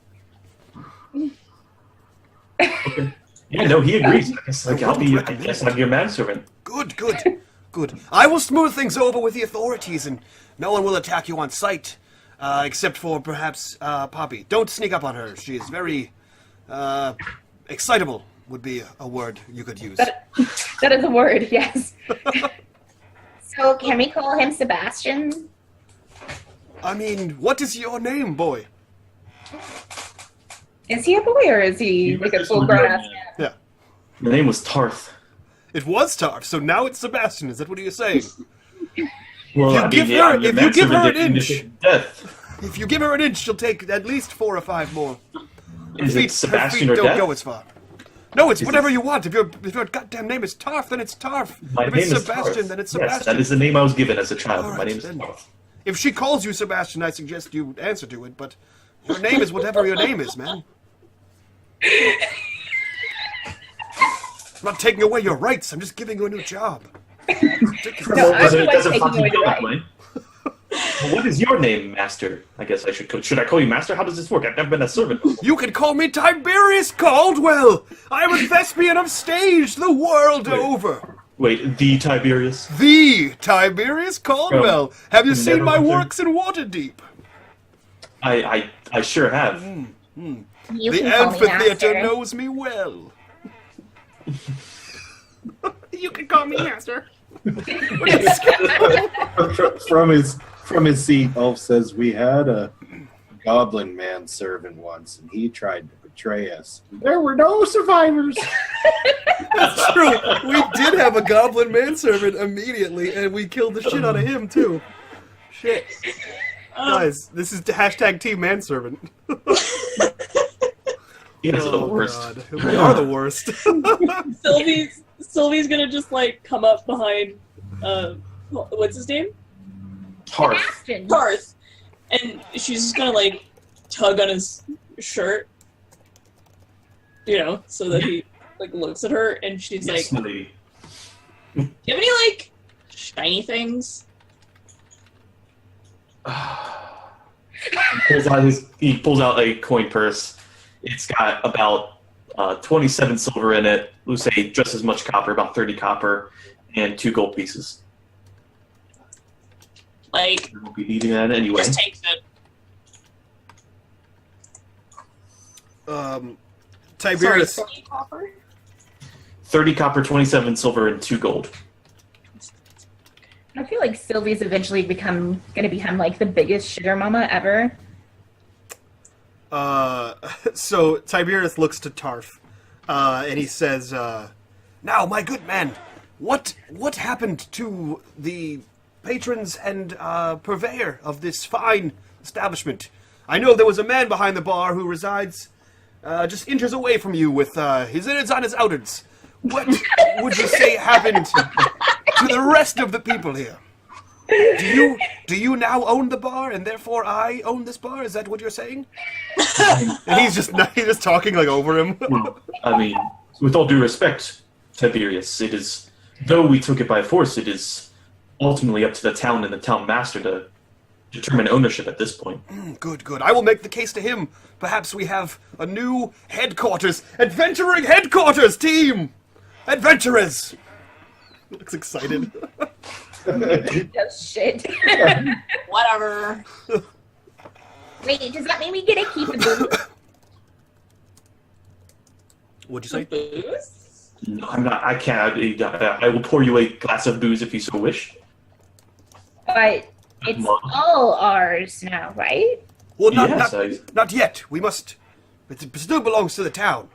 okay. Yeah, no, he agrees. I guess, I guess I'll be your manservant. Good. I will smooth things over with the authorities, and no one will attack you on sight, except for perhaps Poppy. Don't sneak up on her. She is very excitable. Would be a word you could use. That is a word, yes. So can we call him Sebastian? I mean, what is your name, boy? Is he a boy or is he like a full grown ass man? Yeah. The name was Tarth. It was Tarf, so now it's Sebastian. Is that what you're saying? Well, If you give her an inch, death. if you give her an inch, she'll take at least 4 or 5 more. Is it Sebastian her or feet don't death? go as far. No, it's whatever you want. If your goddamn name is Tarf, then it's Tarf. My if name it's is Sebastian, Tarth. then it's Yes, Sebastian. that is the name I was given as a child. All My right, name is then. Tarth. If she calls you Sebastian, I suggest you answer to it, but your name is whatever your name is, man. I'm not taking away your rights. I'm just giving you a new job. No, I It would like doesn't taking fucking away go your that right. way. Well, what is your name, Master? I guess I should I call you Master? How does this work? I've never been a servant. You can call me Tiberius Caldwell. I'm a thespian of stage the world over. Wait, the Tiberius? The Tiberius Caldwell. Have you seen my Never- works in Waterdeep? I sure have. You The can call me amphitheater Master. knows me well. You can call me Master. From his seat, Ulf says, "We had a goblin manservant once, and he tried to betray us. There were no survivors. That's true. We did have a goblin manservant immediately, and we killed the shit out of him, too. Shit. Guys, this is hashtag Team Manservant. You guys are the worst. God. We are the worst. Sylvie's gonna just like come up behind what's his name? Tarth. Tarth. And she's just gonna like tug on his shirt. So that he like looks at her and she's Yes, like, lady. do you have any like shiny things? He pulls out a coin purse. It's got about 27 silver in it. We'll say just as much copper, about 30 copper, and 2 gold pieces. Like, We won't be needing that anyway. just takes it. Tiberius. Sorry, 20 copper? 30 copper, 27 silver, and 2 gold. I feel like Sylvie's eventually gonna become like the biggest sugar mama ever. So Tiberius looks to Tarf, and he says, "Now, my good man, what happened to the patrons and purveyor of this fine establishment? I know there was a man behind the bar who resides just inches away from you with his innards on his outards. What would you say happened to the rest of the people here? Do you now own the bar, and therefore I own this bar? Is that what you're saying?" And he's just talking like over him. Well, I mean, with all due respect, Tiberius, it is, though we took it by force, it is ultimately up to the town and the town master to determine ownership at this point. Good. I will make the case to him. Perhaps we have a new headquarters, adventuring headquarters team. Adventurers. He looks excited. Oh, shit. Whatever. Wait, does that mean we get to keep the booze? What'd you say? Booze? No, I'm not. I can't. I will pour you a glass of booze if you so wish. But it's all ours now, right? Well, Yes, not yet. We must. It still belongs to the town.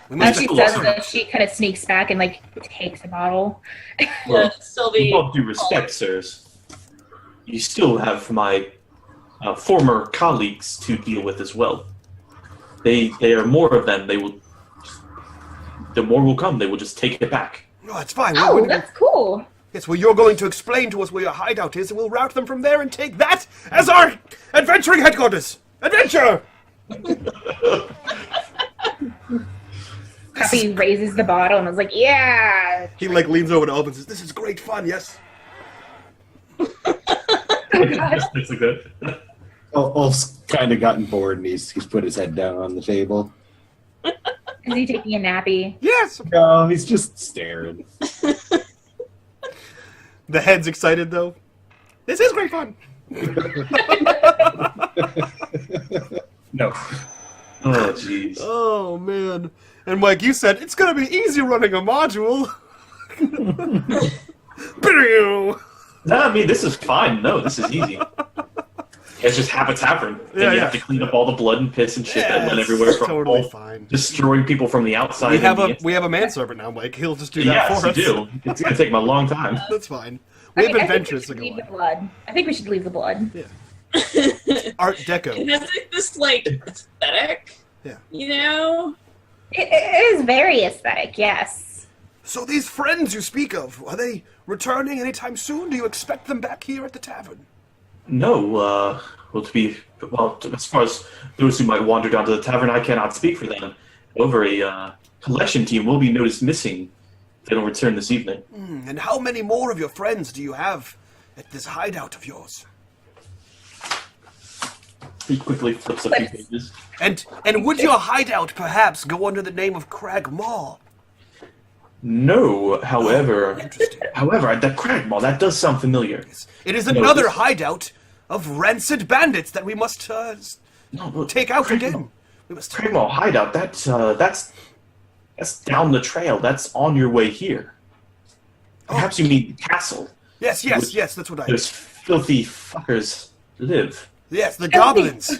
We As must. she says that, she kind of sneaks back and like takes a bottle. Sylvie. With all due respect, sirs, you still have my former colleagues to deal with as well. They are more of them. They will. The more will come. They will just take it back. No, it's fine. Oh, that's cool. Yes, well, you're going to explain to us where your hideout is, and we'll route them from there and take that as our adventuring headquarters. Adventure! Puppy raises the bottle and was like, "Yeah." He like leans over to Open and says, "This is great fun, yes." Just looks like that. Ulf's kind of gotten bored, and he's put his head down on the table. Is he taking a nappy? Yes! No, he's just staring. The head's excited, though. This is great fun. No. Oh, jeez. Oh, man. And Mike, you said, it's going to be easy running a module. No, I mean, this is fine. No, this is easy. It's just have a tavern. And you have to clean up all the blood and piss and shit that went everywhere from totally all fine. destroying people from the outside. We have a manservant now, Mike. He'll just do that Yes, for us. you do. It's going to take him a long time. That's fine. We have adventures to to go leave the on. blood. I think we should leave the blood. Yeah. Art Deco. It has like this like aesthetic. Yeah. You know? It is very aesthetic, yes. So these friends you speak of, are they returning anytime soon? Do you expect them back here at the tavern? No, as far as those who might wander down to the tavern, I cannot speak for them. However, a collection team will be noticed missing if they don't return this evening. And how many more of your friends do you have at this hideout of yours? He quickly flips a few pages. And would your hideout perhaps go under the name of Crag Maw? No, however, Interesting. that Cragmaw, that does sound familiar. It is No, another this- hideout of rancid bandits that we must take out again. We must. Cragmaw hideout, that's down the trail. That's on your way here. Perhaps you mean the castle. Yes, that's what I. Those filthy fuckers live. Yes, the goblins.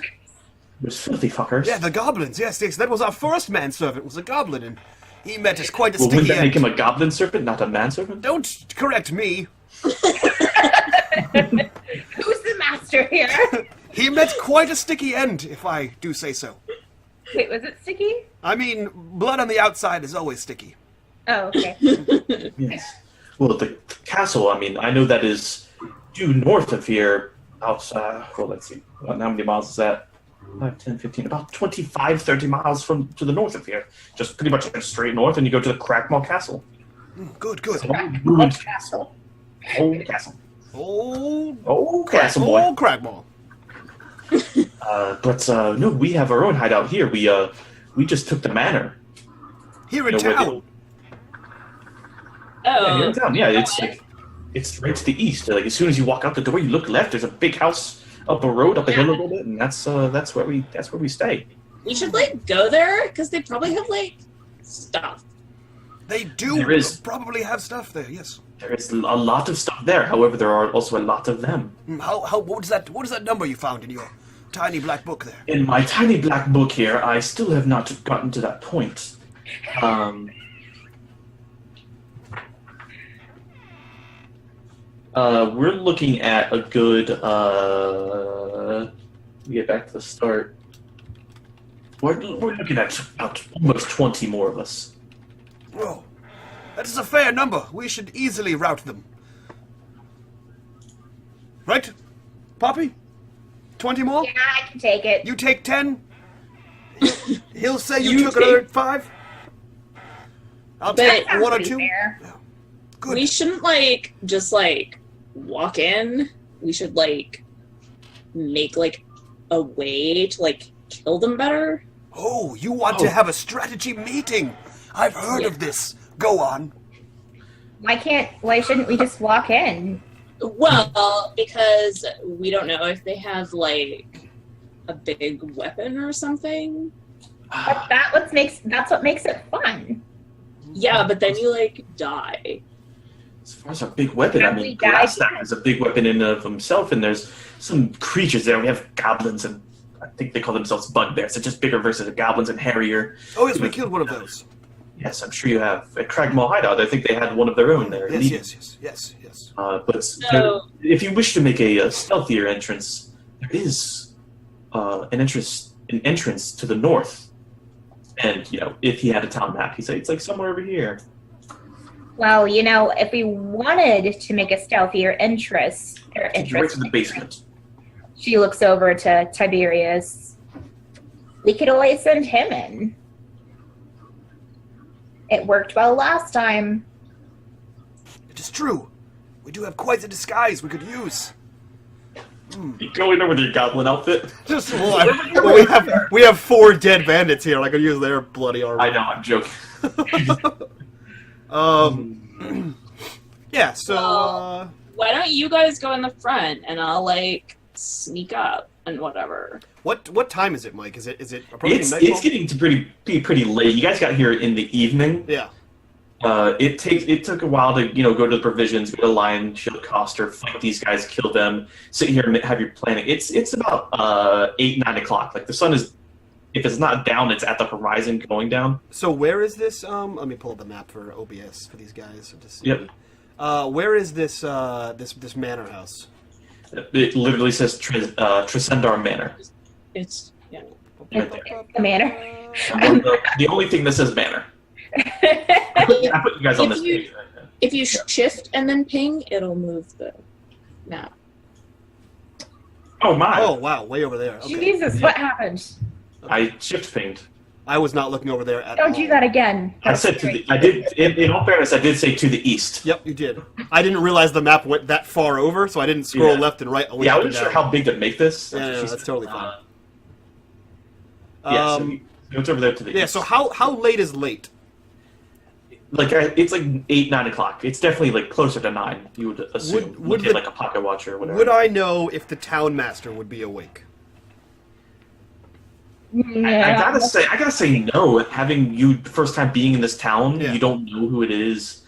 Those filthy fuckers. Yeah, the goblins. Yes, yes. That was our first manservant. Was a goblin, and he met us quite a Well, sticky wouldn't that make end. him a goblin serpent, not a manservant? Don't correct me. Who's the master here? He met quite a sticky end, if I do say so. Wait, was it sticky? I mean, blood on the outside is always sticky. Oh, okay. Yes. Well, the castle, I mean, I know that is due north of here. Outside, well, let's see. How many miles is that? 5, 10, 15, about 25, 30 miles to the north of here. Just pretty much straight north, and you go to the Crackmall Castle. Good, good. Ruined castle. Old castle. Old Castle boy. Old Cragmall. But no, we have our own hideout here. We just took the manor. Here in You know, where town. Yeah, here Oh, in town. Yeah, it's right to the east. Like as soon as you walk out the door, you look left. There's a big house up a road, up a hill a little bit, and that's where we stay. we should like go there because they probably have like stuff. They do There is. probably have stuff there, yes. There is a lot of stuff there. However, there are also a lot of them. What is that number you found in your tiny black book there? In my tiny black book here, I still have not gotten to that point. We're looking at a good. Get back to the start. We're looking at about almost 20 more of us. Whoa. That is a fair number. We should easily route them. Right? Poppy? 20 more? Yeah, I can take it. You take 10? He'll say you You took take- another 5? I'll But- take Sounds 1 or pretty 2. fair. Good. We shouldn't like just like walk in. We should like make like a way to like kill them better. Oh, you want to have a strategy meeting? I've heard of this. Go on. Why shouldn't we just walk in? Well, because we don't know if they have like a big weapon or something. But that's what makes it fun. Yeah, but then you like die. As far as our big weapon, I Have mean, we died Glassstaff yet? is a big weapon in and of himself, and there's some creatures there. We have goblins, and I think they call themselves bugbears. They're just bigger versions of goblins and hairier. Oh, yes, we killed one of those. Yes, I'm sure you have. At Cragmall Hideout, I think they had one of their own there. Yes. But So- if you wish to make a stealthier entrance, there is an entrance to the north. And, if he had a town map, he'd say it's like somewhere over here. Well, if we wanted to make a stealthier entrance, Right to the basement. she looks over to Tiberius. We could always send him in. It worked well last time. It is true. We do have quite a disguise we could use. You go in there with your goblin outfit. Just we have 4 dead bandits here. I could use their bloody armor. I know, I'm joking. Yeah. So. Well, Why don't you guys go in the front and I'll like sneak up and whatever. What time is it, Mike? Is it approaching It's nightfall? getting to be pretty late. You guys got here in the evening. Yeah. It took a while to go to the provisions, go to Lion, Shield Coster, fight these guys, kill them, sit here and have your planning. It's about 8-9 o'clock. Like the sun is, if it's not down, it's at the horizon going down. So where is this? Let me pull up the map for OBS for these guys. To see. Yep. Where is this this manor house? It literally says Tresendar Manor. It's yeah. Right there. The manor. The only thing that says Manor. I put you guys on this page. If you shift and then ping, it'll move the map. Oh my! Oh wow, way over there. Okay. Jesus, what happened? I shift pinged. I was not looking over there at Don't all. do that again. I said I did. In all fairness, I did say to the east. Yep, you did. I didn't realize the map went that far over, so I didn't scroll Yeah. left and right. Only Yeah, I up and wasn't sure down. how big to make this. Yeah, what no, she that's said. totally fine. Yeah, so it's over there to the yeah. east. So how late is late? Like it's like 8-9 o'clock. It's definitely like closer to 9. You would assume. Would Look at like a pocket watch or whatever. Would I know if the town master would be awake? I gotta say no. Having you first time being in this town, Yeah. you don't know who it is.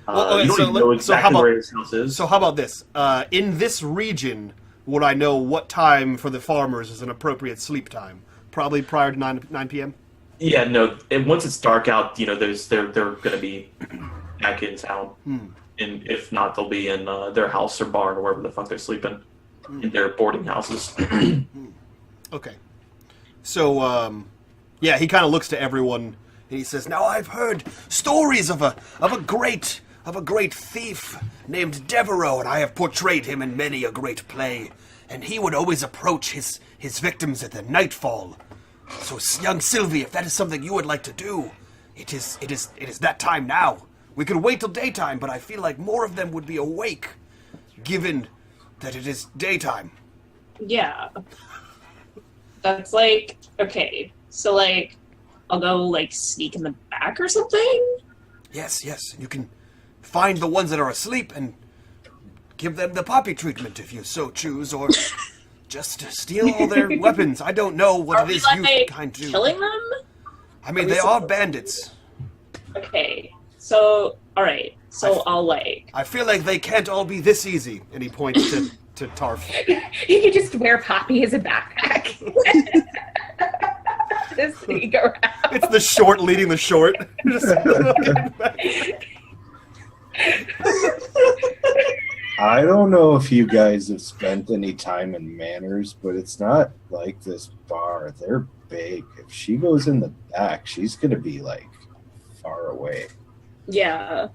Well, okay, you don't so even let- know so how exactly about- where his house is. So how about this? In this region, would I know what time for the farmers is an appropriate sleep time? Probably prior to 9 p.m.? Yeah, no. And once it's dark out, they're going to be back in town. And if not, they'll be in their house or barn or wherever the fuck they're sleeping. In their boarding houses. Okay. So, yeah, he kind of looks to everyone and he says, "Now I've heard stories of a great thief named Devereaux, and I have portrayed him in many a great play. And he would always approach his victims at the nightfall. So, young Sylvie, if that is something you would like to do, it is that time now. We could wait till daytime, but I feel like more of them would be awake, given that it is daytime." Yeah. That's like, okay, so like, I'll go like sneak in the back or something? Yes. You can find the ones that are asleep and give them the poppy treatment if you so choose, or just steal all their weapons. I don't know what it is you kind do. Killing them? I mean, they are bandits. Okay, so, alright, so I'll like... I feel like they can't all be this easy, and he points to Tarf. You could just wear Poppy as a backpack. Just sneak around. It's the short leading the short. I don't know if you guys have spent any time in Manors, but it's not like this bar. They're big. If she goes in the back, she's going to be, like, far away. Yeah.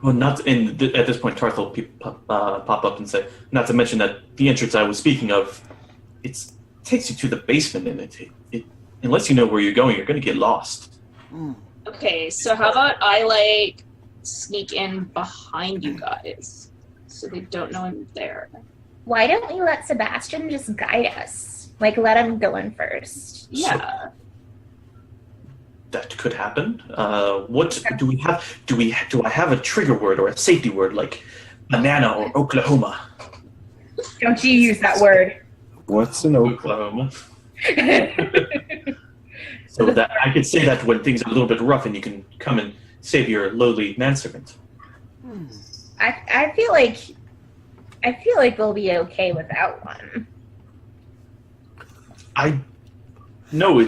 Well, at this point, Tarth will pop up and say, not to mention that the entrance I was speaking of, it takes you to the basement, and it unless you know where you're going, you're going to get lost. Okay, so how about I, like, sneak in behind you guys, so they don't know I'm there. Why don't we let Sebastian just guide us? Like, let him go in first. Yeah. That could happen. What do we have? Do I have a trigger word or a safety word like banana or Oklahoma? Don't you use that word. What's an Oklahoma? So that I could say that when things are a little bit rough and you can come and save your lowly manservant. I feel like we'll be okay without one. No.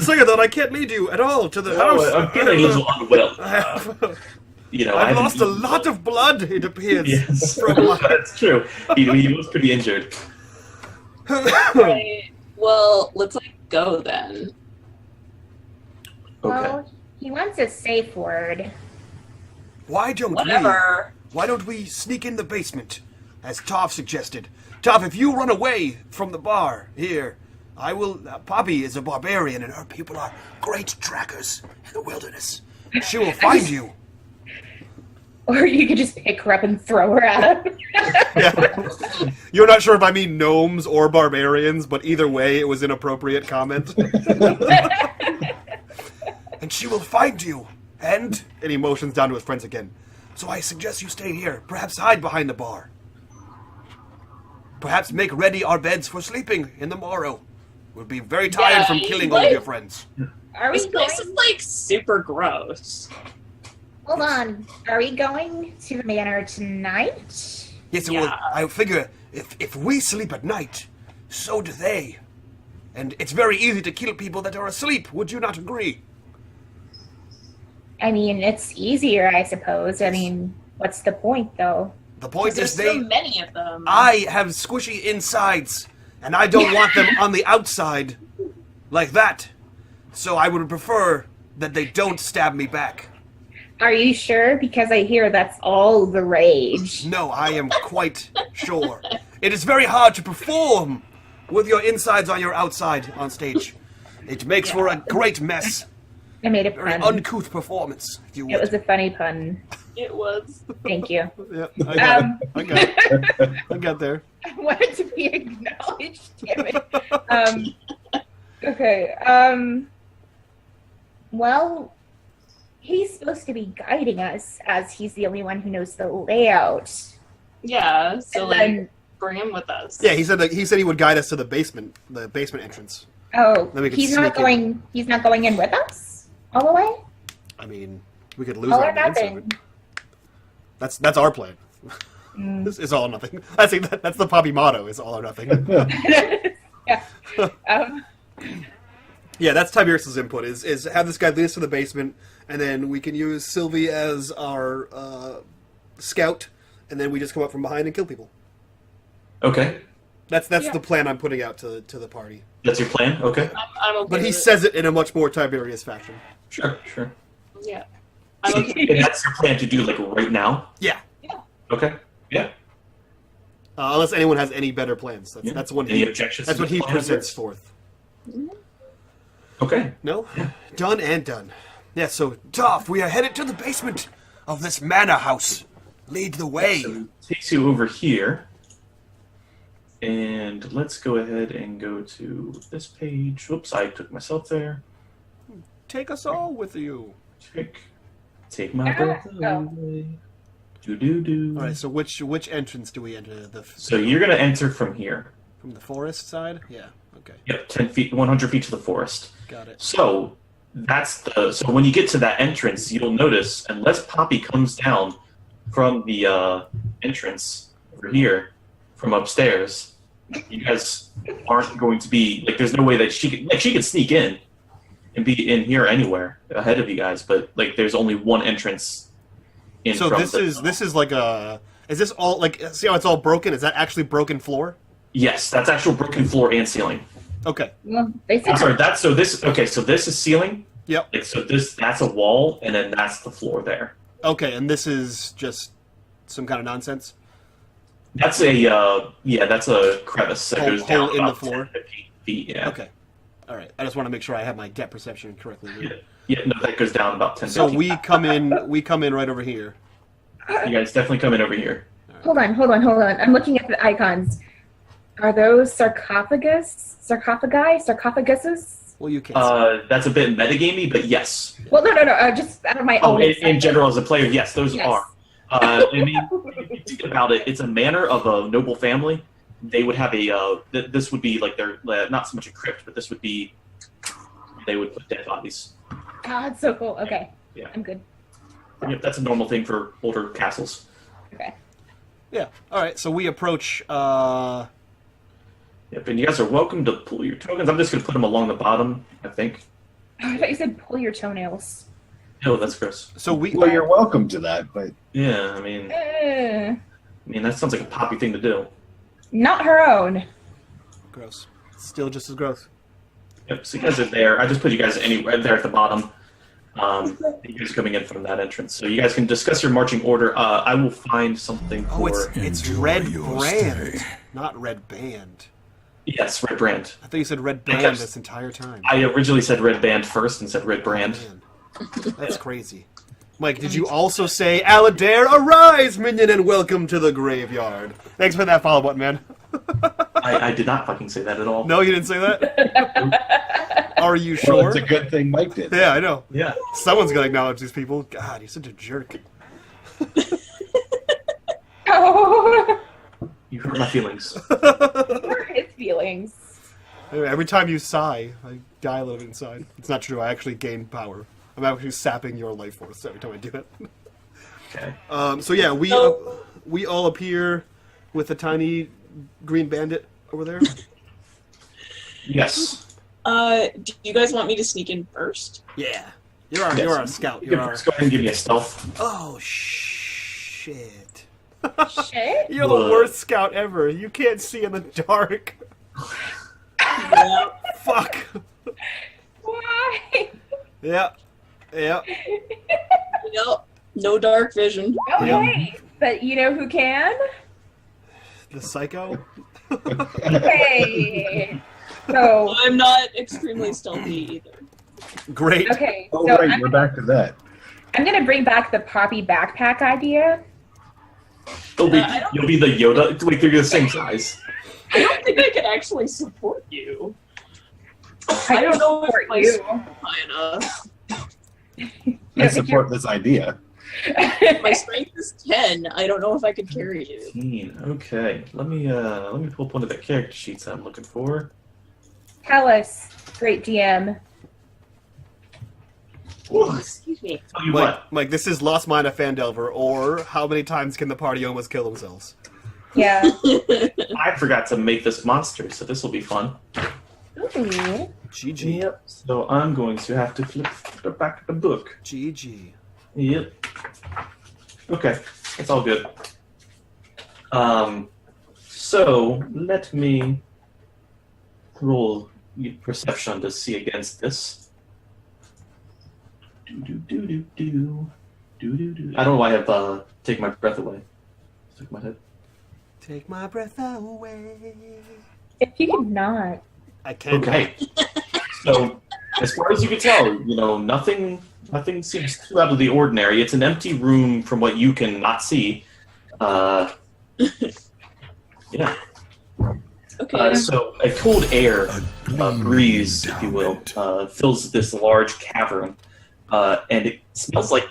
Second, I can't lead you at all to the house. I'm feeling a little unwell. I've lost a lot of blood, it appears. Yes, that's true. He was pretty injured. Right. Well, let's go then. Okay. Well, he wants a safe word. Why don't we sneak in the basement, as Toph suggested? Toph, if you run away from the bar here, I will... Poppy is a barbarian, and her people are great trackers in the wilderness. She will find you. Or you could just pick her up and throw her at him. Yeah. You're not sure if I mean gnomes or barbarians, but either way, it was an appropriate comment. And she will find you. And he motions down to his friends again. So I suggest you stay here. Perhaps hide behind the bar. Perhaps make ready our beds for sleeping in the morrow. We'll be very tired from killing all of your friends. This place is super gross. Hold on. Are we going to the manor tonight? Yes, well, I figure if we sleep at night, so do they. And it's very easy to kill people that are asleep. Would you not agree? I mean, it's easier, I suppose. I mean, what's the point, though? The point is so many of them. I have squishy insides, and I don't want them on the outside like that. So I would prefer that they don't stab me back. Are you sure? Because I hear that's all the rage. No, I am quite sure. It is very hard to perform with your insides on your outside on stage. It makes for a great mess. I made a Very pun. uncouth performance, if you would. It was a funny pun. It was. Thank you. Yeah, I got there. I wanted to be acknowledged, damn it. Okay. Well, he's supposed to be guiding us, as he's the only one who knows the layout. Yeah, so And bring him with us. Yeah, he said he would guide us to the basement entrance. Oh, Then we could he's not sneak in. He's not going in with us all the way. I mean, we could lose All or our nothing. manservant. That's our plan. This is all or nothing. That's the Poppy motto: is all or nothing. Yeah. Yeah, that's Tiberius's input. Is have this guy lead us to the basement, and then we can use Sylvie as our scout, and then we just come up from behind and kill people. Okay. That's the plan I'm putting out to the party. That's your plan? Okay. I'm okay But he with says it in a much more Tiberius fashion. Sure. it. Yeah. I'm okay. And that's your plan to do, like, right now? Yeah. Okay. Yeah. Unless anyone has any better plans. Yeah. That's what Any he objections That's to what the he plan? presents forth. Okay. No? Done and done. Yeah, so, Toph, we are headed to the basement of this manor house. Lead the way. So it takes you over here. And let's go ahead and go to this page. Whoops, I took myself there. Take us all with you. Take my breath away. Do. Alright, so which entrance do we enter? So you're going to enter from here. From the forest side? Yeah, okay. Yep, 10 feet, 100 feet to the forest. Got it. So so when you get to that entrance, you'll notice, unless Poppy comes down from the entrance over here, from upstairs, you guys aren't going to be, like, there's no way that she could sneak in and be in here anywhere ahead of you guys, but, like, there's only one entrance in So from this is like a... Is this all, like, see how it's all broken? Is that actually broken floor? Yes, that's actual broken floor and ceiling. Okay. Well, they I'm said sorry, so this is ceiling. Yep. Like, so that's a wall, and then that's the floor there. Okay, and this is just some kind of nonsense? That's a crevice that Hole- goes down hole in the about floor? 10 to 15 feet, yeah. Okay. Alright, I just want to make sure I have my depth perception correctly. Yeah, no, that goes down about 10 So 15 we come in right over here. You guys definitely come in over here. Hold on. I'm looking at the icons. Are those sarcophaguses? Well, you can't see. That's a bit metagamey, but yes. Well, no. Just out of my Oh, own. in general, as a player, yes, those Yes. are. I mean, if you think about it, it's a manor of a noble family. They would have this would be like their, not so much a crypt, but this would be, they would put dead bodies. Oh, that's so cool. Okay. Yeah. I'm good. Yep, that's a normal thing for older castles. Okay. Yeah. Alright, so we approach... Yep, and you guys are welcome to pull your tokens. I'm just going to put them along the bottom, I think. Oh, I thought you said pull your toenails. Oh, that's gross. So we... Well, you're welcome to that, but Yeah, I mean, that sounds like a Poppy thing to do. Not her own. Gross. Still just as gross. Yep, so you guys are there. I just put you guys right there at the bottom. You guys are coming in from that entrance. So you guys can discuss your marching order. I will find something Oh, for... it's Enjoy Red your Brand, stay. not Red Band. Yes, Red Brand. I thought you said Red Band Yes. this entire time. I originally said Red Band first and said Red Brand. Man, that's crazy. Mike, did you also say, Aladdin, arise, minion, and welcome to the graveyard? Thanks for that follow button, man. I did not fucking say that at all. No, you didn't say that? Are you well, sure? it's a good thing Mike did. Yeah, I know. Yeah. Someone's gonna acknowledge these people. God, you're such a jerk. Oh, You hurt my feelings. hurt his feelings. Anyway, every time you sigh, I die a little bit inside. It's not true. I actually gain power. I'm actually sapping your life force every time I do it. Okay. So yeah, we all appear with a tiny green bandit over there. Yes. Do you guys want me to sneak in first? Yeah, Yes. you're our scout. You You're can our. just go ahead and give me a stealth. Oh shit! Shit. You're the What? worst scout ever. You can't see in the dark. Yeah. Fuck. Why? Yeah. Yeah. Yep. No dark vision. Oh, Yeah. wait. But you know who can? The psycho. Hey. So, I'm not extremely stealthy either. Great. okay. Oh, So right, we're back to that. I'm going to bring back the Poppy backpack idea. You'll be the Yoda. Wait, they're the same size. I don't think I could actually support you. I don't know if support my you. strength is high enough. I support this idea. My strength is 10. I don't know if I could carry you. 15. Okay. Let me pull up one of the character sheets I'm looking for. Tell us, great DM. Oh, excuse me. Tell you what. Mike, this is Lost Mine of Phandelver, or how many times can the party almost kill themselves? Yeah. I forgot to make this monster, so this will be fun. Ooh. GG. Yep. So I'm going to have to flip back to the book. GG. Yep. Okay, that's all good. So let me roll perception to see against this. Do. I don't know why I have take my breath away. Stuck in my head. Take my breath away. If you could not. I can't. Okay. So as far as you can tell, nothing seems too out of the ordinary. It's an empty room from what you can not see. Yeah. Okay. So a cold air breeze, if you will, fills this large cavern, and it smells like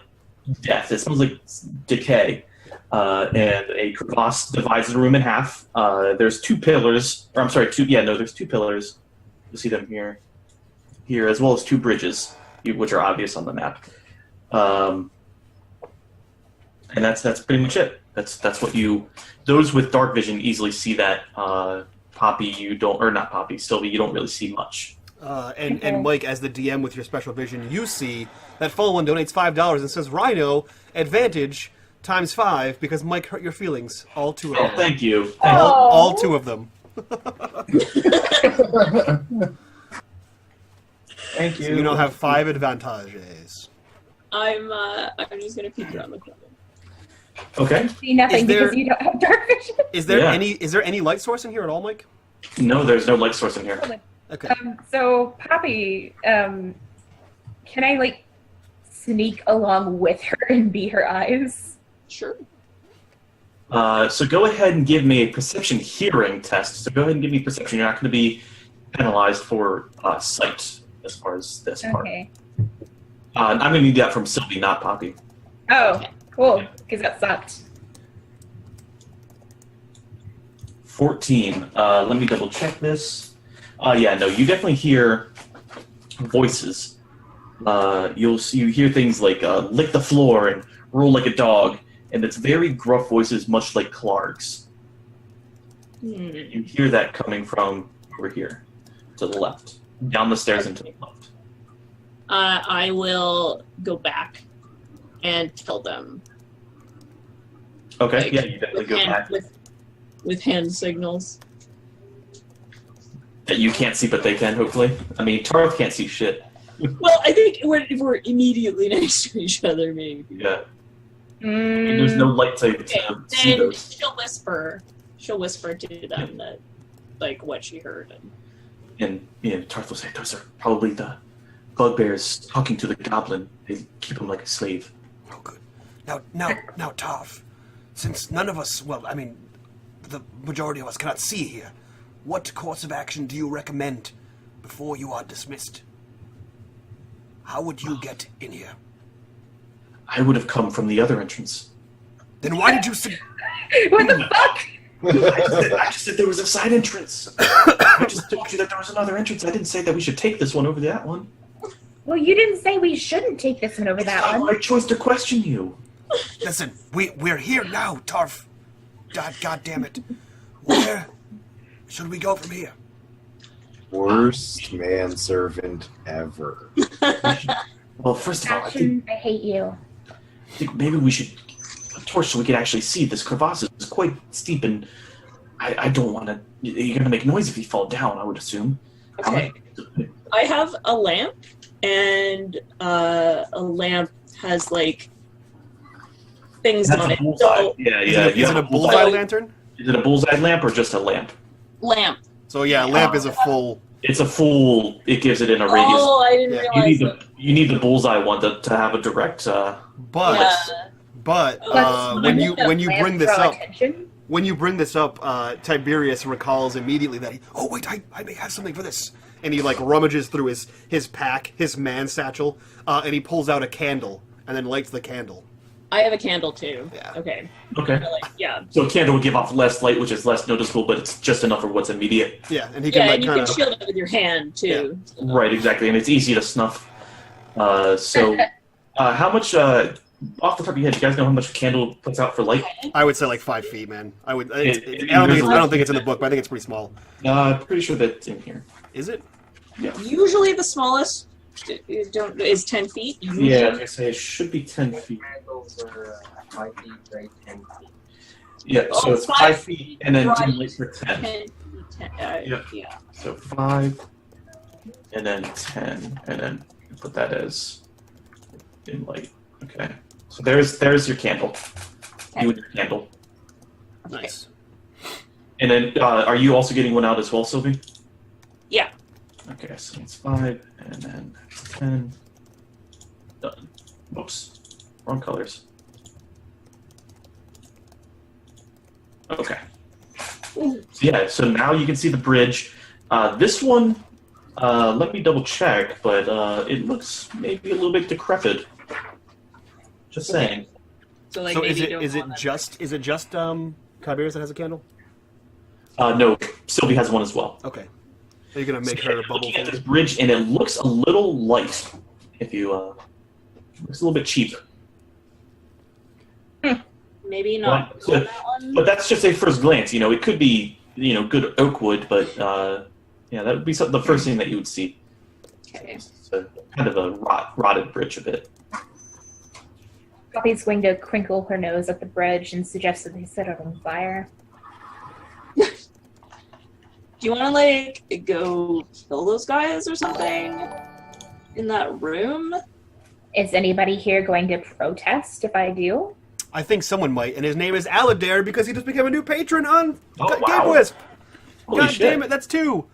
death. It smells like decay. And a crevasse divides the room in half. There's two pillars, or I'm sorry, there's two pillars. You see them here, as well as two bridges, which are obvious on the map. And that's pretty much it. That's what those with dark vision easily see that. Poppy, you don't, or not Poppy, Sylvie, you don't really see much. And Mike, as the DM with your special vision, you see that Fallen donates $5 and says, Rhino, advantage times 5 because Mike hurt your feelings. All two of them. Oh, thank you. All two of them. Thank you. So you now have 5 advantages. I'm just gonna peek around the corner. Okay. See nothing Is there- because you don't have dark vision. Is there Yeah. any light source in here at all, Mike? No, there's no light source in here. Okay. So Poppy, can I sneak along with her and be her eyes? Sure. So go ahead and give me a perception hearing test. So go ahead and give me perception. You're not going to be penalized for sight as far as this part. Okay. I'm going to need that from Sylvie, not Poppy. Oh, Okay. cool. Because that sucked. 14. Let me double check this. Yeah, no, you definitely hear voices. You hear things like lick the floor and roll like a dog, and it's very gruff voices, much like Clark's. You hear that coming from over here, to the left, down the stairs and to the left. I will go back and tell them. Okay, Like, yeah, you definitely go back. With hand signals. That you can't see, but they can, hopefully. I mean, Tarth can't see shit. Well, I think if we're immediately next to each other, maybe. Yeah. I mean, there's no light to Okay, see then those. she'll whisper to them that, what she heard. And Tarth will say, those are probably the bugbears talking to the goblin. They keep him like a slave. Oh, good. Now, Tav, since none of us, the majority of us cannot see here, what course of action do you recommend before you are dismissed? How would you get in here? I would have come from the other entrance. Then why did you What the fuck? I just said there was a side entrance. I just told you that there was another entrance. I didn't say that we should take this one over that one. Well, you didn't say we shouldn't take this one over It's that not one. my choice to question you. Listen, we're here now, Tarf. God damn it. Where should we go from here? Worst manservant ever. Well, first of all, I Action, I hate you. think maybe we should a torch so we can actually see. This crevasse is quite steep, and I don't want to. You're going to make noise if you fall down, I would assume. Okay. I have a lamp, and a lamp has things That's on a it. bullseye. So, Yeah. Is it a bullseye lantern? Is it a bullseye lamp or just a lamp? lamp. So yeah, lamp is a full. It's a full. It gives it in a radius. Oh, I didn't Yeah, realize You need the bullseye one to have a direct. But Yeah. when you Lamp bring this draw up, attention? Tiberius recalls immediately that I may have something for this, and he rummages through his pack, his man satchel, and he pulls out a candle and then lights the candle. I have a candle too. Yeah. Okay. Okay. Yeah. So a candle will give off less light, which is less noticeable, but it's just enough for what's immediate. Yeah, and he can Yeah, and you kind can of. shield it with your hand too. Right, exactly, and it's easy to snuff. How much? Off the top of your head, you guys know how much a candle puts out for light? I would say like 5 feet, man. I don't think it's in the book, but I think it's pretty small. I'm pretty sure that's in here. Is it? Yeah. Usually the smallest is 10 feet. Yeah, I was gonna say it should be 10 feet. Candles are 5 feet, right? 10 feet. Yeah, so it's 5 feet and then 10 light for 10. 10, yeah. So 5 and then 10, and then put that as in light. Okay. So there's your candle. You and your candle. Nice. And then are you also getting one out as well, Sylvie? Yeah. Okay, so it's 5 and then 10. Done. Oops. Wrong colors. Okay. So yeah, so now you can see the bridge. This one, let me double check, but it looks maybe a little bit decrepit. Just saying. So like So maybe is it just Tiberius that has a candle? No, Sylvie has one as well. Okay. Are you gonna make her a bubble? Looking at this bridge, and it looks a little light. If you, looks a little bit cheap. maybe not Well, on that one. But that's just a first glance. You know, it could be good oak wood, but yeah, that would be the first thing that you would see. Okay. It's kind of a rotted bridge a bit. Poppy's going to crinkle her nose at the bridge and suggest that they set it on fire. Do you want to like go kill those guys or something in that room? Is anybody here going to protest if I do? I think someone might, and his name is Aladair because he just became a new patron on Oh, wow. Game Wisp. Holy God shit. damn it, that's 2.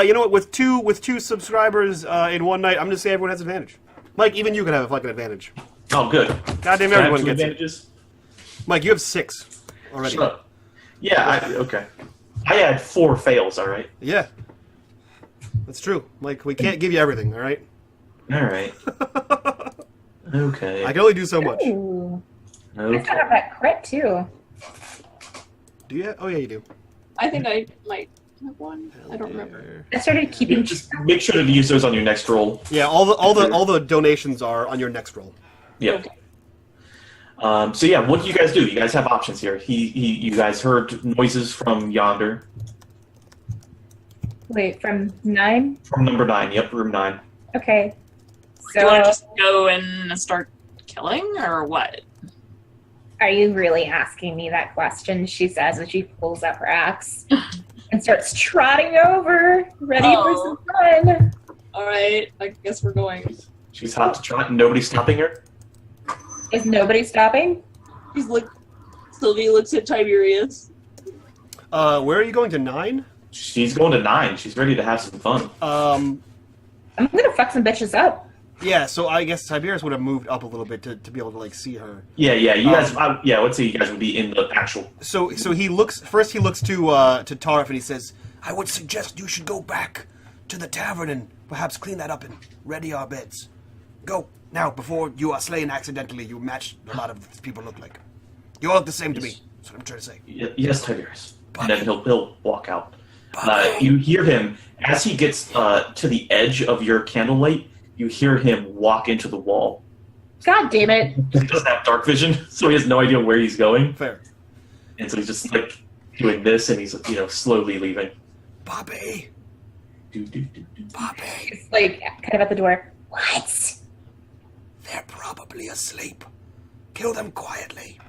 You know what? With two subscribers in one night, I'm gonna say everyone has advantage. Mike, even you can have a fucking advantage. Oh, good. Goddamn, Can I have everyone two gets it. advantages? Mike, you have 6 already. Shut up. Yeah, okay. I had 4 fails, alright? Yeah, that's true. Mike, we can't give you everything. All right. Alright. Okay. I can only do so much. Ooh. I Okay. still have that crit too. Do you? Oh yeah, you do. I think I might have one. I don't remember. I started keeping. Just make sure to use those on your next roll. Yeah, all the donations are on your next roll. Yeah. Okay. So yeah, what do you guys do? You guys have options here. You guys heard noises from yonder. Wait, from 9? From number 9. Yep, room 9. Okay. Do you want to So, just go and start killing, or what? are you really asking me that question? She says as she pulls out her axe and starts trotting over, ready for some fun. All right, I guess we're going. She's hot to trot and nobody's stopping her. Is nobody stopping? He's like, Sylvie looks at Tiberius. Where are you going to 9? She's going to 9. She's ready to have some fun. I'm gonna fuck some bitches up. Yeah. So I guess Tiberius would have moved up a little bit to be able to like see her. Yeah. You guys. I would say you guys would be in the actual. So he looks to Tarf and he says, "I would suggest you should go back to the tavern and perhaps clean that up and ready our beds. Go now before you are slain accidentally. You match a lot of people look like. You all look the same to me. That's what I'm trying to say." Yes, Tiberius. And then he'll walk out. You hear him as he gets to the edge of your candlelight. You hear him walk into the wall. God damn it. He doesn't have dark vision, so he has no idea where he's going. Fair. And so he's just like doing this, and he's slowly leaving. Bobby. Bobby. It's like kind of at the door. What? They're probably asleep. Kill them quietly.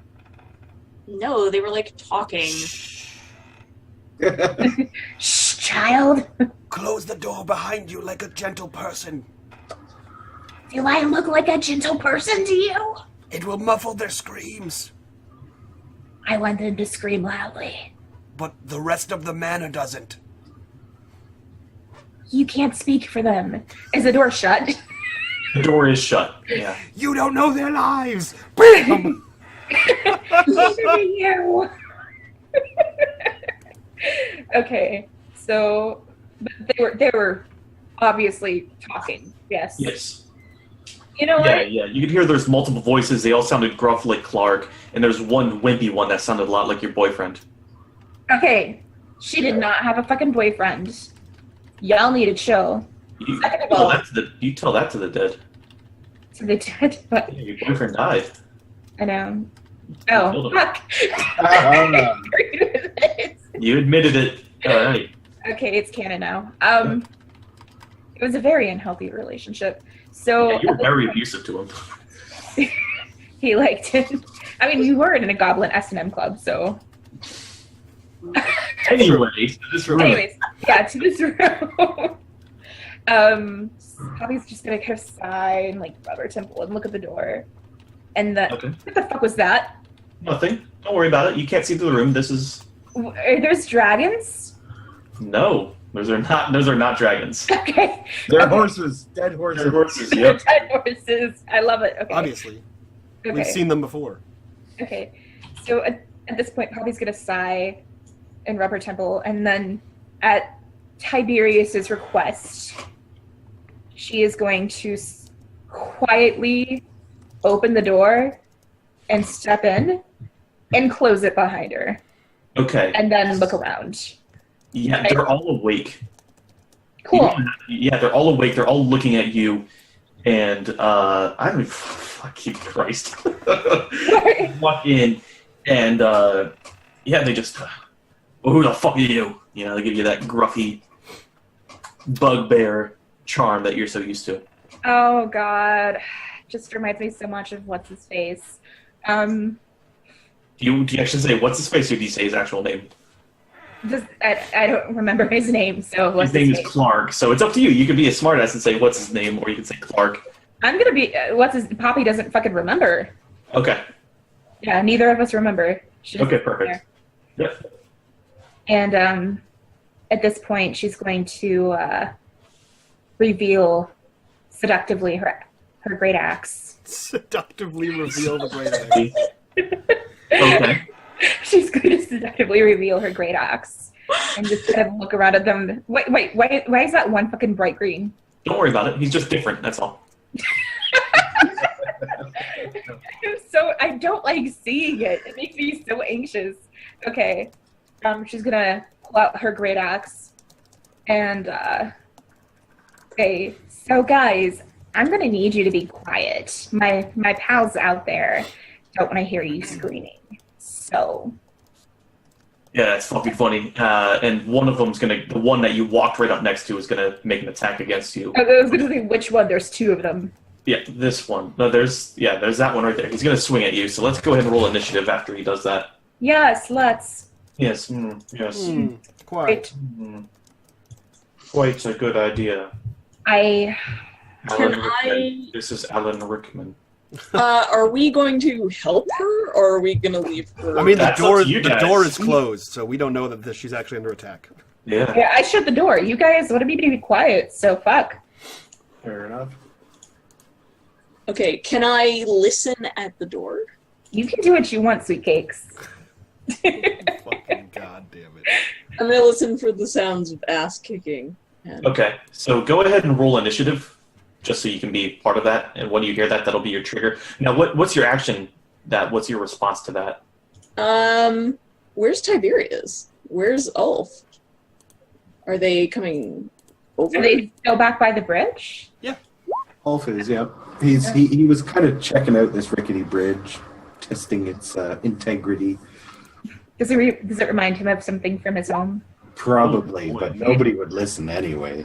No, they were like talking. Shh, child. Close the door behind you like a gentle person. Do I look like a gentle person to you? It will muffle their screams. I want them to scream loudly. But the rest of the manor doesn't. You can't speak for them. Is the door shut? The door is shut. Yeah. You don't know their lives. Bam! Neither do you. Okay, so they were obviously talking. Yes. Yes. You know what? Yeah. You could hear there's multiple voices. They all sounded gruff like Clark, and there's one wimpy one that sounded a lot like your boyfriend. Okay, she did not have a fucking boyfriend. Y'all need to chill. You Second of tell all- that to the dead. to the dead body. Yeah, your boyfriend died. I know. killed Oh, him. fuck. I agreed with it. You admitted it. All right. Okay, it's canon now. It was a very unhealthy relationship. So Yeah, you were very abusive to him. he liked it. I mean, you were in a goblin S&M club, so. Anyway, to this room. Anyways, yeah, to this room. Poppy's just gonna kind of sigh and like rub her temple and look at the door. And Okay. what the fuck was that? Nothing. Don't worry about it. You can't see through the room. This is There's dragons? no. Those are not dragons. Okay. They're horses. Dead horses. They're horses. Yep. Dead horses. I love it. Okay. Obviously. Okay. We've seen them before. Okay. So at this point, Poppy's gonna sigh and rub her temple, and then at Tiberius's request, she is going to quietly open the door and step in and close it behind her, Okay. and then look around. Yeah, they're all awake. Cool. Yeah, they're all awake. They're all looking at you, and I mean, fuck you, Christ. Walk in, and yeah, they just, well, who the fuck are you? You know, they give you that gruffy bugbear charm that you're so used to. Oh God, just reminds me so much of what's his face. Do you actually say what's his face, or do you say his actual name? I don't remember his name, so what's His name is Clark, so it's up to you. You could be a smartass and say what's his name, or you could say Clark. I'm gonna be. Poppy doesn't fucking remember. Okay. Yeah, neither of us remember. She just Okay, sits perfect. there. Yep. And at this point, she's going to reveal seductively her great axe. Seductively reveal the great axe. Okay. She's going to seductively reveal her great axe and just kind of look around at them. Wait, why is that one fucking bright green? Don't worry about it. He's just different. That's all. I don't like seeing it. It makes me so anxious. Okay. She's gonna pull out her great axe and say, "So guys, I'm gonna need you to be quiet. My pals out there don't want to hear you screaming. So." Yeah, that's fucking funny. And one of them's the one that you walked right up next to is gonna make an attack against you. I was gonna say which one. There's two of them. Yeah, this one. No, there's that one right there. He's gonna swing at you. So let's go ahead and roll initiative after he does that. Yes, let's. Yes. Yes. Quite. Quite a good idea. I. Can Alan Rickman. This is Alan Rickman. Are we going to help her, or are we going to leave her? I mean, the That's up to you door guys. is closed, so we don't know that she's actually under attack. Yeah. Yeah, I shut the door. You guys wanted me to be quiet, so fuck. Fair enough. Okay, can I listen at the door? You can do what you want, sweet cakes. Fucking god damn it. I'm going to listen for the sounds of ass kicking. And Okay. So go ahead and roll initiative, just so you can be part of that. And when you hear that, that'll be your trigger. Now, what's your action? What's your response to that? Where's Tiberius? Where's Ulf? Are they coming over? Are they still back by the bridge? Ulf is, yeah. He was kind of checking out this rickety bridge, testing its integrity. Does it remind him of something from his home? Probably, but nobody would listen anyway.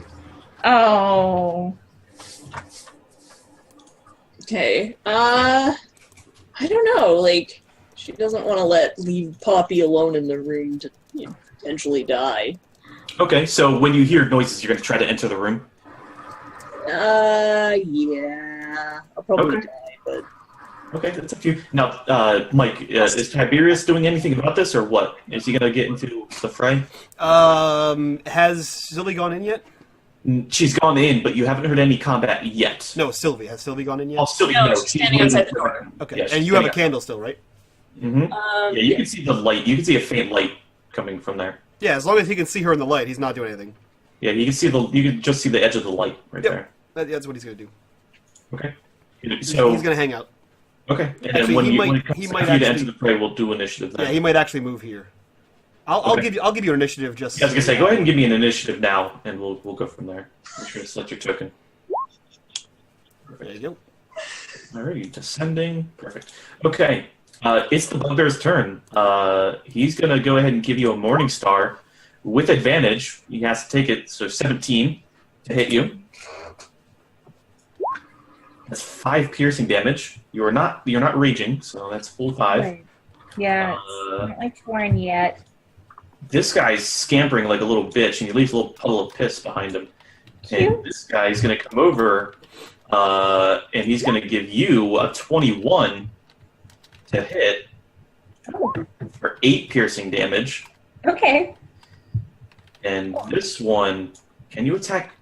Oh. Okay. I don't know. Like, she doesn't want to leave Poppy alone in the room to potentially die. Okay. So when you hear noises, you're going to try to enter the room. Yeah. I'll probably Okay. die, but Okay, that's up to you. Now, Mike, is Tiberius doing anything about this, or what? Is he going to get into the fray? Has Sylvie gone in yet? She's gone in, but you haven't heard any combat yet. No, Sylvie. Has Sylvie gone in yet? Oh, Sylvie, No, no, she's standing outside the door. Okay, Yeah, she's and you have a standing candle still, right? Mm-hmm. Yeah, you can see the light. You can see a faint light coming from there. Yeah, as long as he can see her in the light, he's not doing anything. Yeah, you can see you can just see the edge of the light right Yep. there. That's what he's going to do. Okay. So He's going to hang out. okay, and Actually, then when he when might- it comes he time might for you to actually- enter the fray, we'll do initiative then. Yeah, he might actually move here. I'll Okay. give you an initiative just. Yeah, I was gonna say, go ahead and give me an initiative now, and we'll go from there. Make sure to select your token. There you go. Alright, descending. Perfect. Okay, it's the bugbear's turn. He's going to go ahead and give you a Morning Star with advantage. He has to take it, so 17 to hit you. That's 5 piercing damage. You're not raging, so that's full 5. Right. Yeah, it's not like torn yet. This guy's scampering like a little bitch, and he leaves a little puddle of piss behind him. Cute. And this guy's going to come over, and he's going to give you a 21 to hit Oh, for 8 piercing damage. okay. And this one, can you attack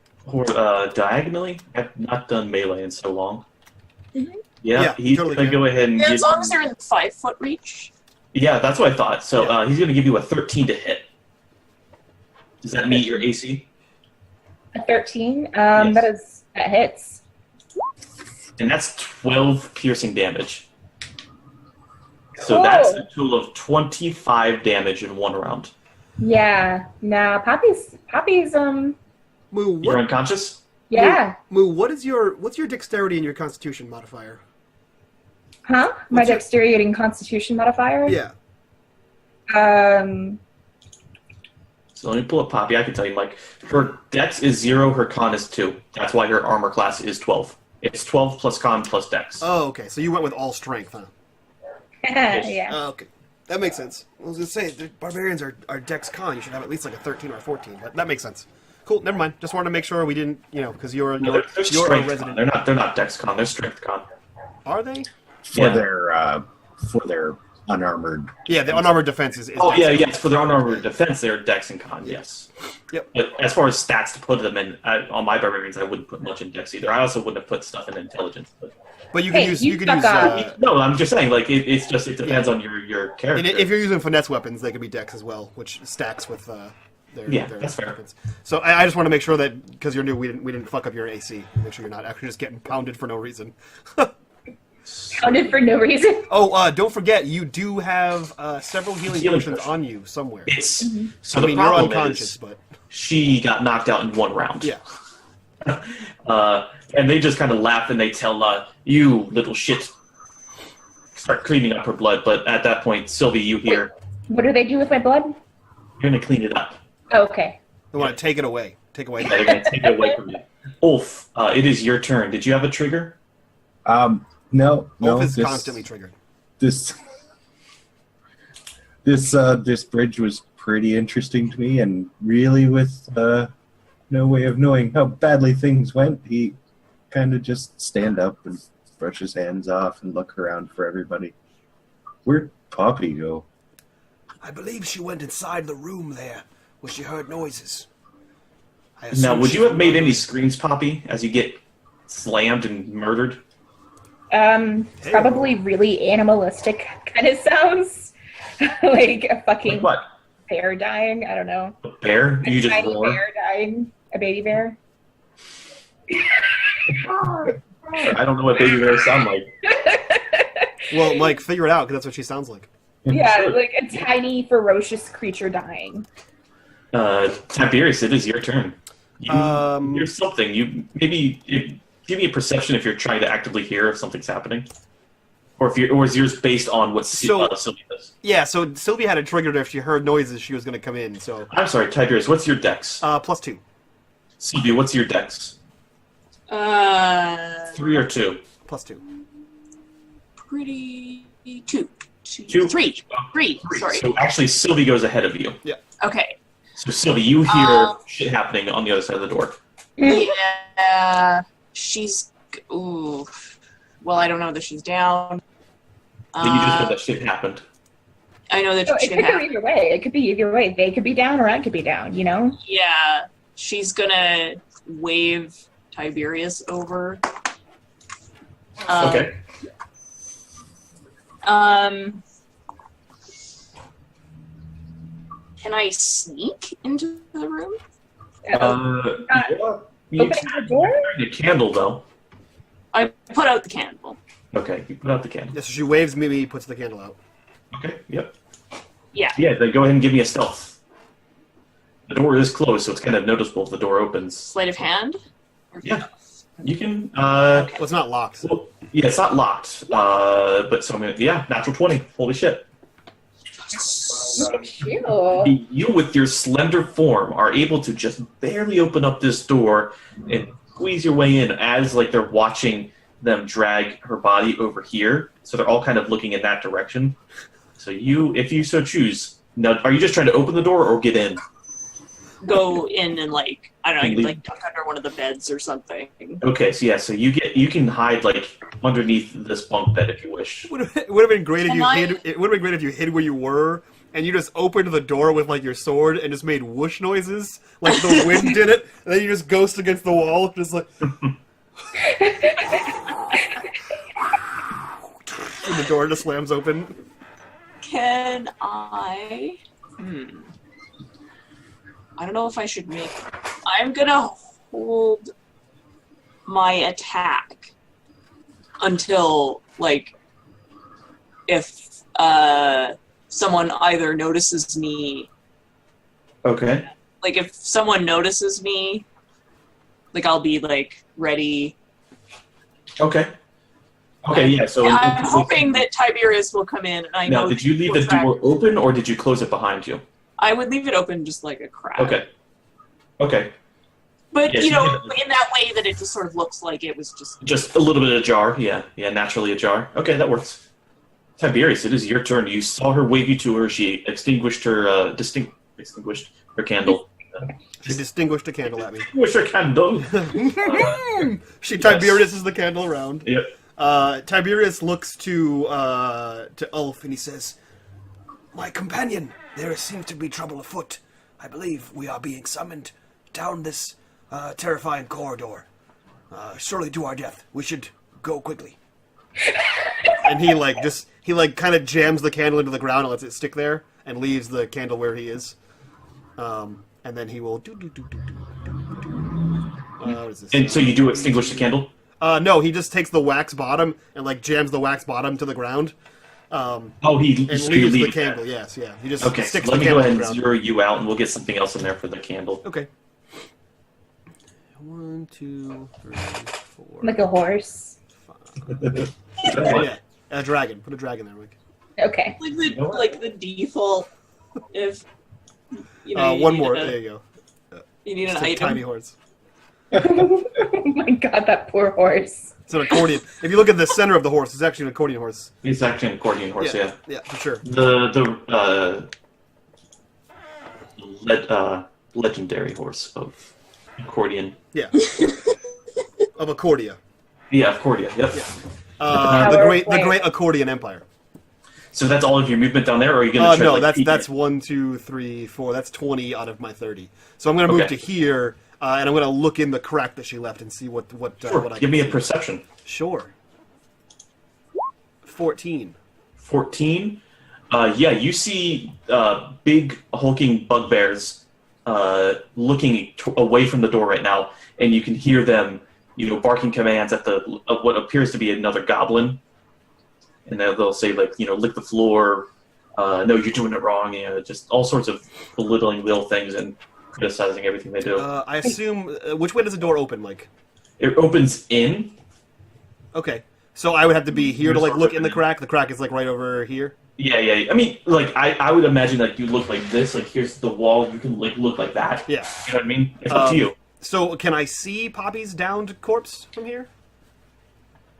diagonally? I've not done melee in so long. Mhm. Yeah, he's totally going to can. go ahead and Yeah, give as long as they're in 5-foot reach. Yeah, that's what I thought. So Yeah. he's going to give you a 13 to hit. Does that meet your AC? A 13. Yes. That hits. And that's 12 piercing damage. So Cool. that's a total of 25 damage in 1 round. Yeah. Nah, Poppy's Moo, You're what, unconscious? yeah. Moo, what's your dexterity and your constitution modifier? Huh? My What's your- dexterity and constitution modifier? Yeah. So let me pull up Poppy. I can tell you, Mike. Her dex is 0, her con is 2. That's why her armor class is 12. It's 12 plus con plus dex. Oh, okay. So you went with all strength, huh? yeah. Oh, okay. That makes sense. I was going to say, the barbarians are dex con. You should have at least like a 13 or a 14. But that makes sense. Cool. Never mind. Just wanted to make sure we didn't, because you're No, they're a strength con. resident. They're not dex con. They're strength con. Are they? For their unarmored. Yeah, the unarmored defense is Oh, dex yeah, con. yes. For their unarmored defense, they're dex and con, yes. Yep. But as far as stats to put them in, on my barbarians, I wouldn't put much in dex either. I also wouldn't have put stuff in intelligence. But you can Hey, use you you can fuck use off. No, I'm just saying, like, it depends on your character. and if you're using finesse weapons, they can be dex as well, which stacks with their Yeah, their that's fair. weapons. So I just want to make sure that because you're new, we didn't fuck up your AC. Make sure you're not actually just getting pounded for no reason. Counted for no reason. Oh, don't forget, you do have several healing Healing potions potion. on you somewhere. It's so I the mean, you're problem unconscious, is but she got knocked out in 1 round. yeah. And they just kind of laugh and they tell you little shit, start cleaning up her blood. But at that point, Sylvie, you hear, What do they do with my blood? you're gonna clean it up. Oh, okay. They want to take it away. Take away. Yeah, they're gonna take it away from you. Ulf, it is your turn. Did you have a trigger? No. Wolf is this, constantly triggered. This bridge was pretty interesting to me, and really, with no way of knowing how badly things went, he kind of just stand up and brush his hands off and look around for everybody. Where'd Poppy go? I believe she went inside the room there where she heard noises. Now, would you have made any screams, Poppy, as you get slammed and murdered? Probably really animalistic kind of sounds. Like a fucking Like what? bear dying. I don't know. A bear? A You just tiny roar? bear dying. A baby bear. I don't know what baby bears sound like. Well, Mike, figure it out because that's what she sounds like. Yeah, Sure. like a tiny, ferocious creature dying. Tiberius, it is your turn. You Um, hear something. Give me a perception if you're trying to actively hear if something's happening, or is yours based on what Sylvie does? Yeah, so Sylvie had it triggered if she heard noises she was going to come in, so... I'm sorry, Tiberius. What's your dex? +2. Sylvie, what's your dex? 3 or 2? +2. Pretty 2. 2? 3. 3. Sorry. So actually, Sylvie goes ahead of you. Okay. So Sylvie, you hear shit happening on the other side of the door. Yeah. She's. Ooh. Well, I don't know that she's down. But you just know that shit happened. I know that So it shit could go happened. either way. It could be either way. They could be down or I could be down, you know? Yeah. She's gonna wave Tiberius over. Okay. Can I sneak into the room? Yeah. You Opening the door? a candle, though. I put out the candle. Okay, you put out the candle. Yeah, so she waves Mimi, puts the candle out. Okay, yep. Yeah. Yeah, then go ahead and give me a stealth. The door is closed, so it's kind of noticeable if the door opens. Sleight of hand? Yeah. You can. Well, it's not locked. Well, yeah, it's not locked. But so I'm gonna. Yeah, natural 20. Holy shit. Ew. You, with your slender form, are able to just barely open up this door and squeeze your way in as like they're watching them drag her body over here. So they're all kind of looking in that direction. So you, if you so choose, now are you just trying to open the door or get in? Go in and like I don't know, Leave. like duck under one of the beds or something. Okay, so yeah, so you can hide like underneath this bunk bed if you wish. It would have been great if Can you I- hid. It would have been great if you hid where you were, and you just opened the door with like your sword and just made whoosh noises, like the wind did it, and then you just ghost against the wall, just like. And the door just slams open. Can I? I don't know if I should make. I'm gonna hold my attack until like if someone either notices me. Okay. Like if someone notices me, like I'll be like ready. Okay. Okay, yeah, so... I'm hoping that Tiberius will come in, and I know... Now, did you leave the track- door open, or did you close it behind you? I would leave it open just like a crack. Okay. Okay. But, Yes, you know, you did. in that way that it just sort of looks like it was just... Just a little bit ajar, yeah. Yeah, naturally ajar. Okay, that works. Tiberius, it is your turn. You saw her wave you to her. She extinguished her, extinguished her candle. She distinguished a candle at me. Extinguished her candle. She Tiberius is the candle around. Yep. Tiberius looks to Ulf and he says, "My companion, there seems to be trouble afoot. I believe we are being summoned down this terrifying corridor. Surely to our death. We should go quickly." And he kind of jams the candle into the ground and lets it stick there and leaves the candle where he is. And then he will what is this? And so you do extinguish the candle? No, he just takes the wax bottom and like jams the wax bottom to the ground. He And so you leaves the leave candle. that. Yes, yeah. He just Okay, sticks so let the me go candle ahead to the and ground. zero you out, and we'll get something else in there for the candle. Okay. 1, 2, 3, 4. Like a horse. 5. Yeah, a dragon. Put a dragon there, Mike. Okay. Like the default, if... You know, you One need more. a- There you go. You need an Just a item. tiny horse. Oh my god, that poor horse. It's an accordion. If you look at the center of the horse, it's actually an accordion horse. It's actually an accordion horse, yeah. Yeah, for sure. Legendary horse of accordion. Yeah. Of Accordia. Yeah, accordion, yep. The great accordion empire. So that's all of your movement down there, or are you going to try No, to, like, peek that's in? 1, 2, 3, 4. That's 20 out of my 30. So I'm going to move Okay. to here, and I'm going to look in the crack that she left and see what Sure, what I give can me a see. perception. Sure. 14. 14. Yeah, you see big hulking bugbears looking away from the door right now, and you can hear them, barking commands at what appears to be another goblin. And they'll say, like, lick the floor, no, you're doing it wrong, just all sorts of belittling little things and criticizing everything they do. I assume... which way does the door open, Mike? It opens in. Okay. So I would have to be here to, like, look in the crack? The crack is, like, right over here? Yeah. I mean, like, I would imagine, like, you look like this. Like, here's the wall. You can, like, look like that. Yeah. You know what I mean? It's up to you. So can I see Poppy's downed corpse from here?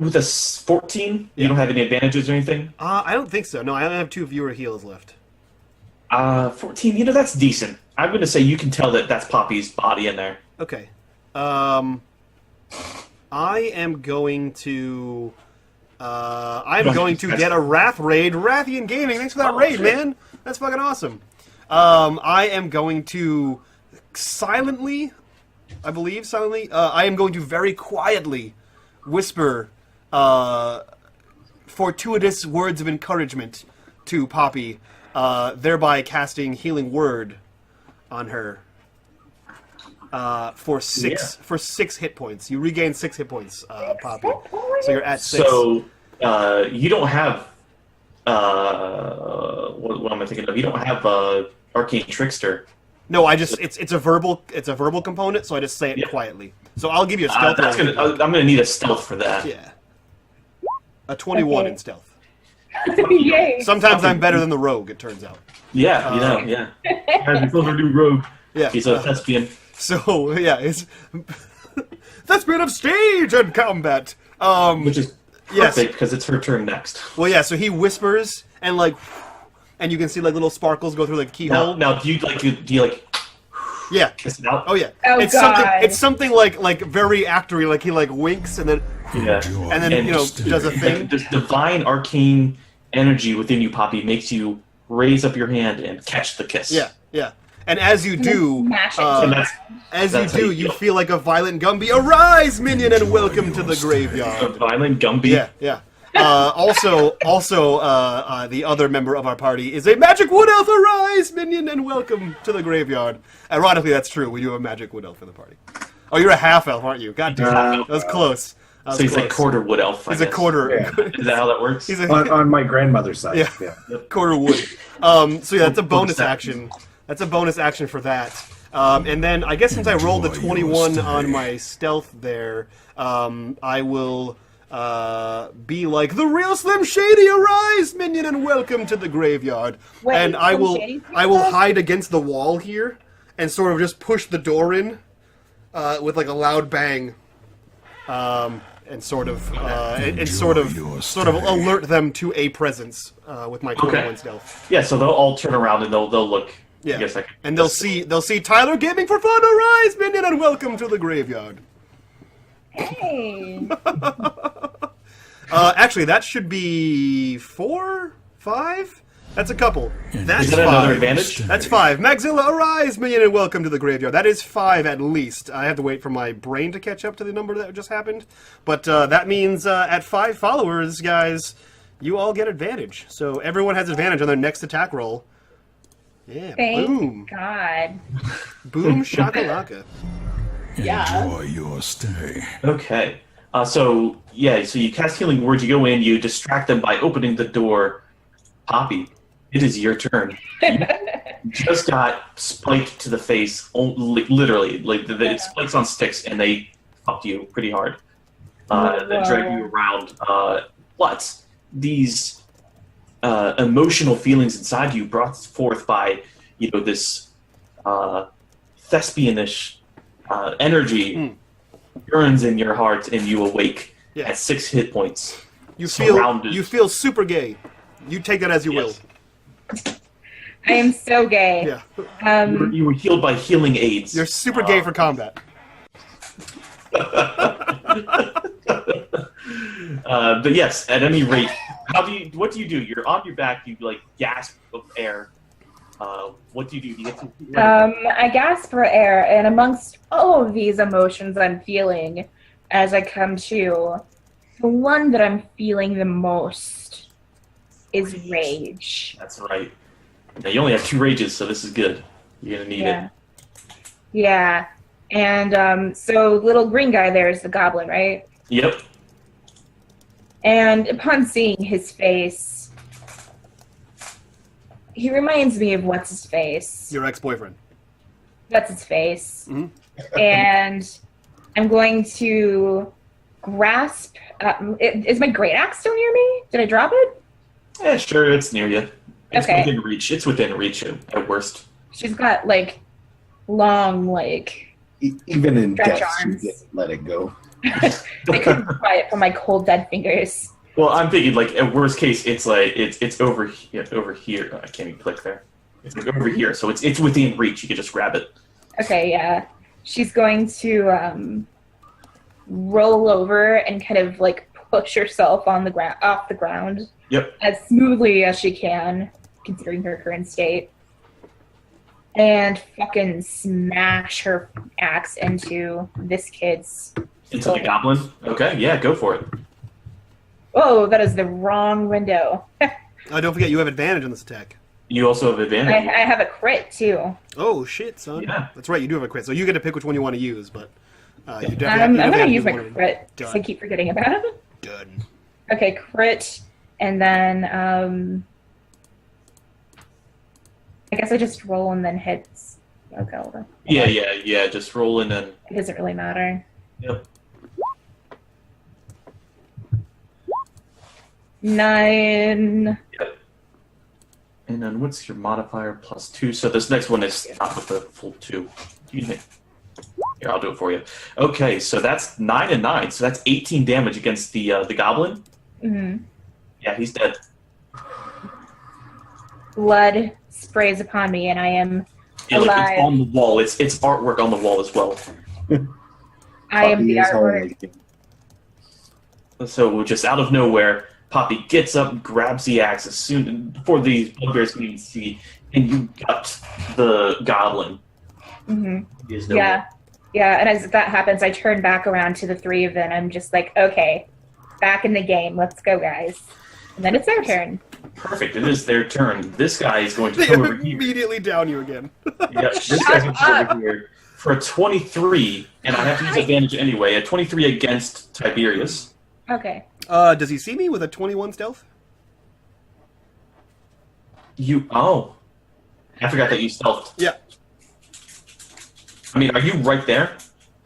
With a 14, Yeah. you don't have any advantages or anything? I don't think so. No, I only have 2 viewer heals left. 14, that's decent. I'm going to say you can tell that that's Poppy's body in there. Okay. I am going to... I'm going to get a Wrath raid. Rathian Gaming, thanks for that raid, shit. man. That's fucking awesome. I am going to silently, I am going to very quietly whisper fortuitous words of encouragement to Poppy, thereby casting Healing Word on her. For six hit points. You regain 6 hit points, Poppy. So you're at 6. So you don't have what am I thinking of? You don't have Arcane Trickster. No, it's a verbal component, so I just say it Yeah. quietly. So I'll give you a stealth roll. I'm gonna need a stealth for that. Yeah. A 21 Okay. in stealth. Yay! Sometimes I'm better than the rogue, it turns out. Yeah, you know, yeah. Has yourself a new rogue. Yeah. He's a thespian. So, yeah, it's... Thespian of stage and combat! Which is yes. perfect, because it's her turn next. Well, yeah, so he whispers, and, like... And you can see, like, little sparkles go through, like, keyhole. Now, do you Yeah. kiss it out? Oh, yeah. Oh, it's God. something. It's something like very actory. Like he like winks and then Yeah. and then you know does a thing. This divine arcane energy within you, Poppy, makes you raise up your hand and catch the kiss. Yeah, yeah. And as you do, Smash it. And that's as that's you how do, you you feel. feel like a violent Gumby. Arise, minion, and welcome to the a graveyard. violent Gumby. Yeah, yeah. Also, the other member of our party is a magic wood elf. Arise, minion, and welcome to the graveyard. Ironically, that's true. We do have a magic wood elf in the party. Oh, you're a half elf, aren't you? God damn, that was close. That was So he's close. a quarter wood elf. I He's a guess. quarter. Yeah. Is that how that works? He's a On my grandmother's side. Yeah. Yeah. quarter wood. So yeah, that's a bonus Bonus action. action. That's a bonus action for that. And then I guess since I rolled the 21 on my stealth there, I will be like the real Slim Shady. Arise, minion, and welcome to the graveyard. Wait, and I Slim will Shady's I will graveyard? hide against the wall here and sort of just push the door in with like a loud bang. And sort of alert them to a presence with my 21 stealth. Yeah, so they'll all turn around and they'll look. Yeah, I guess I can and they'll see Tyler Gaming for Fun. Arise, minion, and welcome to the graveyard. Hey. Actually, that should be 4, 5. That's a couple. That's Is that another 5. advantage? That's 5. Magzilla, arise, minion, and welcome to the graveyard. That is 5 at least. I have to wait for my brain to catch up to the number that just happened. But that means at 5 followers, guys, you all get advantage. So everyone has advantage on their next attack roll. Yeah, Thank boom. God. Boom, shakalaka. Yeah. Enjoy your stay. Okay. So you cast Healing Word, you go in, you distract them by opening the door. Poppy, it is your turn. You just got spiked to the face, literally. It spikes on sticks, and they fucked you pretty hard. They drag you around. But these emotional feelings inside you brought forth by, this thespianish energy burns in your heart, and you awake Yeah. at 6 hit points. You Surrounded. feel super gay. You take that as you Yes. I am so gay. will. Yeah. You were healed by healing aids. You're super gay for combat. But yes, at any rate, what do you do? You're on your back. You gasp of air. What do you do? You get to I gasp for air, and amongst all of these emotions I'm feeling as I come to, the one that I'm feeling the most is rage. That's right. Now you only have 2 rages, so this is good. You're gonna need it. Yeah. And so little green guy there is the goblin, right? Yep. And upon seeing his face, he reminds me of what's his face. Your ex-boyfriend. That's his face. Mhm. And I'm going to grasp. Is my great axe still near me? Did I drop it? Yeah, sure. It's near you. It's Okay. within reach. It's within reach at worst. She's got long Even in Stretch death, arms. you didn't let it go. I couldn't pry it from my cold dead fingers. Well, I'm thinking at worst case, it's over here. I can't even click there. It's over here, so it's within reach. You can just grab it. Okay, yeah. She's going to roll over and kind of push herself on the ground, off the ground, Yep. as smoothly as she can, considering her current state, and fucking smash her axe into this kid's. Into the goblin. Okay, yeah, go for it. Oh, that is the wrong window. Don't forget, you have advantage on this attack. You also have I advantage. have a crit too. Oh shit, son! Yeah. That's right. You do have a crit, so you get to pick which one you want to use. But you definitely. I'm you going to definitely use my one of them. crit because I keep forgetting about it. Done. Okay, crit, and then I guess I just roll and then hit. Okay, hold on. Yeah. Just roll in and It doesn't really matter. Yep. 9. Yep. And then what's your modifier? +2. So this next one is not with the full 2. Excuse me. Here, I'll do it for you. Okay, so that's 9 and 9. So that's 18 damage against the goblin. Mm-hmm. Yeah, he's dead. Blood sprays upon me, and I am Yeah, like, alive. it's on the wall. It's artwork on the wall as well. I am the Poppy is artwork. holding. So just out of nowhere, Poppy gets up, grabs the axe as soon before the bugbears can even see, and you gut the goblin. Mm-hmm. He is no Yeah. Yeah, and as that happens, I turn back around to the 3 of them. I'm just like, okay, back in the game. Let's go, guys. And then it's their turn. Perfect. It is their turn. This guy is going to They come over here. immediately down you again. Yep, this guy's going to come over here for a 23, and I have to use advantage anyway. A 23 against Tiberius. Okay. Does he see me with a 21 stealth? Oh. I forgot that you stealthed. Yeah. I mean, are you right there?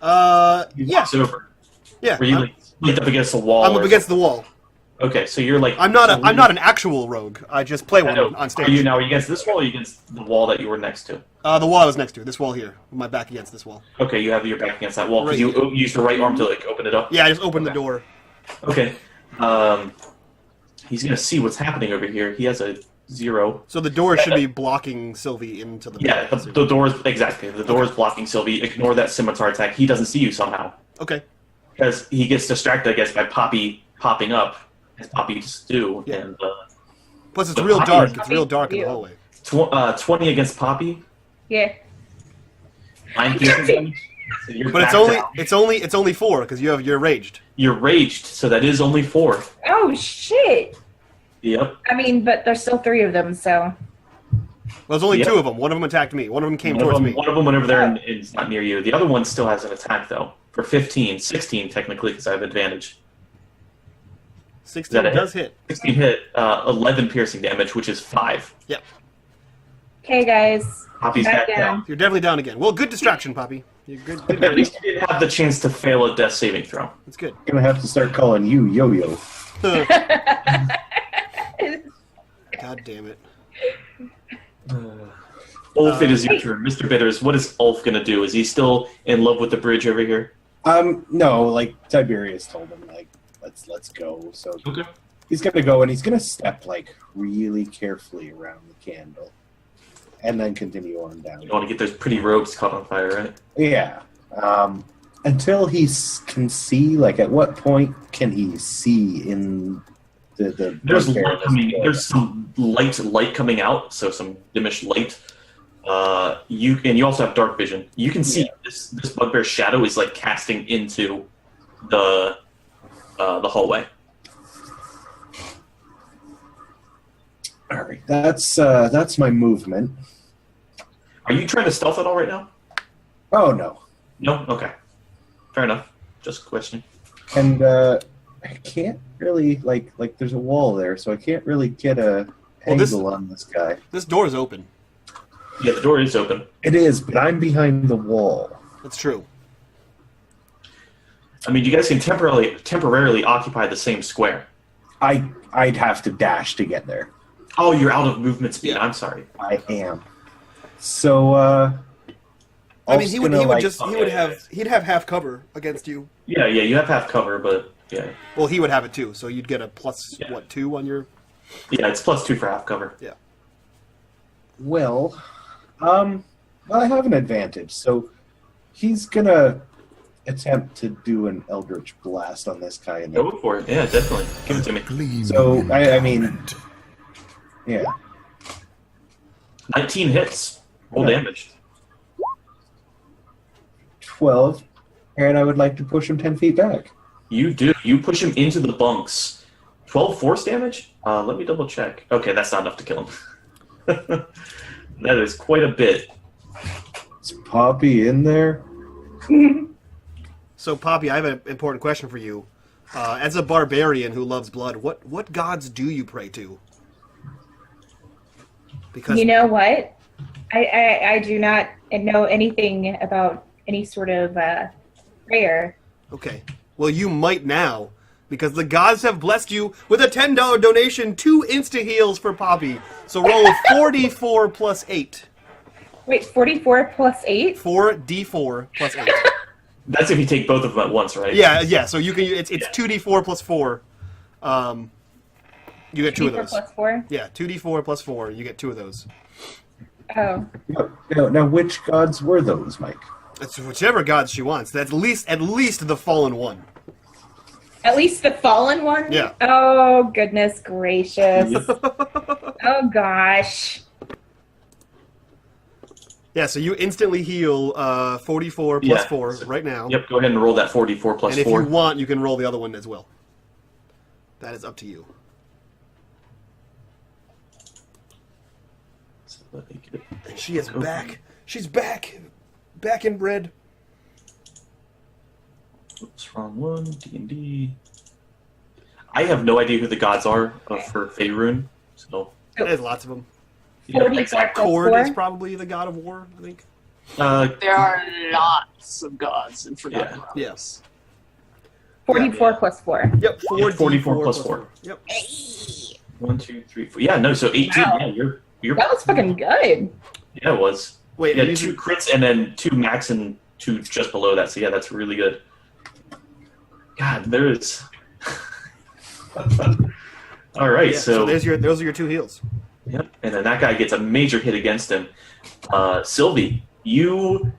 You Yeah. walks over. Yeah. Were you like leaned up against the wall? I'm or up against the wall. Okay, so you're like. I'm not an actual rogue. I just play one on stage. Are you against this wall or are you against the wall that you were next to? The wall I was next to. This wall here. With my back against this wall. Okay, you have your back against that wall because Right. you used your right arm to like open it up. Yeah, I just opened the Okay. door. Okay. He's gonna see what's happening over here. He has a 0. So the door should be blocking Sylvie into the Yeah, the door is exactly. The door is blocking Sylvie. Ignore that scimitar attack. He doesn't see you somehow Okay. because he gets distracted, I guess, by Poppy popping up, as Poppies do. Yeah. And Plus it's The real Poppy dark. is- It's real dark in the hallway. 20 against Poppy. Yeah. 9 piercing damage. So you're But back it's down. only 4 because you're raged. You're raged, so that is only 4. Oh, shit. Yep. I mean, but there's still 3 of them, so. Well, there's only Yep. 2 of them. One of them attacked me. One of them came One towards of them, me. one of them went over there and is not near you. The other one still has an attack though for 15, 16 technically because I have advantage. 16 that a does hit. 16 hit, 11 piercing damage, which is 5. Yep. Okay, guys. Poppy's Back back down. You're definitely down again. Well, good distraction, Poppy. You're good. At least you didn't have the chance to fail a death saving throw. That's good. Gonna have to start calling you Yo-Yo. God damn it. Ulf, it is your turn. Mr. Bitters, what is Ulf going to do? Is he still in love with the bridge over here? No, like Tiberius told him, like, let's go. So Okay. he's gonna go and he's gonna step like really carefully around the candle, and then continue on down. You don't want to get those pretty robes caught on fire, right? Yeah. Until he can see, like, at what point can he see in the There's bugbear light that's coming. there? There's some light coming out, so some diminished light. You also have dark vision. You can see this bugbear shadow is like casting into the hallway. All right, that's my movement. Are you trying to stealth at all right now? Oh no, No. Okay. Fair enough. Just questioning. and I can't really like there's a wall there, so I can't really get a Well, angle on this guy. This door is open. Yeah, the door is open. It is, but I'm behind the wall. That's true. I mean, you guys can temporarily occupy the same square. I'd have to dash to get there. Oh, you're out of movement speed. Yeah. I'm sorry. I am. So I mean, he would yeah. he'd have half cover against you. Yeah, you have half cover, but yeah, Well, he would have it too, so you'd get a plus Yeah. 2 on your. it's +2 for half cover. Yeah. Well, I have an advantage. So he's gonna attempt to do an Eldritch Blast on this guy. And Go for it. Yeah, definitely. Give it to me. Gleaming So, I mean- endowment. yeah, 19 hits. Roll Okay. damage. 12, and I would like to push him 10 feet back. You do. You push him into the bunks. 12 force damage? Let me double check. Okay, that's not enough to kill him. That is quite a bit. Is Poppy in there? So, Poppy, I have an important question for you. As a barbarian who loves blood, what gods do you pray to? Because You know what? I do not know anything about any sort of prayer. Okay. Well, you might now, because the gods have blessed you with a $10 donation, 2 insta-heals for Poppy. So roll 4d4 plus 8. Wait, 44 plus 8? 4d4 plus 8. That's if you take both of them at once, right? Yeah. So you can. It's 2d4 plus 4. You get 2 of 2d4 those. plus 4? Yeah, 2d4 plus 4. You get 2 of those. Oh. Now, which gods were those, Mike? It's whichever gods she wants. That's at least the fallen one. At least the fallen one? Yeah. Oh, goodness gracious. Oh, gosh. Yeah, so you instantly heal 44 plus 4 right now. Yep, go ahead and roll that 44 plus And if 4. you want, you can roll the other one as well. That is up to you. And she is back. She's back. Back in bread. Oops, wrong one. D&D. I have no idea who the gods are for Faerun, so... There's lots of them. Yeah. 44 plus Cord 4? is probably the god of war, I think. There are lots of gods in Forgotten Realms. Yes. 44 plus 4. Yep, 44 plus 4. Yep. 1, 2, 3, 4. Yeah, no, so 18. Wow. Yeah, you're. That was fucking good. Yeah, it was. Wait, Yeah, these 2 are- crits and then 2 max and 2 just below that. So yeah, that's really good. God, there is. All right, yeah, so those are your 2 heals. yep, and then that guy gets a major hit against him. Sylvie, you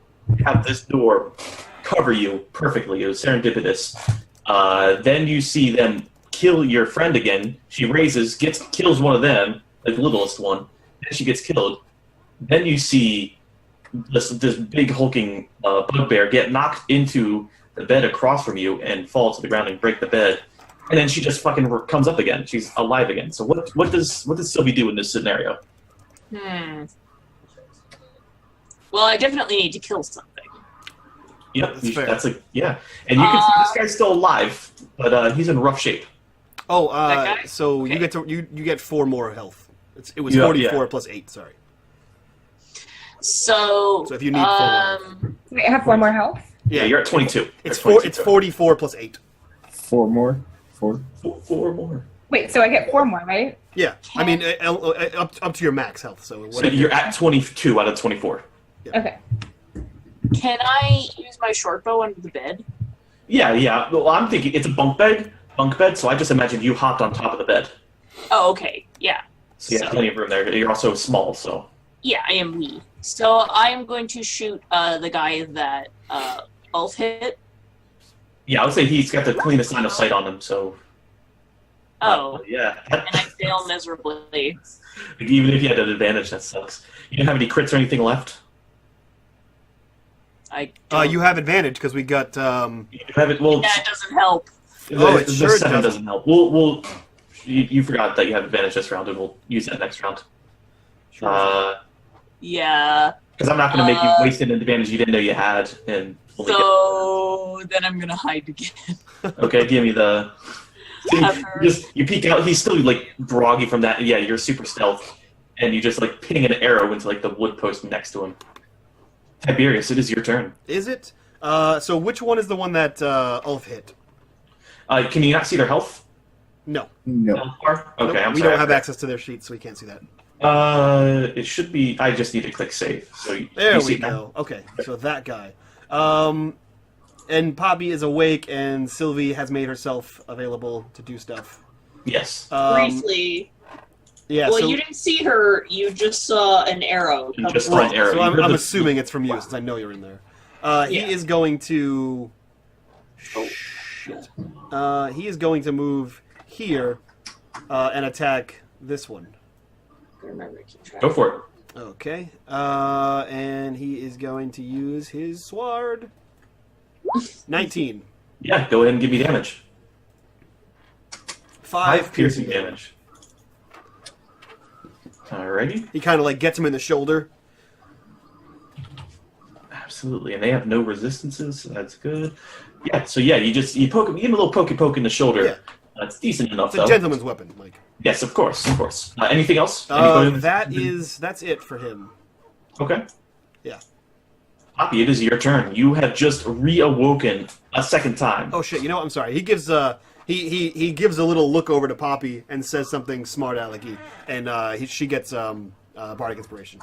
have this door cover you perfectly. It was serendipitous. Then you see them kill your friend again. She raises, kills one of them, like the littlest one. Then she gets killed. Then you see this big hulking bugbear get knocked into the bed across from you and fall to the ground and break the bed. And then she just fucking comes up again. She's alive again. So what does Sylvie do in this scenario? Well, I definitely need to kill something. Yep, That's fair. that's yeah. And you can see this guy's still alive, but he's in rough shape. Oh, That guy? so you Okay. you get 4 more health. It was Yeah, 44 yeah. plus 8, sorry. So So if you need 4 more. Wait, I have 4 more health? Yeah, you're at 22. It's You're at 22. it's 44 plus 8. 4 more? 4? Four more. Wait, so I get 4 more, right? Yeah, I mean up to your max health. So So you're at 22 out of 24. Okay. can I use my short bow under the bed? Yeah. Well, I'm thinking it's a bunk bed, so I just imagined you hopped on top of the bed. Oh, okay. Yeah. So you have plenty of room there. You're also small, so. Yeah, I am wee. So I am going to shoot the guy that Ulf hit. Yeah, I would say he's got the cleanest line of sight on him, so. Oh, Yeah. and I fail miserably. Even if you had an advantage, that sucks. You don't have any crits or anything left? you have advantage because we got. You have it. Well, Yeah, it doesn't help. it the sure 7 doesn't. doesn't help. We'll you forgot that you have advantage this round, and we'll use that next round. Yeah. Because I'm not going to make you waste an advantage you didn't know you had, and only So then I'm gonna hide again. okay, give me the. After- You peek out. He's still like groggy from that. Yeah, you're super stealth, and you just like ping an arrow into like the wood post next to him. Tiberius, it is your turn. Is it? So which one is the one that Ulf hit? Can you not see their health? No. No. Health bar? Okay, Nope, I'm we sorry. don't have access to their sheets, so we can't see that. It should be. I just need to click save. So There you we see that? go. Okay, so that guy. And Poppy is awake, and Sylvie has made herself available to do stuff. Yes. Briefly. Yeah. Well, so, you didn't see her. You just saw an arrow. You come just from- saw an arrow. So You I'm heard the- assuming it's from you, since I know you're in there. He Yeah. is going to. Shit. He is going to move here and attack this one. Remember to keep track. Go for it. Okay. And he is going to use his sword. 19. Yeah, go ahead and give me damage. 5 piercing damage. Alrighty. He kind of like gets him in the shoulder. Absolutely, and they have no resistances, so that's good. Yeah, so yeah, you poke him, you give him a little poke in the shoulder. Yeah. That's decent enough, It's a though. gentleman's weapon, Mike. Yes, of course. Anything else? Anybody in this- That's it for him. Okay. Yeah. Poppy, it is your turn. You have just reawoken a second time. Oh shit! You know what? I'm sorry. He gives he gives a little look over to Poppy and says something smart alecky, and she gets bardic inspiration.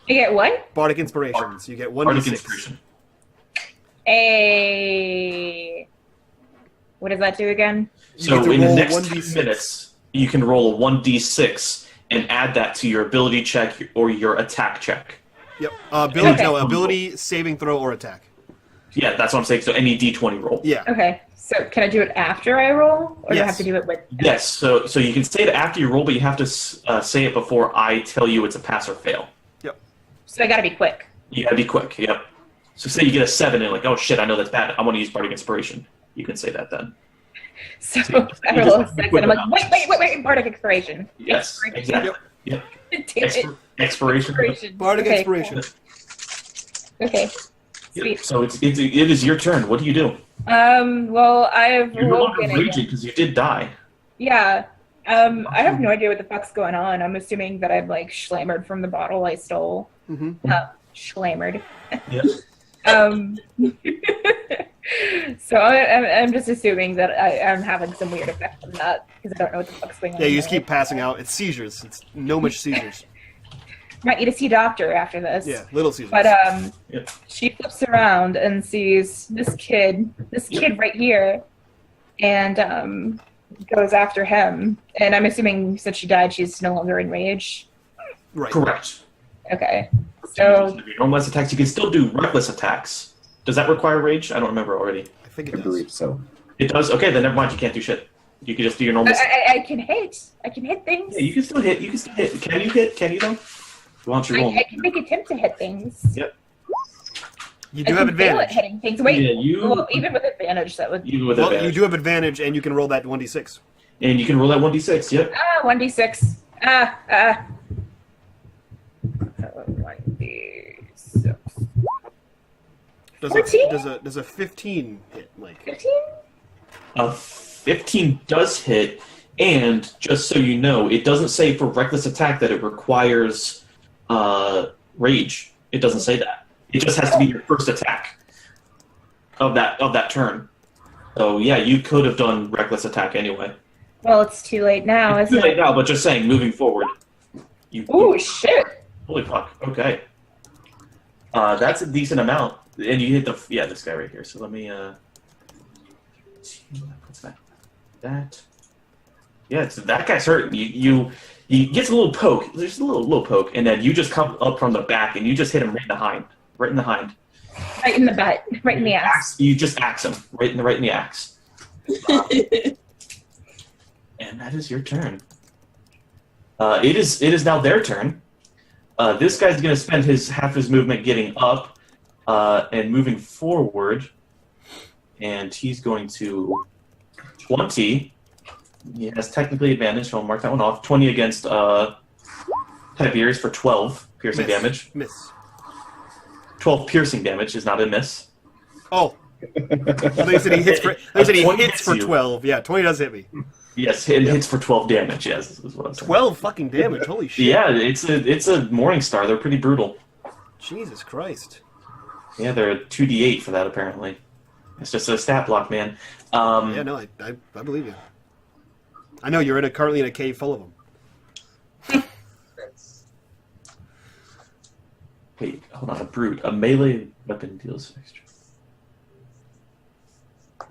You get what? Bardic inspiration. So you get 1d6. Bardic inspiration. What does that do again? So to in the roll next 1d6. 2 minutes, you can roll a 1d6 and add that to your ability check or your attack check. Yep. Ability, Okay. no, ability, saving throw, or attack. Yeah, that's what I'm saying. So any d20 roll. Yeah. Okay, so can I do it after I roll, or do I Yes. have to do it with? Yes. So you can say it after you roll, but you have to say it before I tell you it's a pass or fail. Yep. So I got to be quick. You gotta be quick. Yep. So say you get a 7 and like, oh shit, I know that's bad. I want to use bardic inspiration. You can say that then. So So I you roll a just 6, whip and I'm it like, out. wait, bardic expiration. Yes. Exactly. Yep. Damn it. Expiration. Bardic Okay, inspiration. cool. Okay. Yep. Sweet. So it is your turn. What do you do? Well, I've You're no longer woken raging again. because you did die. Yeah. I have no idea what the fuck's going on. I'm assuming that I've like schlammered from the bottle I stole. Mm-hmm. Schlammered. Yep. So I'm just assuming that I'm having some weird effect from that because I don't know what the fuck's going on. Yeah, you just keep passing out. It's seizures. It's no much seizures. Might need to see a doctor after this. Yeah, little seizures. But Yep. she flips around and sees this kid right here, and goes after him. And I'm assuming since she died, she's no longer in rage. Right. Correct. Okay. So So your normalist attacks, you can still do reckless attacks. Does that require rage? I don't remember already. I think I it does. believe so. It does. Okay, then never mind. You can't do shit. You can just do your normal. I can hit. I can hit things. Yeah, you can still hit. You can still hit. Can you hit? Can you though? Why don't you roll? I can make attempt to hit things. Yep. You I do have can fail at advantage. hitting things. Wait, Yeah, you- well, even with advantage, that would. You with Well, you advantage. do have advantage, and you can roll that 1d6. And you can roll that 1d6. Yep. 1d6. 1d6. Does 14? does a 15 hit, Mike? 15? A 15 does hit, and just so you know, it doesn't say for reckless attack that it requires rage. It doesn't say that. It just has to be your first attack of that turn. So yeah, you could have done reckless attack anyway. Well, it's too late now, It's isn't too late it? now, but just saying, moving forward. Ooh, shit. Holy fuck. Okay. That's a decent amount, and you hit this guy right here. So let me what's that? That. Yeah, it's that guy's hurt. He gets a little poke. There's a little poke, and then you just come up from the back and you just hit him right in the hind. Right in the hind. Right in the butt. Right in the ass. You just axe him right in the axe. And that is your turn. It is now their turn. This guy's going to spend half his movement getting up and moving forward, and he's going to 20. He has technically advantage, so I'll mark that one off. 20 against Tiberius for 12 piercing damage. Miss. 12 piercing damage is not a miss. Oh. They said he hits for. They said he 20 hits hits for you. 12. Yeah, 20 does hit me. Yes, it hits for 12 damage. Yes, is what I'm saying. 12 fucking damage. Holy shit. Yeah, it's a Morning Star. They're pretty brutal. Jesus Christ. Yeah, they're a 2d8 for that apparently. It's just a stat block, man. Yeah, no, I believe you. I know you're currently in a cave full of them. Wait, hold on. A brute. A melee weapon deals extra.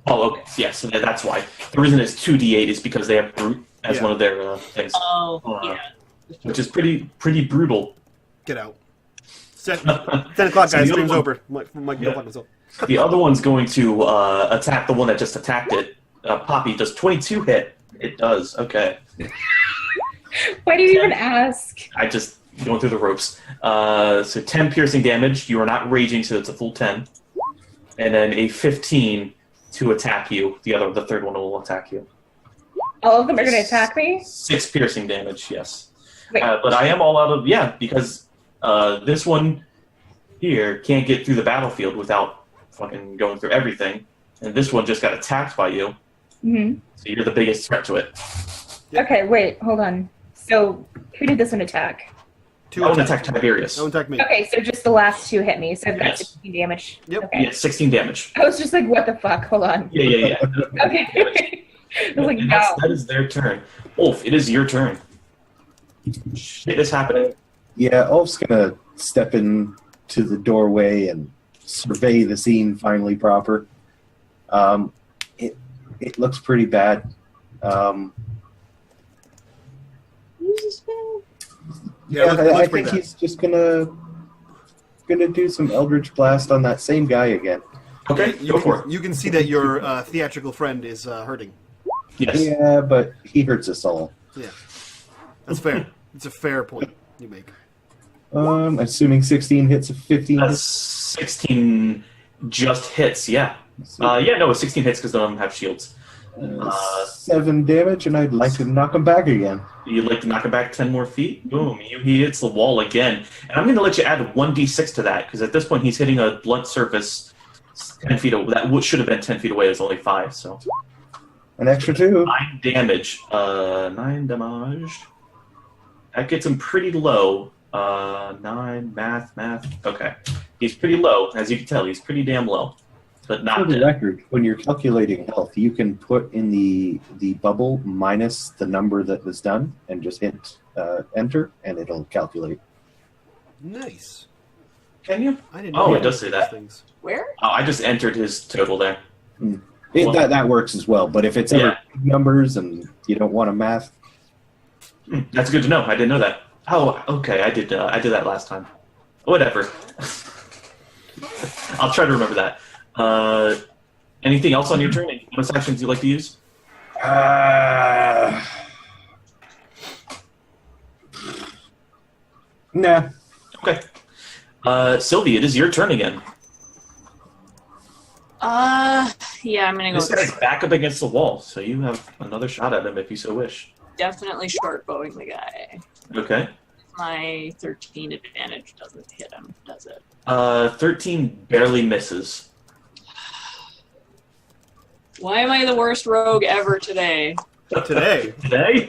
Oh, okay. Yeah, so that's why. The reason it's 2d8 is because they have brute as Yeah. one of their things, Oh, yeah. which is pretty brutal. Get out. 10 o'clock, So guys. the Stream's other over. Mike, Yeah. go fuck myself. The other one's going to attack the one that just attacked it. Poppy, does 22 hit? It does. Okay. Why do you even ask? I just going through the ropes. So 10 piercing damage. You are not raging, so it's a full 10. And then a 15 to attack you. The third one will attack you. All of them are going to attack me? 6 piercing damage, yes. Wait. But I am all out of because this one here can't get through the battlefield without fucking going through everything, and this one just got attacked by you. Mm-hmm. So you're the biggest threat to it. Yep. Okay, wait, hold on. So, who did this one attack? That one attacked Tiberius. That one attacked me. Okay, so just the last 2 hit me, so I've got Yes. 16 damage. Yep. Okay. Yeah, 16 damage. I was just like, what the fuck? Hold on. Yeah. Okay. I was like, And no. that is their turn. Ulf, it is your turn. Shit is happening. Yeah, Ulf's gonna step in to the doorway and survey the scene finally proper. It looks pretty bad. Use a spell. Yeah, it looks I pretty think bad. he's just gonna do some Eldritch Blast on that same guy again. Okay, go for it. You can see that your theatrical friend is hurting. Yes. Yeah, but he hurts us all. Yeah, that's fair. It's a fair point you make. Assuming 16 hits of 15. That's 16 just hits, yeah. No, it's 16 hits because none of them have shields. 7 damage, and I'd like to knock him back again. You'd like to knock him back 10 more feet? Boom, he hits the wall again. And I'm going to let you add 1d6 to that, because at this point he's hitting a blunt surface 10 feet away. That should have been 10 feet away. It's only 5, so. An extra 2. 9 damage. 9 damage. That gets him pretty low. 9, math. Okay. He's pretty low, as you can tell. He's pretty damn low. But For not the dead. record, when you're calculating health, you can put in the bubble minus the number that was done and just hit enter, and it'll calculate. Nice. Can you? I didn't. Oh, know it does those say that. Things. Where? Oh, I just entered his total there. Well, that works as well, but if it's ever Yeah. big numbers and you don't want to math, That's good to know. I didn't know that. Oh, okay. I did that last time. Whatever. I'll try to remember that. Anything else on your turn? Any bonus actions you'd like to use? nah. Okay. Sylvie, it is your turn again. Yeah, I'm gonna go This guy's back up against the wall, so you have another shot at him if you so wish. definitely short bowing the guy. Okay. My 13 advantage doesn't hit him, does it? 13 barely misses. Why am I the worst rogue ever today? Today. Today?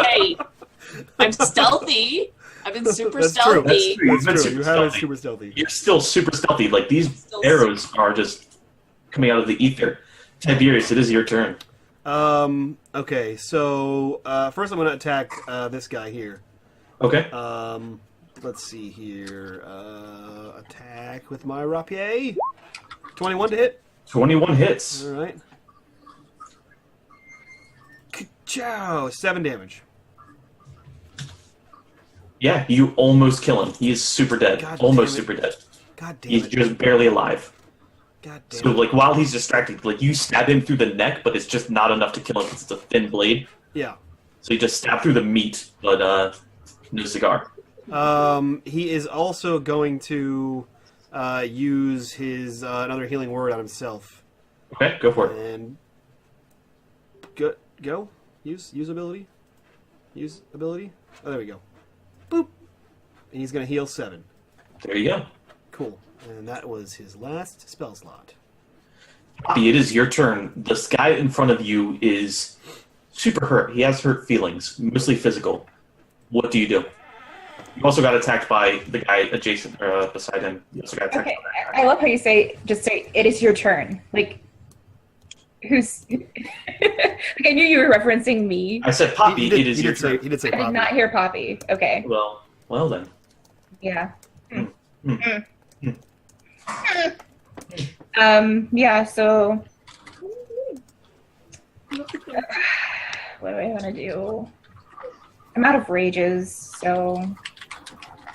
Hey, I'm stealthy. I've been super That's true. stealthy. You've been That's true. super You have it stealthy. super stealthy. You're still super stealthy. Like, these Still arrows are just coming out of the ether. Tiberius, it is your turn. Okay, so first I'm going to attack this guy here. Okay. Let's see here. Attack with my rapier. 21 to hit. 21 hits. All right. Ka-chow! 7 damage. Yeah, you almost kill him. He is super dead. God Almost damn it. super dead. God damn He's it. just barely alive. God damn So, it. like, while he's distracted, like, you stab him through the neck, but it's just not enough to kill him because it's a thin blade. Yeah. So you just stab through the meat, but no cigar. He is also going to use his another healing word on himself. Okay, go for it. And go. Use ability. Use ability. Oh, there we go. Boop. And he's going to heal 7. There you go. Cool. And that was his last spell slot. Poppy, it is your turn. This guy in front of you is super hurt. He has hurt feelings, mostly physical. What do you do? You also got attacked by the guy adjacent or beside him. You also got attacked Okay, by that I guy. love how you say, just say, it is your turn. Like, who's... like, I knew you were referencing me. I said, Poppy, He it is your turn. He did say I did Poppy. not hear Poppy. Okay, Well then. yeah. Mm. Yeah, so... what do I want to do? I'm out of rages, so...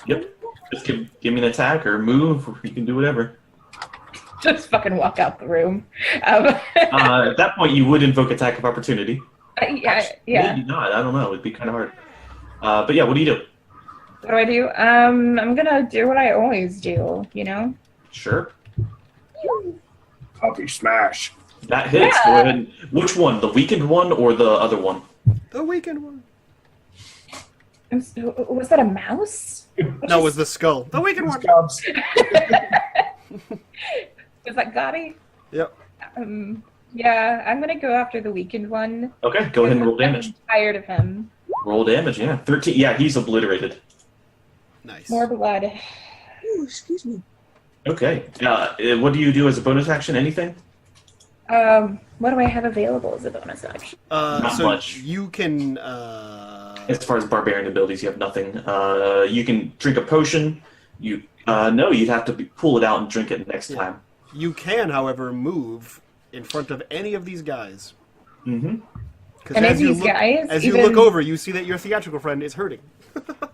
Yep. Just give me an attack or move. Or you can do whatever. Just fucking walk out the room. At that point, you would invoke attack of opportunity. Yeah. Maybe not. I don't know. It'd be kind of hard. But yeah, what do you do? What do I do? I'm gonna do what I always do, you know? Sure. Puppy smash. That hits. Yeah. Go ahead. Which one? The weakened one or the other one? The weekend one. Was that a mouse? No, it was the skull. The weekend one. Was that Gotti? Yep. Yeah, I'm gonna go after the weakened one. Okay, go ahead and roll damage. I'm tired of him. Roll damage, yeah. 13. Yeah, he's obliterated. Nice. More blood. Ooh, excuse me. Okay. What do you do as a bonus action? Anything? What do I have available as a bonus action? Not so much. You can. As far as barbarian abilities, you have nothing. You can drink a potion. No, you'd have to pull it out and drink it next time. You can, however, move in front of any of these guys. Mm-hmm. And as you look over, you see that your theatrical friend is hurting.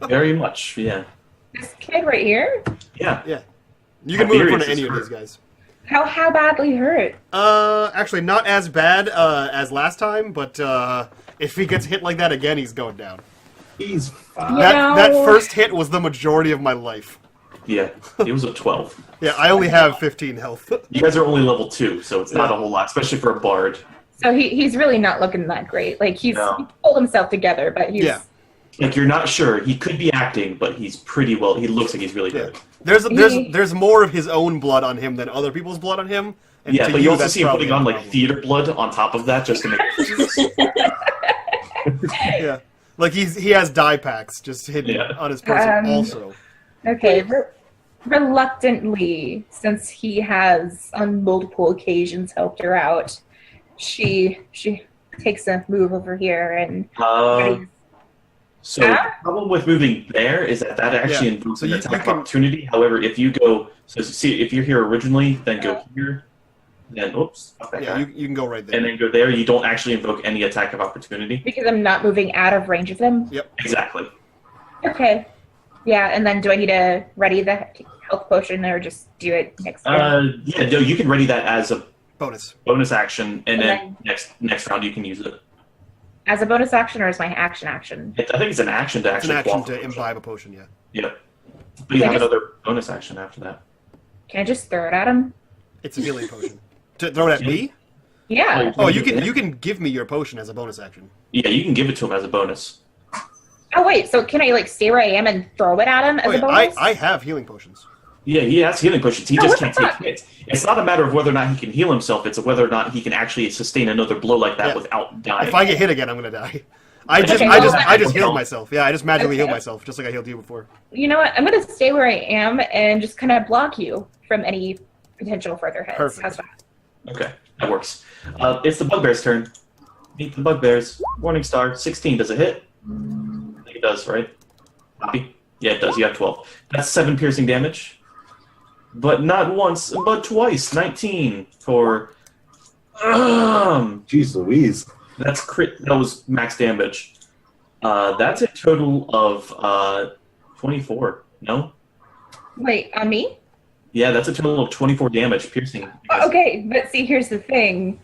Very much, yeah. This kid right here? Yeah. Yeah. You can move in front of Tiberius any is of hurt. these guys. How badly hurt? Actually, not as bad as last time, but if he gets hit like that again, he's going down. He's fine. That first hit was the majority of my life. Yeah, it was a 12. Yeah, I only have 15 health. You guys are only level 2, so it's not a whole lot, especially for a bard. So he's really not looking that great. Like, he pulled himself together, but he's... Yeah. Like, you're not sure. He could be acting, but he's pretty well... He looks like he's really Yeah. good. There's more of his own blood on him than other people's blood on him. And Yeah, to but you also that's see him probably putting on, a like, problem. theater blood on top of that just to make... Yeah. Like, he has dye packs just hidden on his person also. Okay, reluctantly, since he has on multiple occasions helped her out, she takes a move over here and So the problem with moving there is that actually invokes an attack opportunity. However, if you go, if you're here originally, then go here, then oops, you can go right there, and then go there. You don't actually invoke any attack of opportunity because I'm not moving out of range of them. Yep, exactly. Okay, yeah, and then do I need to ready the health potion or just do it next turn? Yeah, no, you can ready that as a bonus action, and then next round you can use it. As a bonus action or as my action? I think it's an action to actually. It's an action to imbibe a potion, yeah. Yeah, but you have another bonus action after that. Can I just throw it at him? It's a healing potion. To throw it at me? Yeah. Oh, you can give me your potion as a bonus action. Yeah, you can give it to him as a bonus. Oh wait, so can I like stay where I am and throw it at him as a bonus? I have healing potions. Yeah, he has healing potions. He just can't take hits. It's not a matter of whether or not he can heal himself. It's whether or not he can actually sustain another blow like that without dying. If I get hit again, I'm gonna die. I just healed myself. Yeah, I just magically healed myself, just like I healed you before. You know what? I'm gonna stay where I am and just kind of block you from any potential further hits. Perfect. How's that? Okay, that works. It's the bugbear's turn. Meet the bugbears. Morning Star. 16. Does it hit? I think it does, right? Copy. Yeah, it does. You have 12. That's 7 piercing damage. But not once, but twice. 19 for... Jeez Louise. That's crit. That was max damage. That's a total of 24. No? Wait, on me? Yeah, that's a total of 24 damage piercing. Okay, but see, here's the thing.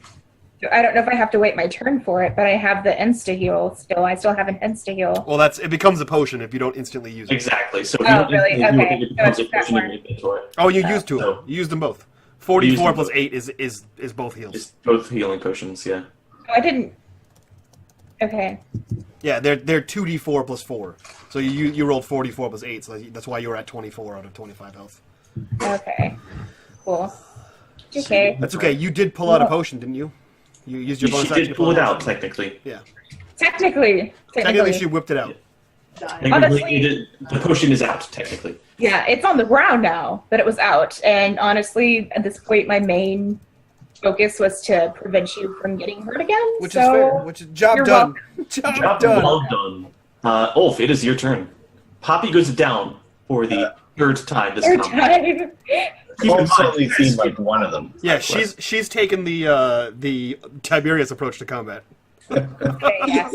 I don't know if I have to wait my turn for it, but I have the insta-heal still. I still have an insta-heal. Well, it becomes a potion if you don't instantly use it. Exactly. So really? Okay. it becomes a potion in your inventory. Oh, you used two. So you used them both. 44 plus 8 is both heals. It's both healing potions, yeah. Oh, I didn't... Okay. Yeah, they're 2d4 plus 4. So you rolled 44 plus 8, so that's why you were at 24 out of 25 health. Okay. Cool. Okay. That's okay. You did pull out a potion, didn't you? You used your bonus action to pull it out, technically. Yeah. Technically, she whipped it out. Honestly, the potion is out, technically. Yeah, it's on the ground now that it was out. And honestly, at this point, my main focus was to prevent you from getting hurt again. Which is fair. Which is job done. Job done. Well done. Ulf, it is your turn. Poppy goes down for the third time this time. Ulf's only seen like one of them. Yeah, she's taken the Tiberius approach to combat. Okay, yes.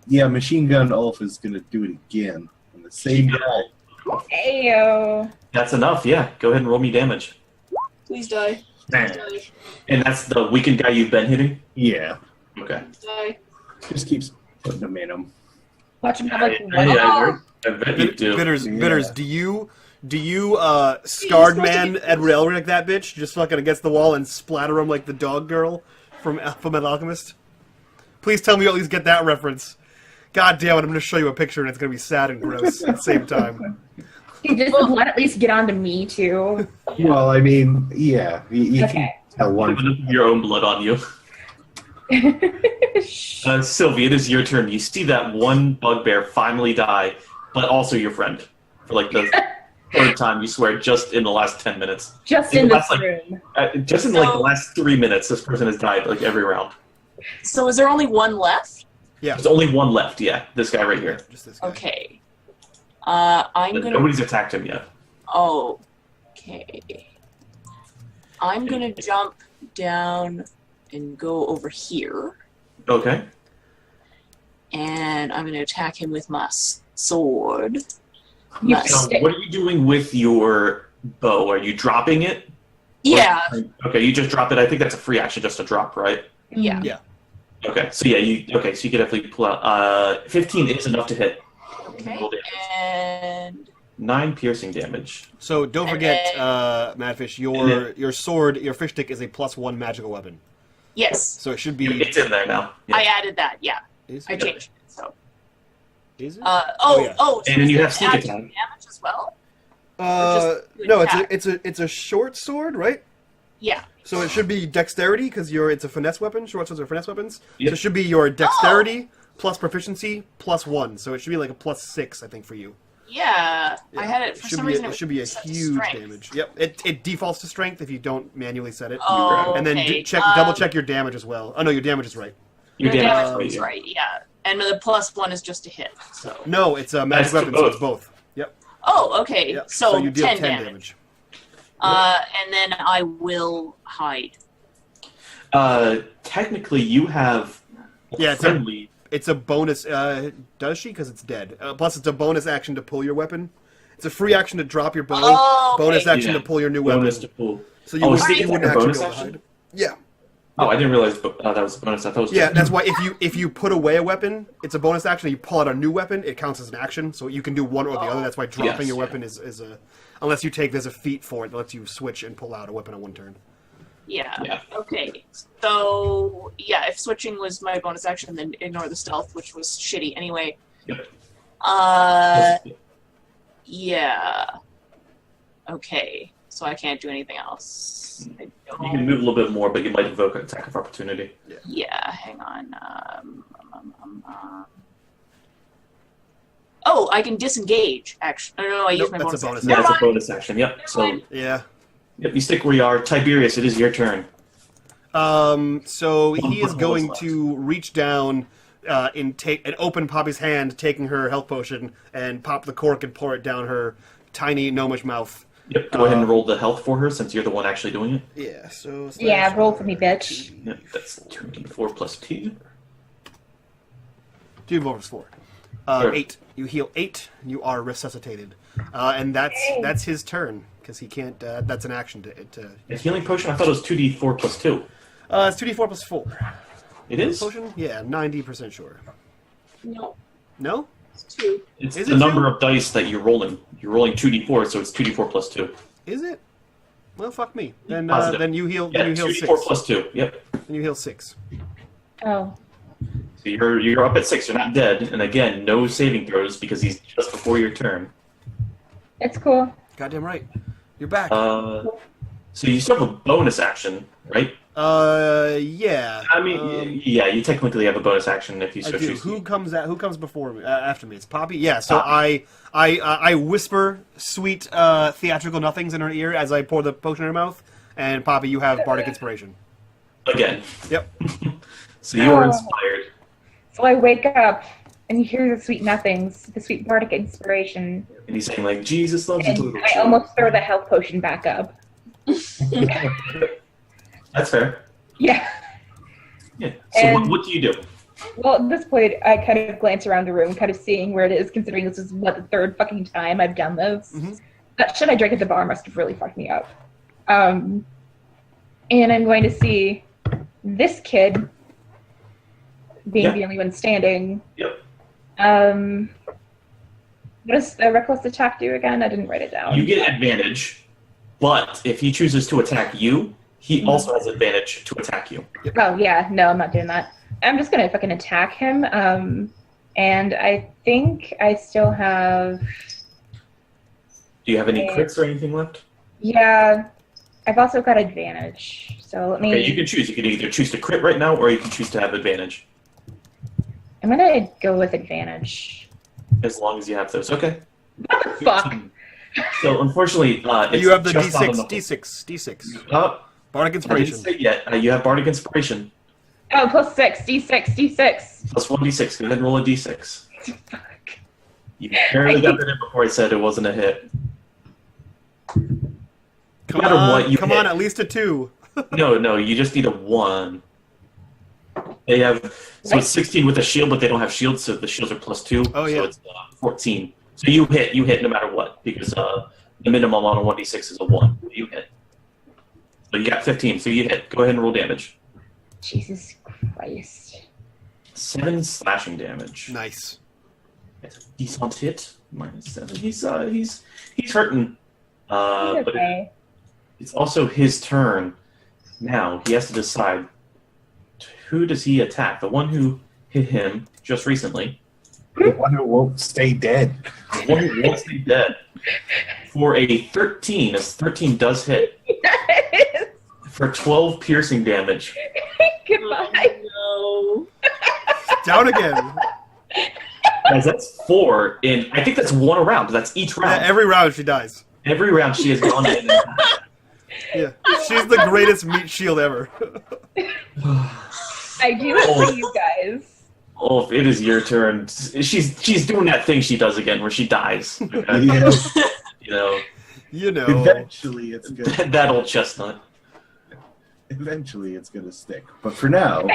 Yeah, Machine Gun Ulf is gonna do it again on the same guy. Ayo. That's enough, yeah. Go ahead and roll me damage. Please die. Please die. And that's the weakened guy you've been hitting? Yeah. Okay. Please die. Just keeps putting them in him. Watch him have like I bet you do. Bitters, do you scarred man Edward Elric like that bitch? Just fucking against the wall and splatter him like the dog girl from Fullmetal Alchemist? Please tell me you at least get that reference. God damn it, I'm going to show you a picture and it's going to be sad and gross at the same time. He just would let at least get onto me, too. Well, I mean, yeah. You can tell one. Your own blood on you. Sylvie, it is your turn. You see that one bugbear finally die, but also your friend. For like the third time, you swear, just in the last 10 minutes. Just in this room. Just in like the last 3 minutes, this person has died like every round. So is there only one left? Yeah. There's only one left, yeah. This guy right here. Just this guy. Okay. I'm gonna. Nobody's attacked him yet. Okay. I'm gonna jump down and go over here, Okay. and I'm gonna attack him with my sword. You My can- stick. What are you doing with your bow? Are you dropping it? Yeah. Okay, you just drop it. I think that's a free action just to drop, right? Yeah. Yeah. Okay, so yeah, you can definitely pull out. 15 is enough to hit. Okay. Roll damage. And 9 piercing damage. So don't forget, Madfish, your sword, your fish stick is a +1 magical weapon. yes, So it should be. It's in there now. Yeah. I added that. Yeah, Is I it? changed it. So. Is it? Oh, yeah. so And then you does have it sneak add attack. damage as well. just No, attack? it's a short sword, right? Yeah. So it should be dexterity because it's a finesse weapon. Short swords are finesse weapons. So Yep. it should be your dexterity plus proficiency +1. So it should be like a +6, I think, for you. Yeah. I had it It for should some be reason. it should be a set to huge strength. damage. Yep. It defaults to strength if you don't manually set it. Oh, And then okay. double check your damage as well. Oh no, your damage is right. Your The damage damage is was right. right. Yeah, and the +1 is just a hit. So. No, it's a magic That's weapon, to so it's both. Yep. Oh, okay. Yep. So, you deal 10 10 damage. And then I will hide. Technically, you have Yeah, it's a, friendly. it's a bonus. Does she? Because it's dead. Plus, it's a bonus action to pull your weapon. It's a free action to drop your bow. Oh, okay. Bonus action Yeah. to pull your new bonus weapon. to pull. So you Oh, wouldn't, is you it wouldn't a actually bonus be able to action? hide. Yeah. Oh, I didn't realize that was a bonus. I thought it was. Yeah, that's why if you put away a weapon, it's a bonus action. And you pull out a new weapon, it counts as an action. So you can do one or the other. That's why dropping Yes, your yeah. weapon is a unless you take there's a feat for it that lets you switch and pull out a weapon on one turn. Yeah. Yeah. Okay. So yeah, if switching was my bonus action, then ignore the stealth, which was shitty anyway. Yep. Yeah. Okay. So I can't do anything else. I You don't... can move a little bit more, but you might invoke an attack of opportunity. Yeah. Hang on. Oh, I can disengage. Actually, no, I use Nope, my that's bonus a bonus action. Yeah, Never it's a mind. bonus action. Yep. Never So mind. Yeah. yep, you stick where you are. Tiberius, it is your turn. So he is What going was to reach down and open Poppy's hand, taking her health potion, and pop the cork and pour it down her tiny gnomish mouth. Yep. Go ahead and roll the health for her, since you're the one actually doing it. Yeah. So Yeah, roll for me, bitch. Yep. That's 2d4 plus 2. 2 plus 4. Sure. 8. You heal 8. You are resuscitated, and that's his turn because he can't. That's an action to. A healing potion. I thought it was 2d4 plus 2. It's 2d4 plus 4. It is. Potion? Yeah, 90% sure. No, No? it's 2. It's Is the it number two? of dice that you're rolling. You're rolling 2d4, so it's 2d4 plus 2. Is it? Well, fuck me. Then Positive. then you heal. Yeah, Then you heal 2d4 6. plus 2. Yep. Then you heal 6. Oh. So you're up at 6. You're not dead. And again, no saving throws because he's just before your turn. It's cool. Goddamn right. You're back. So you still have a bonus action, right? Yeah. I mean, yeah, you technically have a bonus action if you I so do. choose. Who comes before me? After me? It's Poppy. Yeah. So I whisper sweet theatrical nothings in her ear as I pour the potion in her mouth. And Poppy, you have bardic inspiration. Again. Yep. So you are inspired. So I wake up and you hear the sweet nothings, the sweet bardic inspiration, And he's saying, like, Jesus loves you, and little I children. almost throw the health potion back up. That's fair. Yeah. Yeah. So And- what do you do? Well, at this point, I kind of glance around the room, kind of seeing where it is, considering this is, the third fucking time I've done this. Mhm. That shit I drank at the bar must have really fucked me up. And I'm going to see this kid being Yeah. the only one standing. Yep. What does the reckless attack do again? I didn't write it down. You get advantage, but if he chooses to attack you, he also has advantage to attack you. Oh, yeah. No, I'm not doing that. I'm just going to fucking attack him. And I think I still have... Do you have any Okay. crits or anything left? Yeah. I've also got advantage. So let me. Okay, you can choose. You can either choose to crit right now, or you can choose to have advantage. I'm gonna go with advantage. As long as you have those. Okay. What the fuck? So unfortunately, it's You have the just not on D6. Bardic I Inspiration. didn't say yet. You have Bardic Inspiration. Oh, plus 6. D6. Plus 1d6. Go ahead and roll a d6. Fuck. You barely got that in before I said it wasn't a hit. Come matter on, what you come hit. on, at least a 2. No, you just need a 1. They have it's 16 with a shield, but they don't have shields, so the shields are plus 2. Oh, yeah. So it's 14. So you hit no matter what, because the minimum on a 1d6 is a 1. You hit. So you got 15, so you hit. Go ahead and roll damage. Jesus Christ. 7 slashing damage. Nice. That's a decent hit. -7. He's hurting. But Okay. it's also his turn. Now he has to decide who does he attack. The one who hit him just recently. The one who won't stay dead. The one who won't stay dead. For a 13, as 13 does hit. For 12 piercing damage. Goodbye. Oh, Down again. Guys, that's 4 in. I think that's 1 round. That's each Yeah, round. every round she dies. Every round she has gone in. Yeah, she's the greatest meat shield ever. I do it for you guys. Ulf, it is your turn. She's doing that thing she does again where she dies. Okay? Yes. You know, You know. Eventually, it's gonna. that old chestnut. Eventually, it's gonna stick. But for now,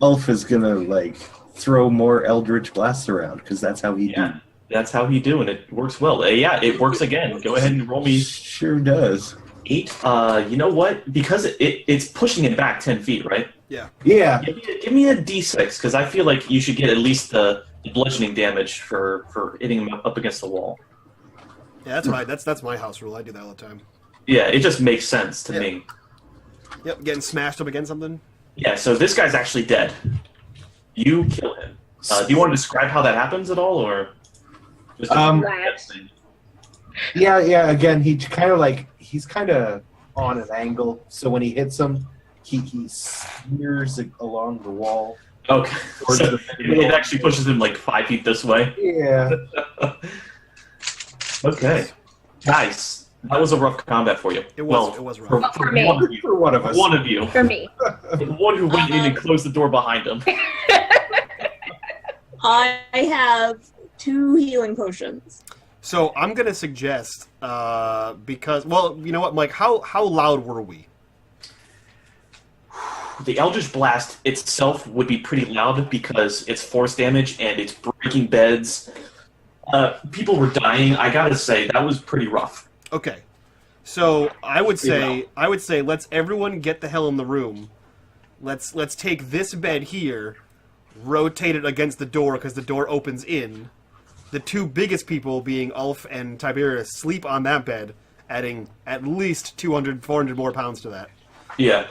Ulf is gonna like throw more Eldritch blasts around because that's how he Yeah, that's how he do, and it works well. Yeah, it works again. Go ahead and roll me Sure does. 8. You know what? Because it's pushing it back 10 feet, right? Yeah. Yeah. Give me a d6, because I feel like you should get at least the bludgeoning damage for hitting him up against the wall. Yeah, that's right. That's my house rule. I do that all the time. Yeah, it just makes sense to Yeah. me. Yep, getting smashed up against something. Yeah, so this guy's actually dead. You kill him. Do you want to describe how that happens at all, or just Yeah. Again, he's kind of on an angle, so when he hits him, he smears along the wall. Okay, Or so the it actually pushes him like 5 feet this way. Yeah. Okay, guys, that was a rough combat for you. It was rough. Well, for me. One of you. For one of us. One of you. For me. The one who went in and closed the door behind him. I have 2 healing potions. So I'm gonna suggest because you know what, Mike? How loud were we? The Eldritch Blast itself would be pretty loud because it's force damage and it's breaking beds. People were dying. I gotta say that was pretty rough. Okay, so I would say let's everyone get the hell in the room. Let's take this bed here, rotate it against the door because the door opens in. The 2 biggest people, being Ulf and Tiberius, sleep on that bed, adding at least 200, 400 more pounds to that. Yeah.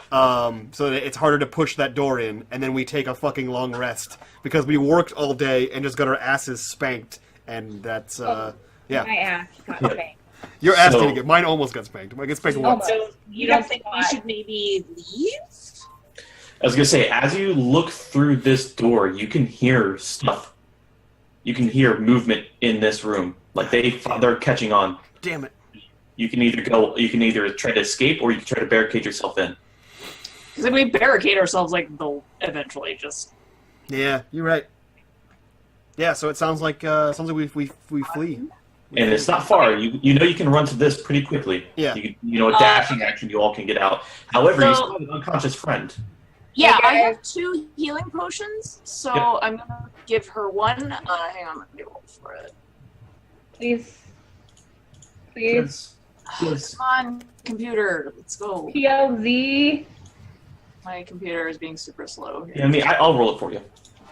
So that it's harder to push that door in, and then we take a fucking long rest because we worked all day and just got our asses spanked, and that's yeah. My ass got spanked. Your ass So- didn't get mine. Almost got spanked. I get spanked once. So you don't think we should maybe leave? I was gonna say, as you look through this door, you can hear stuff. You can hear movement in this room. Like they're catching on. Damn it. You can either try to escape or you can try to barricade yourself in. Because if we barricade ourselves, like, they'll eventually just... Yeah, you're right. Yeah, so it sounds like we flee. And it's not far. You know you can run to this pretty quickly. Yeah. A dashing action, you all can get out. However, you So- still have an unconscious friend. Yeah, Hey, I guys. have 2 healing potions, so Yep. I'm going to give her 1. Hang on, let me roll for it. Please. Please. Come on, computer, let's go. PLZ. My computer is being super slow here. Yeah, I mean, I'll roll it for you.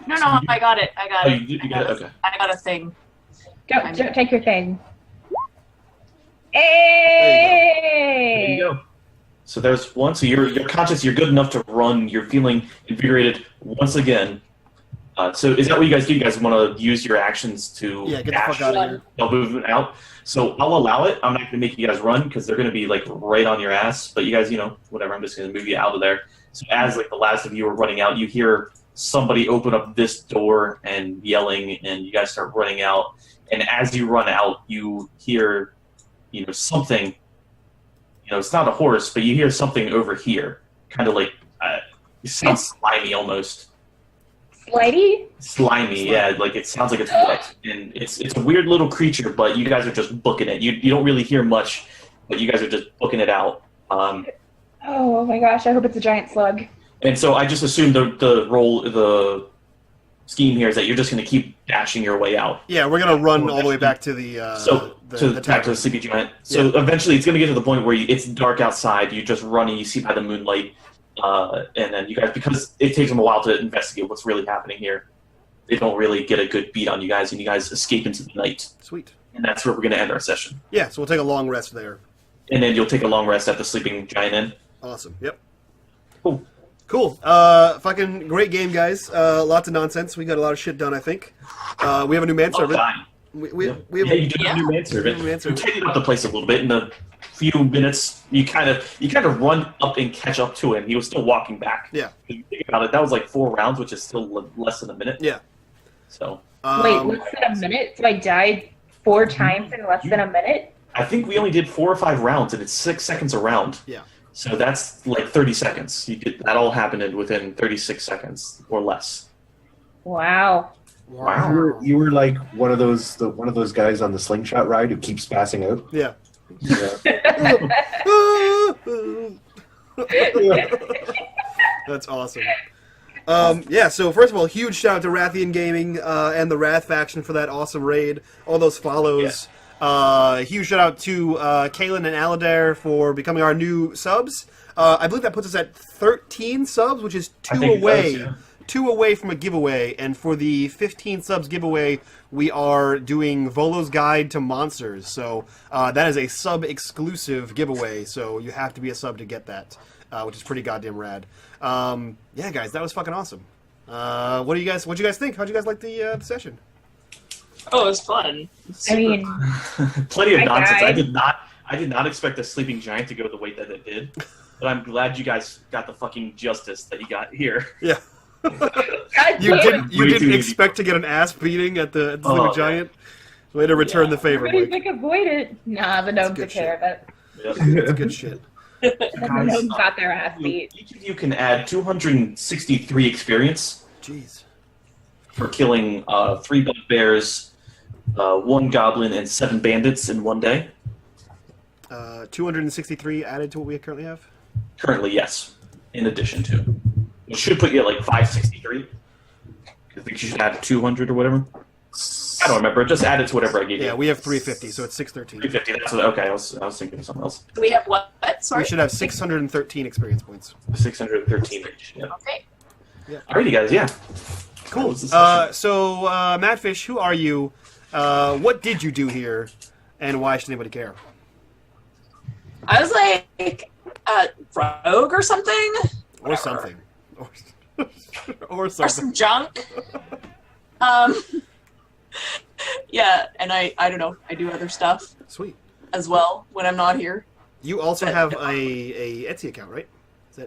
No, I got it. I got Oh, it. you I got it? got Okay. I got a thing. Go, take your thing. There Hey! you go. So there's one. So you're conscious. You're good enough to run. You're feeling invigorated once again. So is that what you guys do? You guys want to use your actions to Yeah, get the dash fuck out of here. while moving out? So I'll allow it. I'm not going to make you guys run because they're going to be like right on your ass. But you guys, whatever. I'm just going to move you out of there. So as like the last of you are running out, you hear somebody open up this door and yelling, and you guys start running out. And as you run out, you hear, something. It's not a horse, but you hear something over here, kind of like it sounds slimy almost. Slimy, yeah. Like it sounds like it's wet, and it's a weird little creature. But you guys are just booking it. You don't really hear much, but you guys are just booking it out. Oh my gosh! I hope it's a giant slug. And so I just assume the scheme here is that you're just going to keep dashing your way out. Yeah, we're gonna run all the way back to the back to the sleepy giant. So eventually, it's going to get to the point where it's dark outside. You just run and you see by the moonlight. And then you guys, because it takes them a while to investigate what's really happening here, they don't really get a good beat on you guys, and you guys escape into the night. Sweet. And that's where we're going to end our session. Yeah, so we'll take a long rest there. And then you'll take a long rest at the Sleeping Giant Inn. Awesome. Yep. Cool. Fucking great game, guys. Lots of nonsense. We got a lot of shit done, I think. We have a new manservant. You do have a new manservant. We tidied up the place a little bit in a few minutes. You kind of run up and catch up to him. He was still walking back. Yeah. If you think about it, that was like 4 rounds, which is still less than a minute. Yeah. So. Wait, less than a minute? So I died 4 times in less than a minute? I think we only did 4 or 5 rounds, and it's 6 seconds a round. Yeah. So that's like 30 seconds. That all happened within 36 seconds or less. Wow. You were like one of those guys on the slingshot ride who keeps passing out. Yeah. That's awesome. So first of all, huge shout out to Rathian Gaming and the Wrath faction for that awesome raid. All those follows. Yeah. Huge shout out to Kaylin and Aladar for becoming our new subs. I believe that puts us at 13 subs, which is 2 away. Does, yeah. 2 away from a giveaway, and for the 15 subs giveaway, we are doing Volo's Guide to Monsters. So that is a sub-exclusive giveaway, so you have to be a sub to get that, which is pretty goddamn rad. Yeah, guys, that was fucking awesome. What'd you guys think? How'd you guys like the session? Oh, it was fun. I mean, plenty of nonsense. Died. I did not expect the sleeping giant to go the way that it did, but I'm glad you guys got the fucking justice that you got here. Yeah. You didn't expect to get an ass beating at the Sleeping Giant? Way to return the favor, everybody's Mike. like, avoid it. Nah, the gnomes took care of it. Yep. That's good shit. The gnomes got their ass beat. Each of you can add 263 experience. Jeez. For killing 3 bugbears, 1 goblin, and 7 bandits in one day. 263 added to what we currently have? Currently, yes. In addition to. It should put you at like 563. I think you should add 200 or whatever. I don't remember. Just add it to whatever I gave you. Yeah, we have 350, so it's 613. 350. That's what, okay. I was thinking of something else. We have what? Sorry. We should have 613 experience points. 613 each. Yeah. Okay. Yeah. Alrighty, guys. Yeah. Cool. So, Madfish, who are you? What did you do here? And why should anybody care? I was like rogue or something. Or something. Or Or something. some junk. Yeah, and I don't know. I do other stuff Sweet. as well when I'm not here. You also have a Etsy account, right?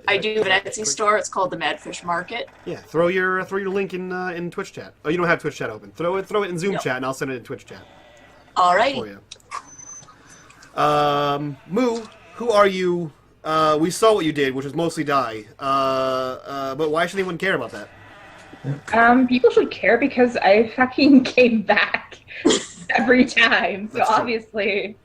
I do have an Etsy store. It's called the Madfish Market. Yeah, throw your link in Twitch chat. Oh, you don't have Twitch chat open. Throw it in Zoom chat, and I'll send it in Twitch chat Alrighty. for you. Moo, who are you? We saw what you did, which was mostly die. But why should anyone care about that? People should care because I fucking came back every time. So That's true. obviously,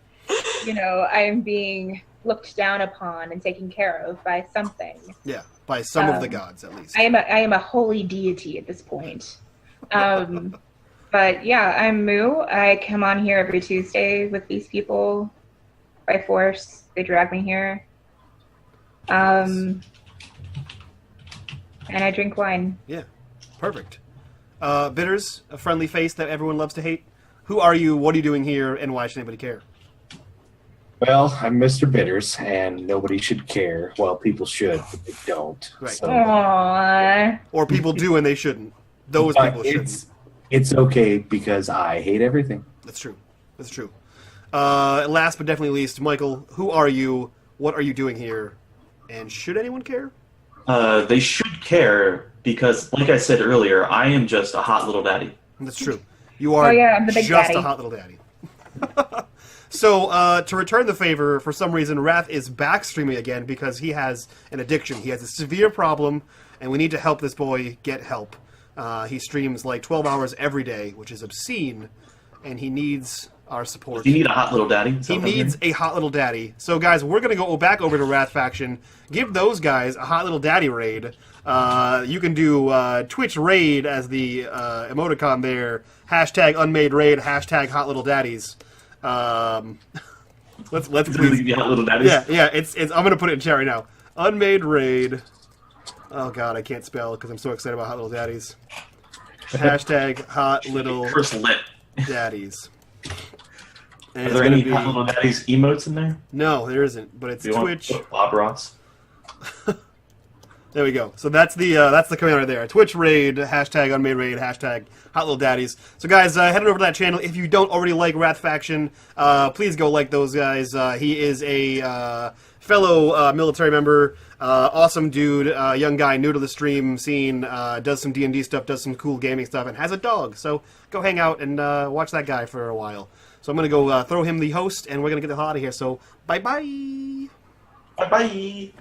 I'm being looked down upon and taken care of by something. Yeah, by some of the gods, at least. I am a holy deity at this point. But yeah, I'm Moo. I come on here every Tuesday with these people by force. They drag me here. And I drink wine. Yeah, perfect. Bitters, a friendly face that everyone loves to hate. Who are you? What are you doing here? And why should anybody care? Well, I'm Mr. Bitters, and nobody should care. Well, people should, but they don't. Right. So, Aww. Or people do and they shouldn't. Those But people shouldn't. it's okay because I hate everything. That's true. That's true. Last but definitely least, Michael, who are you? What are you doing here? And should anyone care? They should care because, like I said earlier, I am just a hot little daddy. That's true. You are I'm the big just daddy. a hot little daddy. So, to return the favor, for some reason, Wrath is back streaming again because he has an addiction. He has a severe problem, and we need to help this boy get help. He streams like 12 hours every day, which is obscene, and he needs our support. You need a hot little daddy. He needs a hot little daddy. So, guys, we're going to go back over to Wrath Faction, give those guys a hot little daddy raid. You can do Twitch raid as the emoticon there. Hashtag unMadeRaid, hashtag hot little daddies. Let's please. The hot little daddies. Yeah. It's. I'm going to put it in chat right now. unMadeRaid. Oh, God, I can't spell because I'm so excited about hot little daddies. Hashtag hot little First lit. daddies. And Are it's there gonna any be... hot little daddies emotes in there? No, there isn't. But it's Do you Twitch. want Bob Ross? There we go. So that's the command right there. Twitch raid, hashtag unMadeRaid, hashtag hot little daddies. So guys, head on over to that channel. If you don't already like Wrath Faction, please go like those guys. He is a fellow military member, awesome dude, young guy, new to the stream scene, does some D&D stuff, does some cool gaming stuff, and has a dog. So go hang out and watch that guy for a while. So I'm going to go throw him the host, and we're going to get the hell out of here. So bye-bye. Bye-bye.